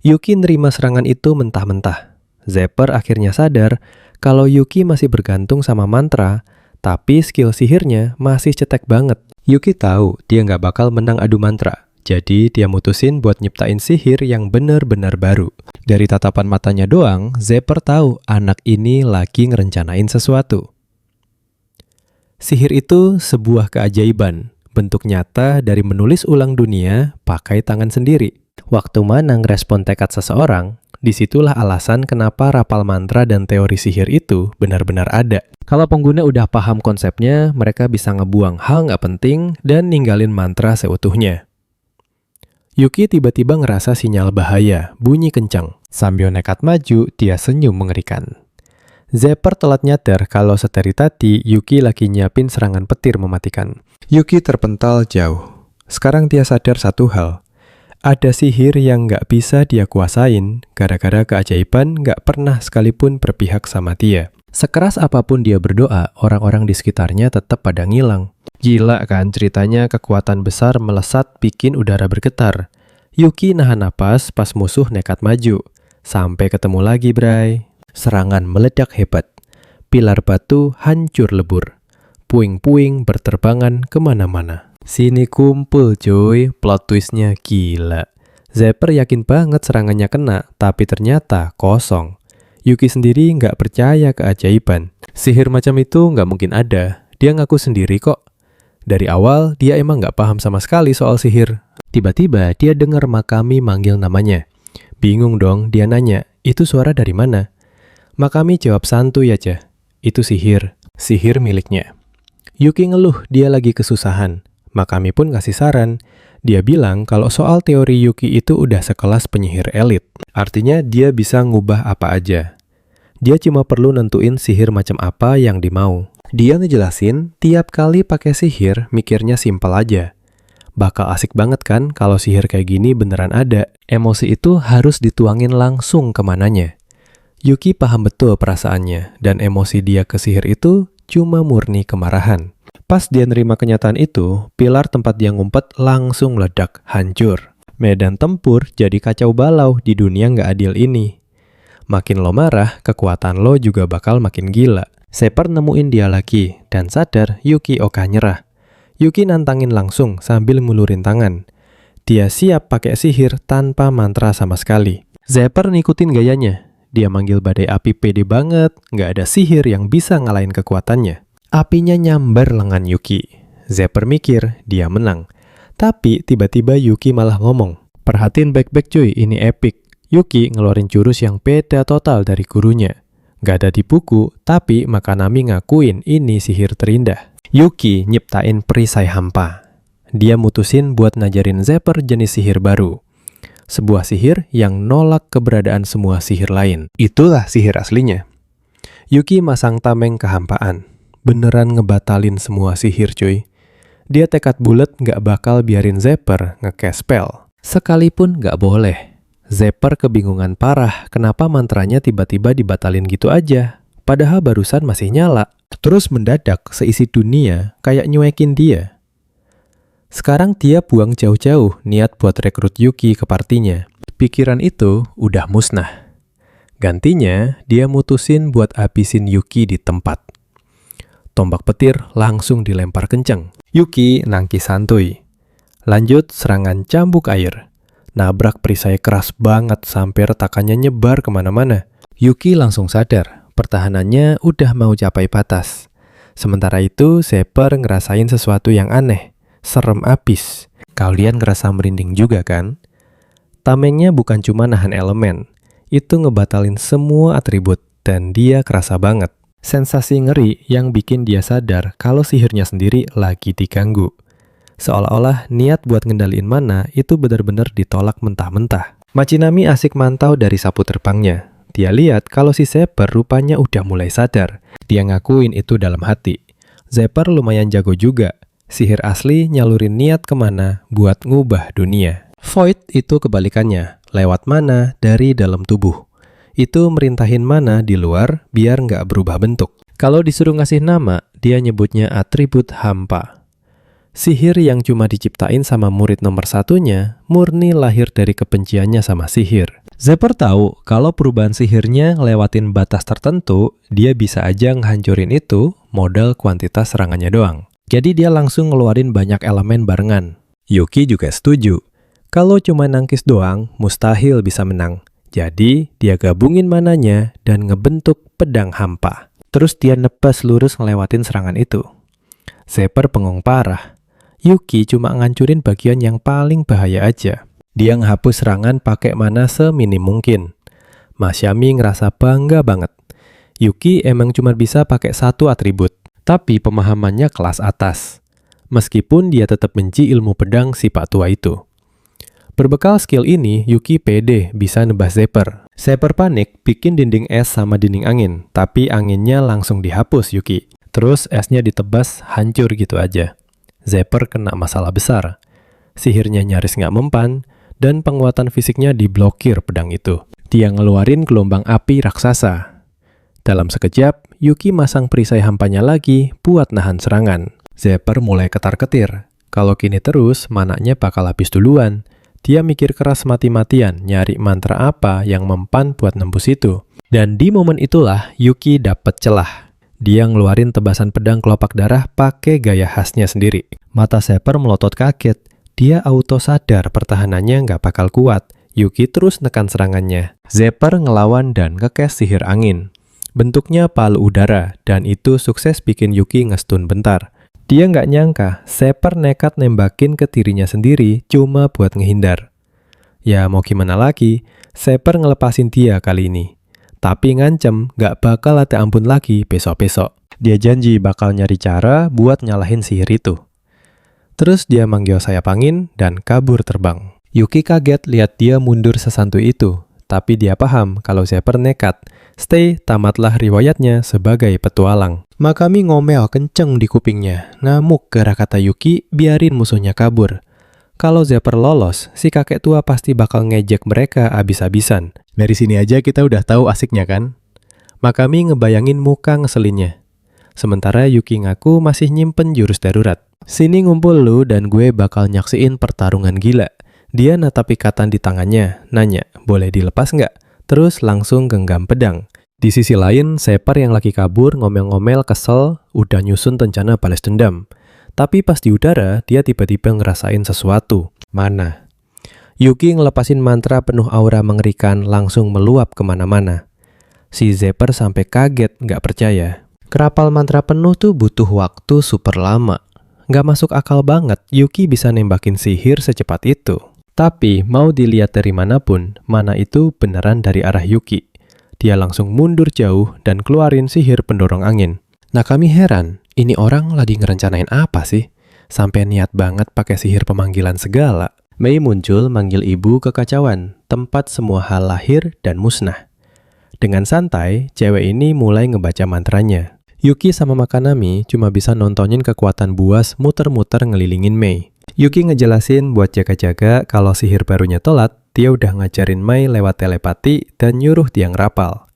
S1: Yuki nerima serangan itu mentah-mentah. Zephyr akhirnya sadar kalau Yuki masih bergantung sama mantra, tapi skill sihirnya masih cetek banget. Yuki tahu dia nggak bakal menang adu mantra, jadi dia mutusin buat nyiptain sihir yang bener-bener baru. Dari tatapan matanya doang, Zephyr tahu anak ini lagi ngerencanain sesuatu. Sihir itu sebuah keajaiban, bentuk nyata dari menulis ulang dunia pakai tangan sendiri. Waktu mana ngerespon tekad seseorang, disitulah alasan kenapa rapal mantra dan teori sihir itu benar-benar ada. Kalau pengguna udah paham konsepnya, mereka bisa ngebuang hal nggak penting dan ninggalin mantra seutuhnya. Yuki tiba-tiba ngerasa sinyal bahaya, bunyi kencang. Sambil nekat maju, dia senyum mengerikan. Zapper telat nyadar kalau sedari tadi Yuki lagi nyiapin serangan petir mematikan. Yuki terpental jauh. Sekarang dia sadar satu hal. Ada sihir yang nggak bisa dia kuasain gara-gara keajaiban nggak pernah sekalipun berpihak sama dia. Sekeras apapun dia berdoa, orang-orang di sekitarnya tetap pada ngilang. Gila kan ceritanya, kekuatan besar melesat bikin udara bergetar. Yuki nahan napas pas musuh nekat maju. Sampai ketemu lagi, Bray. Serangan meledak hebat. Pilar batu hancur lebur. Puing-puing berterbangan kemana-mana. Sini kumpul cuy, plot twistnya gila. Zapper yakin banget serangannya kena, tapi ternyata kosong. Yuki sendiri nggak percaya keajaiban. Sihir macam itu nggak mungkin ada. Dia ngaku sendiri kok. Dari awal, dia emang nggak paham sama sekali soal sihir. Tiba-tiba, dia dengar Makami manggil namanya. Bingung dong, dia nanya, itu suara dari mana? Makami jawab santuy aja, itu sihir. Sihir miliknya. Yuki ngeluh, dia lagi kesusahan. Makami pun ngasih saran. Dia bilang kalau soal teori Yuki itu udah sekelas penyihir elit. Artinya dia bisa ngubah apa aja. Dia cuma perlu nentuin sihir macam apa yang dimau. Dia ngejelasin, tiap kali pakai sihir, mikirnya simpel aja. Bakal asik banget kan kalau sihir kayak gini beneran ada. Emosi itu harus dituangin langsung kemananya. Yuki paham betul perasaannya, dan emosi dia ke sihir itu cuma murni kemarahan. Pas dia nerima kenyataan itu, pilar tempat dia ngumpet langsung meledak, hancur. Medan tempur jadi kacau balau di dunia nggak adil ini. Makin lo marah, kekuatan lo juga bakal makin gila. Zapper nemuin dia lagi, dan sadar Yuki Oka nyerah. Yuki nantangin langsung sambil ngulurin tangan. Dia siap pakai sihir tanpa mantra sama sekali. Zapper ngikutin gayanya. Dia manggil badai api pede banget, nggak ada sihir yang bisa ngalahin kekuatannya. Apinya nyambar lengan Yuki. Zapper mikir dia menang. Tapi tiba-tiba Yuki malah ngomong, perhatiin baik-baik cuy, ini epic. Yuki ngeluarin jurus yang beda total dari gurunya. Nggak ada di buku, tapi Makanami ngakuin ini sihir terindah. Yuki nyiptain perisai hampa. Dia mutusin buat ngajarin Zapper jenis sihir baru. Sebuah sihir yang nolak keberadaan semua sihir lain. Itulah sihir aslinya. Yuki masang tameng kehampaan. Beneran ngebatalin semua sihir cuy. Dia tekad bulet nggak bakal biarin Zapper nge-cast spell. Sekalipun nggak boleh. Zapper kebingungan parah kenapa mantranya tiba-tiba dibatalin gitu aja. Padahal barusan masih nyala. Terus mendadak seisi dunia kayak nyuekin dia. Sekarang dia buang jauh-jauh niat buat rekrut Yuki ke partinya. Pikiran itu udah musnah. Gantinya, dia mutusin buat habisin Yuki di tempat. Tombak petir langsung dilempar kenceng. Yuki nangkis santuy. Lanjut serangan cambuk air. Nabrak perisai keras banget sampai retakannya nyebar kemana-mana. Yuki langsung sadar, pertahanannya udah mau capai batas. Sementara itu, Zapper ngerasain sesuatu yang aneh. Serem abis. Kalian ngerasa merinding juga kan? Tamengnya bukan cuma nahan elemen. Itu ngebatalin semua atribut dan dia kerasa banget. Sensasi ngeri yang bikin dia sadar kalau sihirnya sendiri lagi diganggu. Seolah-olah niat buat ngendaliin mana itu benar-benar ditolak mentah-mentah. Machinami asik mantau dari sapu terbangnya. Dia lihat kalau si Zapper rupanya udah mulai sadar. Dia ngakuin itu dalam hati. Zapper lumayan jago juga. Sihir asli nyalurin niat kemana buat ngubah dunia. Void itu kebalikannya, lewat mana dari dalam tubuh. Itu merintahin mana di luar biar nggak berubah bentuk. Kalau disuruh ngasih nama, dia nyebutnya atribut hampa. Sihir yang cuma diciptain sama murid nomor satunya, murni lahir dari kebenciannya sama sihir. Zapper tahu kalau perubahan sihirnya ngelewatin batas tertentu, dia bisa aja ngehancurin itu modal kuantitas serangannya doang. Jadi dia langsung ngeluarin banyak elemen barengan. Yuki juga setuju. Kalau cuma nangkis doang, mustahil bisa menang. Jadi dia gabungin mananya dan ngebentuk pedang hampa. Terus dia nebas lurus ngelewatin serangan itu. Zapper bengong parah. Yuki cuma ngancurin bagian yang paling bahaya aja. Dia ngehapus serangan pakai mana seminim mungkin. Masami ngerasa bangga banget. Yuki emang cuma bisa pakai satu atribut. Tapi pemahamannya kelas atas. Meskipun dia tetap benci ilmu pedang si Pak Tua itu. Berbekal skill ini, Yuki pede bisa nebas Zapper. Zepper panik bikin dinding es sama dinding angin, tapi anginnya langsung dihapus Yuki. Terus esnya ditebas hancur gitu aja. Zepper kena masalah besar. Sihirnya nyaris nggak mempan, dan penguatan fisiknya diblokir pedang itu. Dia ngeluarin gelombang api raksasa. Dalam sekejap, Yuki masang perisai hampanya lagi buat nahan serangan. Zepper mulai ketar-ketir. Kalau gini terus, mananya bakal habis duluan. Dia mikir keras mati-matian nyari mantra apa yang mempan buat nembus itu. Dan di momen itulah Yuki dapet celah. Dia ngeluarin tebasan pedang kelopak darah pakai gaya khasnya sendiri. Mata Zepper melotot kaget. Dia auto sadar pertahanannya nggak bakal kuat. Yuki terus nekan serangannya. Zepper ngelawan dan kekes sihir angin. Bentuknya palu udara, dan itu sukses bikin Yuki ngestun bentar. Dia nggak nyangka, Zepper nekat nembakin ke dirinya sendiri cuma buat ngehindar. Ya mau gimana lagi, Zepper ngelepasin dia kali ini. Tapi ngancem nggak bakal ada ampun lagi besok-besok. Dia janji bakal nyari cara buat nyalahin sihir itu. Terus dia manggil sayap angin dan kabur terbang. Yuki kaget lihat dia mundur sesantuy itu. Tapi dia paham kalau Zepper nekat. Stay, tamatlah riwayatnya sebagai petualang. Makami ngomel kenceng di kupingnya. Ngamuk gerah kata Yuki, biarin musuhnya kabur. Kalau Zepper lolos, si kakek tua pasti bakal ngejek mereka abis-abisan. Dari sini aja kita udah tahu asiknya kan? Makami ngebayangin muka ngeselinnya. Sementara Yuki ngaku masih nyimpen jurus darurat. Sini ngumpul lu dan gue bakal nyaksiin pertarungan gila. Dia natap ikatan di tangannya, nanya, boleh dilepas nggak? Terus langsung genggam pedang. Di sisi lain, Zepper yang lagi kabur ngomel-ngomel kesel, udah nyusun rencana balas dendam. Tapi pas di udara, dia tiba-tiba ngerasain sesuatu. Mana? Yuki ngelepasin mantra penuh aura mengerikan langsung meluap kemana-mana. Si Zepper sampai kaget, nggak percaya. Kerapal mantra penuh tuh butuh waktu super lama. Nggak masuk akal banget Yuki bisa nembakin sihir secepat itu. Tapi mau dilihat dari manapun, mana itu beneran dari arah Yuki. Dia langsung mundur jauh dan keluarin sihir pendorong angin. Nah kami heran, ini orang lagi ngerencanain apa sih? Sampai niat banget pakai sihir pemanggilan segala. Mei muncul manggil ibu kekacauan, tempat semua hal lahir dan musnah. Dengan santai, cewek ini mulai ngebaca mantranya. Yuki sama Makanami cuma bisa nontonin kekuatan buas muter-muter ngelilingin Mei. Yuki ngejelasin buat jaga-jaga kalau sihir barunya telat, dia udah ngajarin Mei lewat telepati dan nyuruh dia ngerapal.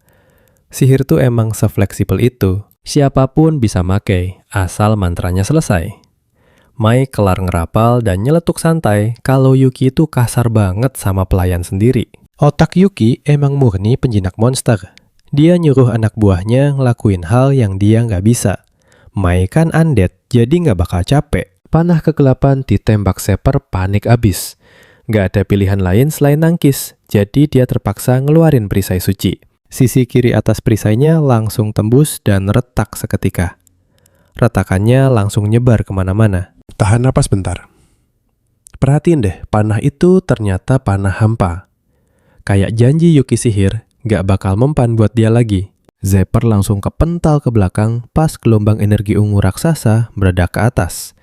S1: Sihir tuh emang sefleksibel itu. Siapapun bisa makai, asal mantranya selesai. Mei kelar ngerapal dan nyeletuk santai kalau Yuki itu kasar banget sama pelayan sendiri. Otak Yuki emang murni penjinak monster. Dia nyuruh anak buahnya ngelakuin hal yang dia nggak bisa. Mei kan undead, jadi nggak bakal capek. Panah kegelapan ditembak Zepper panik abis. Nggak ada pilihan lain selain nangkis, jadi dia terpaksa ngeluarin perisai suci. Sisi kiri atas perisainya langsung tembus dan retak seketika. Retakannya langsung nyebar kemana-mana. Tahan napas bentar. Perhatiin deh, panah itu ternyata panah hampa. Kayak janji Yuki sihir, nggak bakal mempan buat dia lagi. Zepper langsung kepental ke belakang pas gelombang energi ungu raksasa meledak ke atas.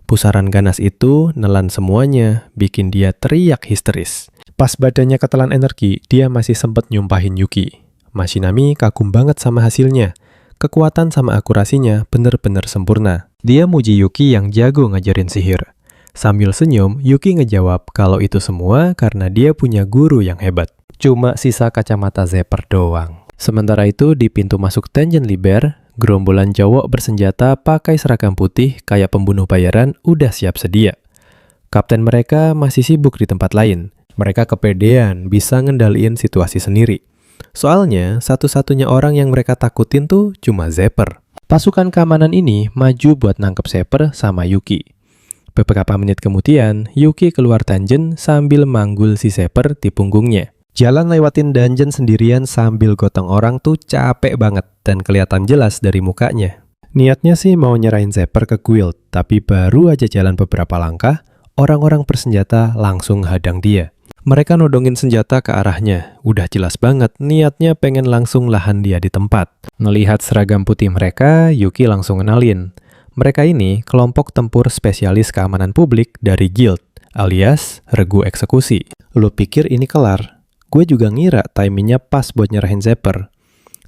S1: Pusaran ganas itu nelan semuanya, bikin dia teriak histeris. Pas badannya ketelan energi, dia masih sempet nyumpahin Yuki. Mashinami kagum banget sama hasilnya. Kekuatan sama akurasinya bener-bener sempurna. Dia muji Yuki yang jago ngajarin sihir. Sambil senyum, Yuki ngejawab kalau itu semua karena dia punya guru yang hebat. Cuma sisa kacamata Zepper doang. Sementara itu di pintu masuk Dungeon Liber, gerombolan cowok bersenjata pakai seragam putih kayak pembunuh bayaran udah siap sedia. Kapten mereka masih sibuk di tempat lain. Mereka kepedean bisa ngendaliin situasi sendiri. Soalnya satu-satunya orang yang mereka takutin tuh cuma Zepper. Pasukan keamanan ini maju buat nangkep Zepper sama Yuki. Beberapa menit kemudian, Yuki keluar dungeon sambil manggul si Zepper di punggungnya. Jalan lewatin dungeon sendirian sambil gotong orang tuh capek banget dan kelihatan jelas dari mukanya. Niatnya sih mau nyerahin Zepper ke guild, tapi baru aja jalan beberapa langkah, orang-orang bersenjata langsung hadang dia. Mereka nodongin senjata ke arahnya, udah jelas banget niatnya pengen langsung lahan dia di tempat. Ngelihat seragam putih mereka, Yuki langsung kenalin. Mereka ini kelompok tempur spesialis keamanan publik dari guild, alias regu eksekusi. Lu pikir ini kelar? Gue juga ngira timingnya pas buat nyerahin Zapper.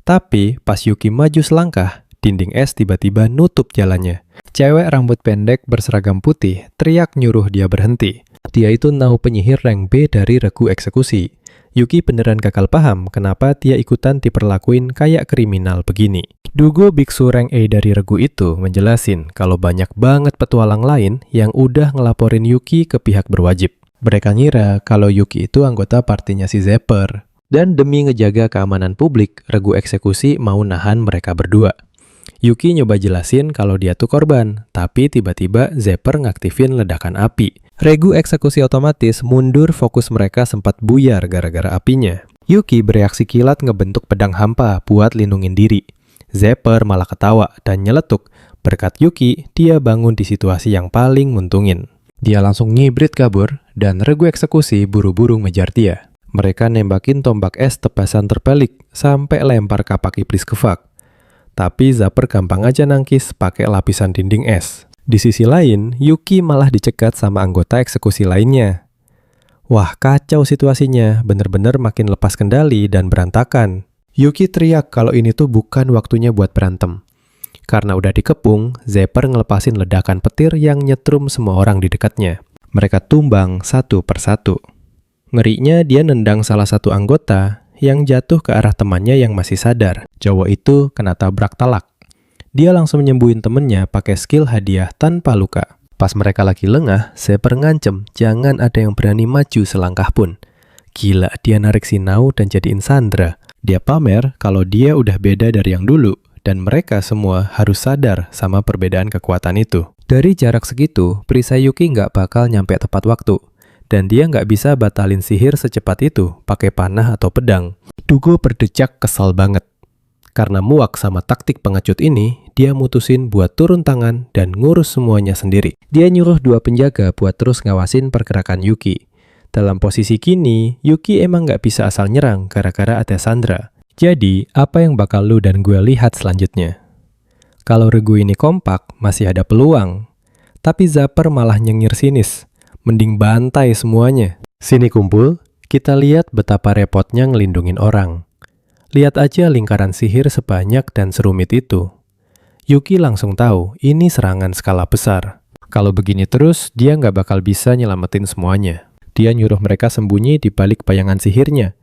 S1: Tapi pas Yuki maju selangkah, dinding es tiba-tiba nutup jalannya. Cewek rambut pendek berseragam putih teriak nyuruh dia berhenti. Dia itu Nao penyihir rank B dari regu eksekusi. Yuki beneran gagal paham kenapa dia ikutan diperlakuin kayak kriminal begini. Dugo biksu rank A dari regu itu menjelasin kalau banyak banget petualang lain yang udah ngelaporin Yuki ke pihak berwajib. Mereka ngira kalau Yuki itu anggota partinya si Zapper. Dan demi ngejaga keamanan publik, regu eksekusi mau nahan mereka berdua. Yuki nyoba jelasin kalau dia tuh korban, tapi tiba-tiba Zapper ngaktifin ledakan api. Regu eksekusi otomatis mundur, fokus mereka sempat buyar gara-gara apinya. Yuki bereaksi kilat ngebentuk pedang hampa buat lindungin diri. Zapper malah ketawa dan nyeletuk. Berkat Yuki, dia bangun di situasi yang paling nguntungin. Dia langsung ngibrit kabur dan regu eksekusi buru-buru ngejar dia. Mereka nembakin tombak es tebasan terbalik sampai lempar kapak iblis ke Fak. Tapi Zapper gampang aja nangkis pakai lapisan dinding es. Di sisi lain, Yuki malah dicegat sama anggota eksekusi lainnya. Wah, kacau situasinya, bener-bener makin lepas kendali dan berantakan. Yuki teriak kalau ini tuh bukan waktunya buat berantem. Karena udah dikepung, Zapper ngelepasin ledakan petir yang nyetrum semua orang di dekatnya. Mereka tumbang satu persatu. Ngerinya dia nendang salah satu anggota yang jatuh ke arah temannya yang masih sadar. Cowok itu kena tabrak talak. Dia langsung nyembuhin temennya pakai skill hadiah tanpa luka. Pas mereka lagi lengah, Zapper ngancem jangan ada yang berani maju selangkah pun. Gila, dia narik si Nao dan jadiin sandra. Dia pamer kalau dia udah beda dari yang dulu, dan mereka semua harus sadar sama perbedaan kekuatan itu. Dari jarak segitu, perisai Yuki nggak bakal nyampe tepat waktu. Dan dia nggak bisa batalin sihir secepat itu pakai panah atau pedang. Dugo berdecak kesal banget. Karena muak sama taktik pengecut ini, dia mutusin buat turun tangan dan ngurus semuanya sendiri. Dia nyuruh 2 penjaga buat terus ngawasin pergerakan Yuki. Dalam posisi kini, Yuki emang nggak bisa asal nyerang gara-gara ada Sandra. Jadi, apa yang bakal lu dan gue lihat selanjutnya? Kalau regu ini kompak, masih ada peluang. Tapi Zapper malah nyengir sinis. Mending bantai semuanya. Sini kumpul, kita lihat betapa repotnya ngelindungin orang. Lihat aja lingkaran sihir sebanyak dan serumit itu. Yuki langsung tahu ini serangan skala besar. Kalau begini terus, dia nggak bakal bisa nyelamatin semuanya. Dia nyuruh mereka sembunyi di balik bayangan sihirnya.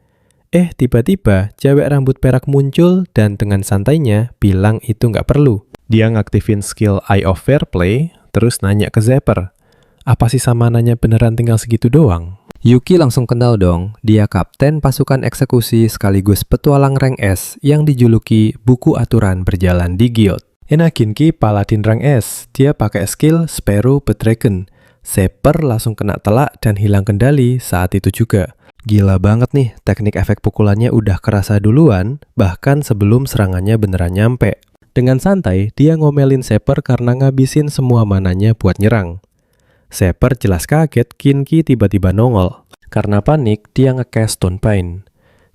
S1: Tiba-tiba cewek rambut perak muncul dan dengan santainya bilang itu nggak perlu. Dia ngaktifin skill Eye of Fair Play, terus nanya ke Zapper. Apa sih samananya beneran tinggal segitu doang? Yuki langsung kenal dong, dia kapten pasukan eksekusi sekaligus petualang rank S yang dijuluki buku aturan berjalan di Giot. Ginki paladin rank S, dia pakai skill Sparrow Bedragon. Zapper langsung kena telak dan hilang kendali saat itu juga. Gila banget nih, teknik efek pukulannya udah kerasa duluan, bahkan sebelum serangannya beneran nyampe. Dengan santai, dia ngomelin Zapper karena ngabisin semua mananya buat nyerang. Zapper jelas kaget Ginki tiba-tiba nongol. Karena panik, dia nge-cast Stone Pain.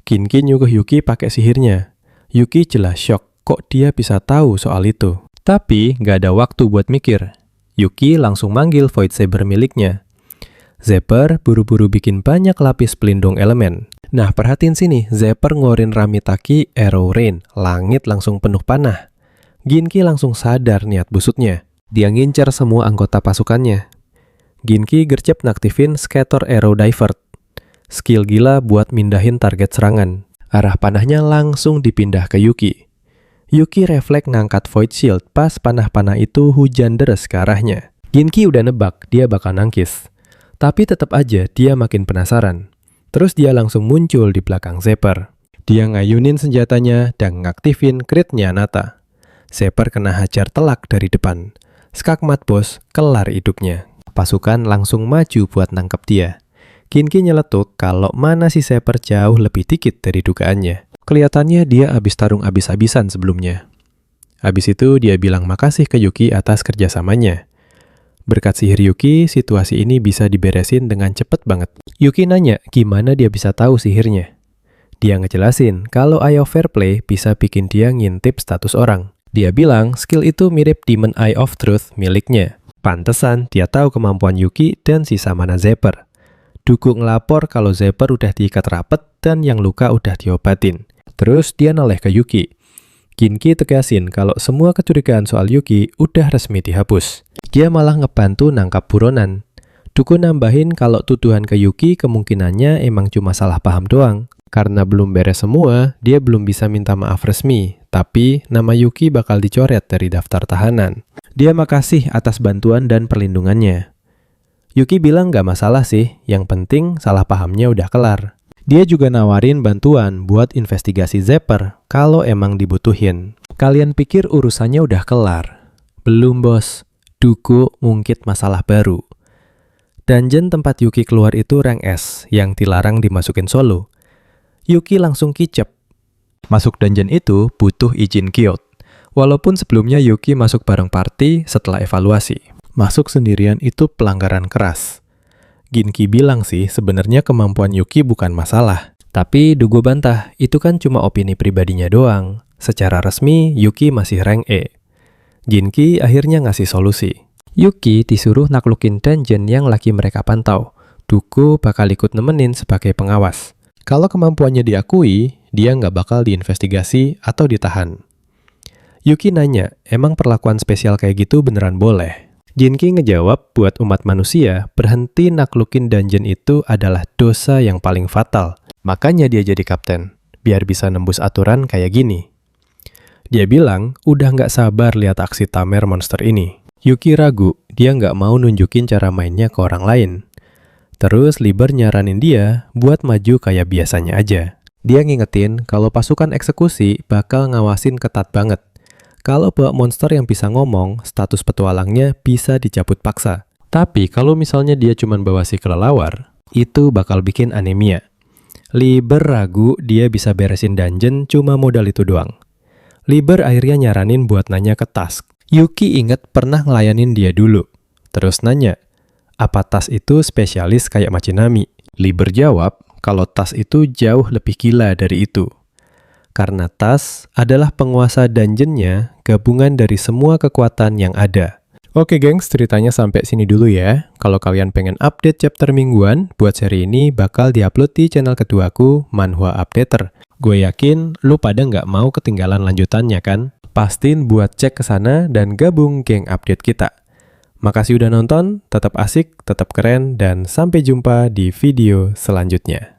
S1: Ginki nyuruh Yuki pakai sihirnya. Yuki jelas shock, kok dia bisa tahu soal itu. Tapi nggak ada waktu buat mikir. Yuki langsung manggil Void Saber miliknya. Zapper buru-buru bikin banyak lapis pelindung elemen. Nah, perhatiin sini, Zapper ngeluarin Ramitaki Arrow Rain. Langit langsung penuh panah. Ginki langsung sadar niat busuknya. Dia ngincar semua anggota pasukannya. Ginki gercep naktifin Scatter Arrow Divert. Skill gila buat mindahin target serangan. Arah panahnya langsung dipindah ke Yuki. Yuki refleks ngangkat Void Shield pas panah-panah itu hujan deres ke arahnya. Ginki udah nebak dia bakal nangkis. Tapi tetap aja dia makin penasaran. Terus dia langsung muncul di belakang Zapper. Dia ngayunin senjatanya dan ngaktifin crit-nya Nata. Zapper kena hajar telak dari depan. Skakmat bos, kelar hidupnya. Pasukan langsung maju buat nangkep dia. Ginki nyeletuk kalau mana si Zapper jauh lebih dikit dari dugaannya. Kelihatannya dia abis tarung abis-abisan sebelumnya. Abis itu dia bilang makasih ke Yuki atas kerjasamanya. Berkat sihir Yuki, situasi ini bisa diberesin dengan cepet banget. Yuki nanya gimana dia bisa tahu sihirnya. Dia ngejelasin kalau Eye of Fair Play bisa bikin dia ngintip status orang. Dia bilang skill itu mirip Demon Eye of Truth miliknya. Pantesan dia tahu kemampuan Yuki dan sisa mana Zapper. Dugo ngelapor kalau Zapper udah diikat rapet dan yang luka udah diobatin. Terus dia noleh ke Yuki. Ginki tegasin kalau semua kecurigaan soal Yuki udah resmi dihapus. Dia malah ngebantu nangkap buronan. Duko nambahin kalau tuduhan ke Yuki kemungkinannya emang cuma salah paham doang. Karena belum beres semua, dia belum bisa minta maaf resmi. Tapi nama Yuki bakal dicoret dari daftar tahanan. Dia makasih atas bantuan dan perlindungannya. Yuki bilang gak masalah sih, yang penting salah pahamnya udah kelar. Dia juga nawarin bantuan buat investigasi Zapper kalau emang dibutuhin. Kalian pikir urusannya udah kelar? Belum bos, Duko ngungkit masalah baru. Dungeon tempat Yuki keluar itu rank S yang dilarang dimasukin solo. Yuki langsung kicep. Masuk dungeon itu butuh izin Gyot. Walaupun sebelumnya Yuki masuk bareng party setelah evaluasi. Masuk sendirian itu pelanggaran keras. Ginki bilang sih sebenarnya kemampuan Yuki bukan masalah. Tapi Dugo bantah, itu kan cuma opini pribadinya doang. Secara resmi, Yuki masih rank E. Ginki akhirnya ngasih solusi. Yuki disuruh naklukin dungeon yang lagi mereka pantau. Dugo bakal ikut nemenin sebagai pengawas. Kalau kemampuannya diakui, dia nggak bakal diinvestigasi atau ditahan. Yuki nanya, emang perlakuan spesial kayak gitu beneran boleh? Ginki ngejawab, buat umat manusia, berhenti naklukin dungeon itu adalah dosa yang paling fatal. Makanya dia jadi kapten, biar bisa nembus aturan kayak gini. Dia bilang, udah nggak sabar lihat aksi Tamer monster ini. Yuki ragu, dia nggak mau nunjukin cara mainnya ke orang lain. Terus Liber nyaranin dia buat maju kayak biasanya aja. Dia ngingetin kalau pasukan eksekusi bakal ngawasin ketat banget. Kalau bawa monster yang bisa ngomong, status petualangnya bisa dicabut paksa. Tapi kalau misalnya dia cuma bawa si kelelawar, itu bakal bikin anemia. Liber ragu dia bisa beresin dungeon cuma modal itu doang. Liber akhirnya nyaranin buat nanya ke Tusk. Yuki inget pernah ngelayanin dia dulu. Terus nanya, apa Tas itu spesialis kayak Machinami? Liber jawab kalau Tas itu jauh lebih gila dari itu. Karena Tas adalah penguasa dungeonnya gabungan dari semua kekuatan yang ada. Oke gengs, ceritanya sampai sini dulu ya. Kalau kalian pengen update chapter mingguan, buat seri ini bakal diupload di channel keduaku, Manhwa Updater. Gue yakin lu pada nggak mau ketinggalan lanjutannya kan? Pastiin buat cek ke sana dan gabung geng update kita. Makasih udah nonton, tetap asik, tetap keren, dan sampai jumpa di video selanjutnya.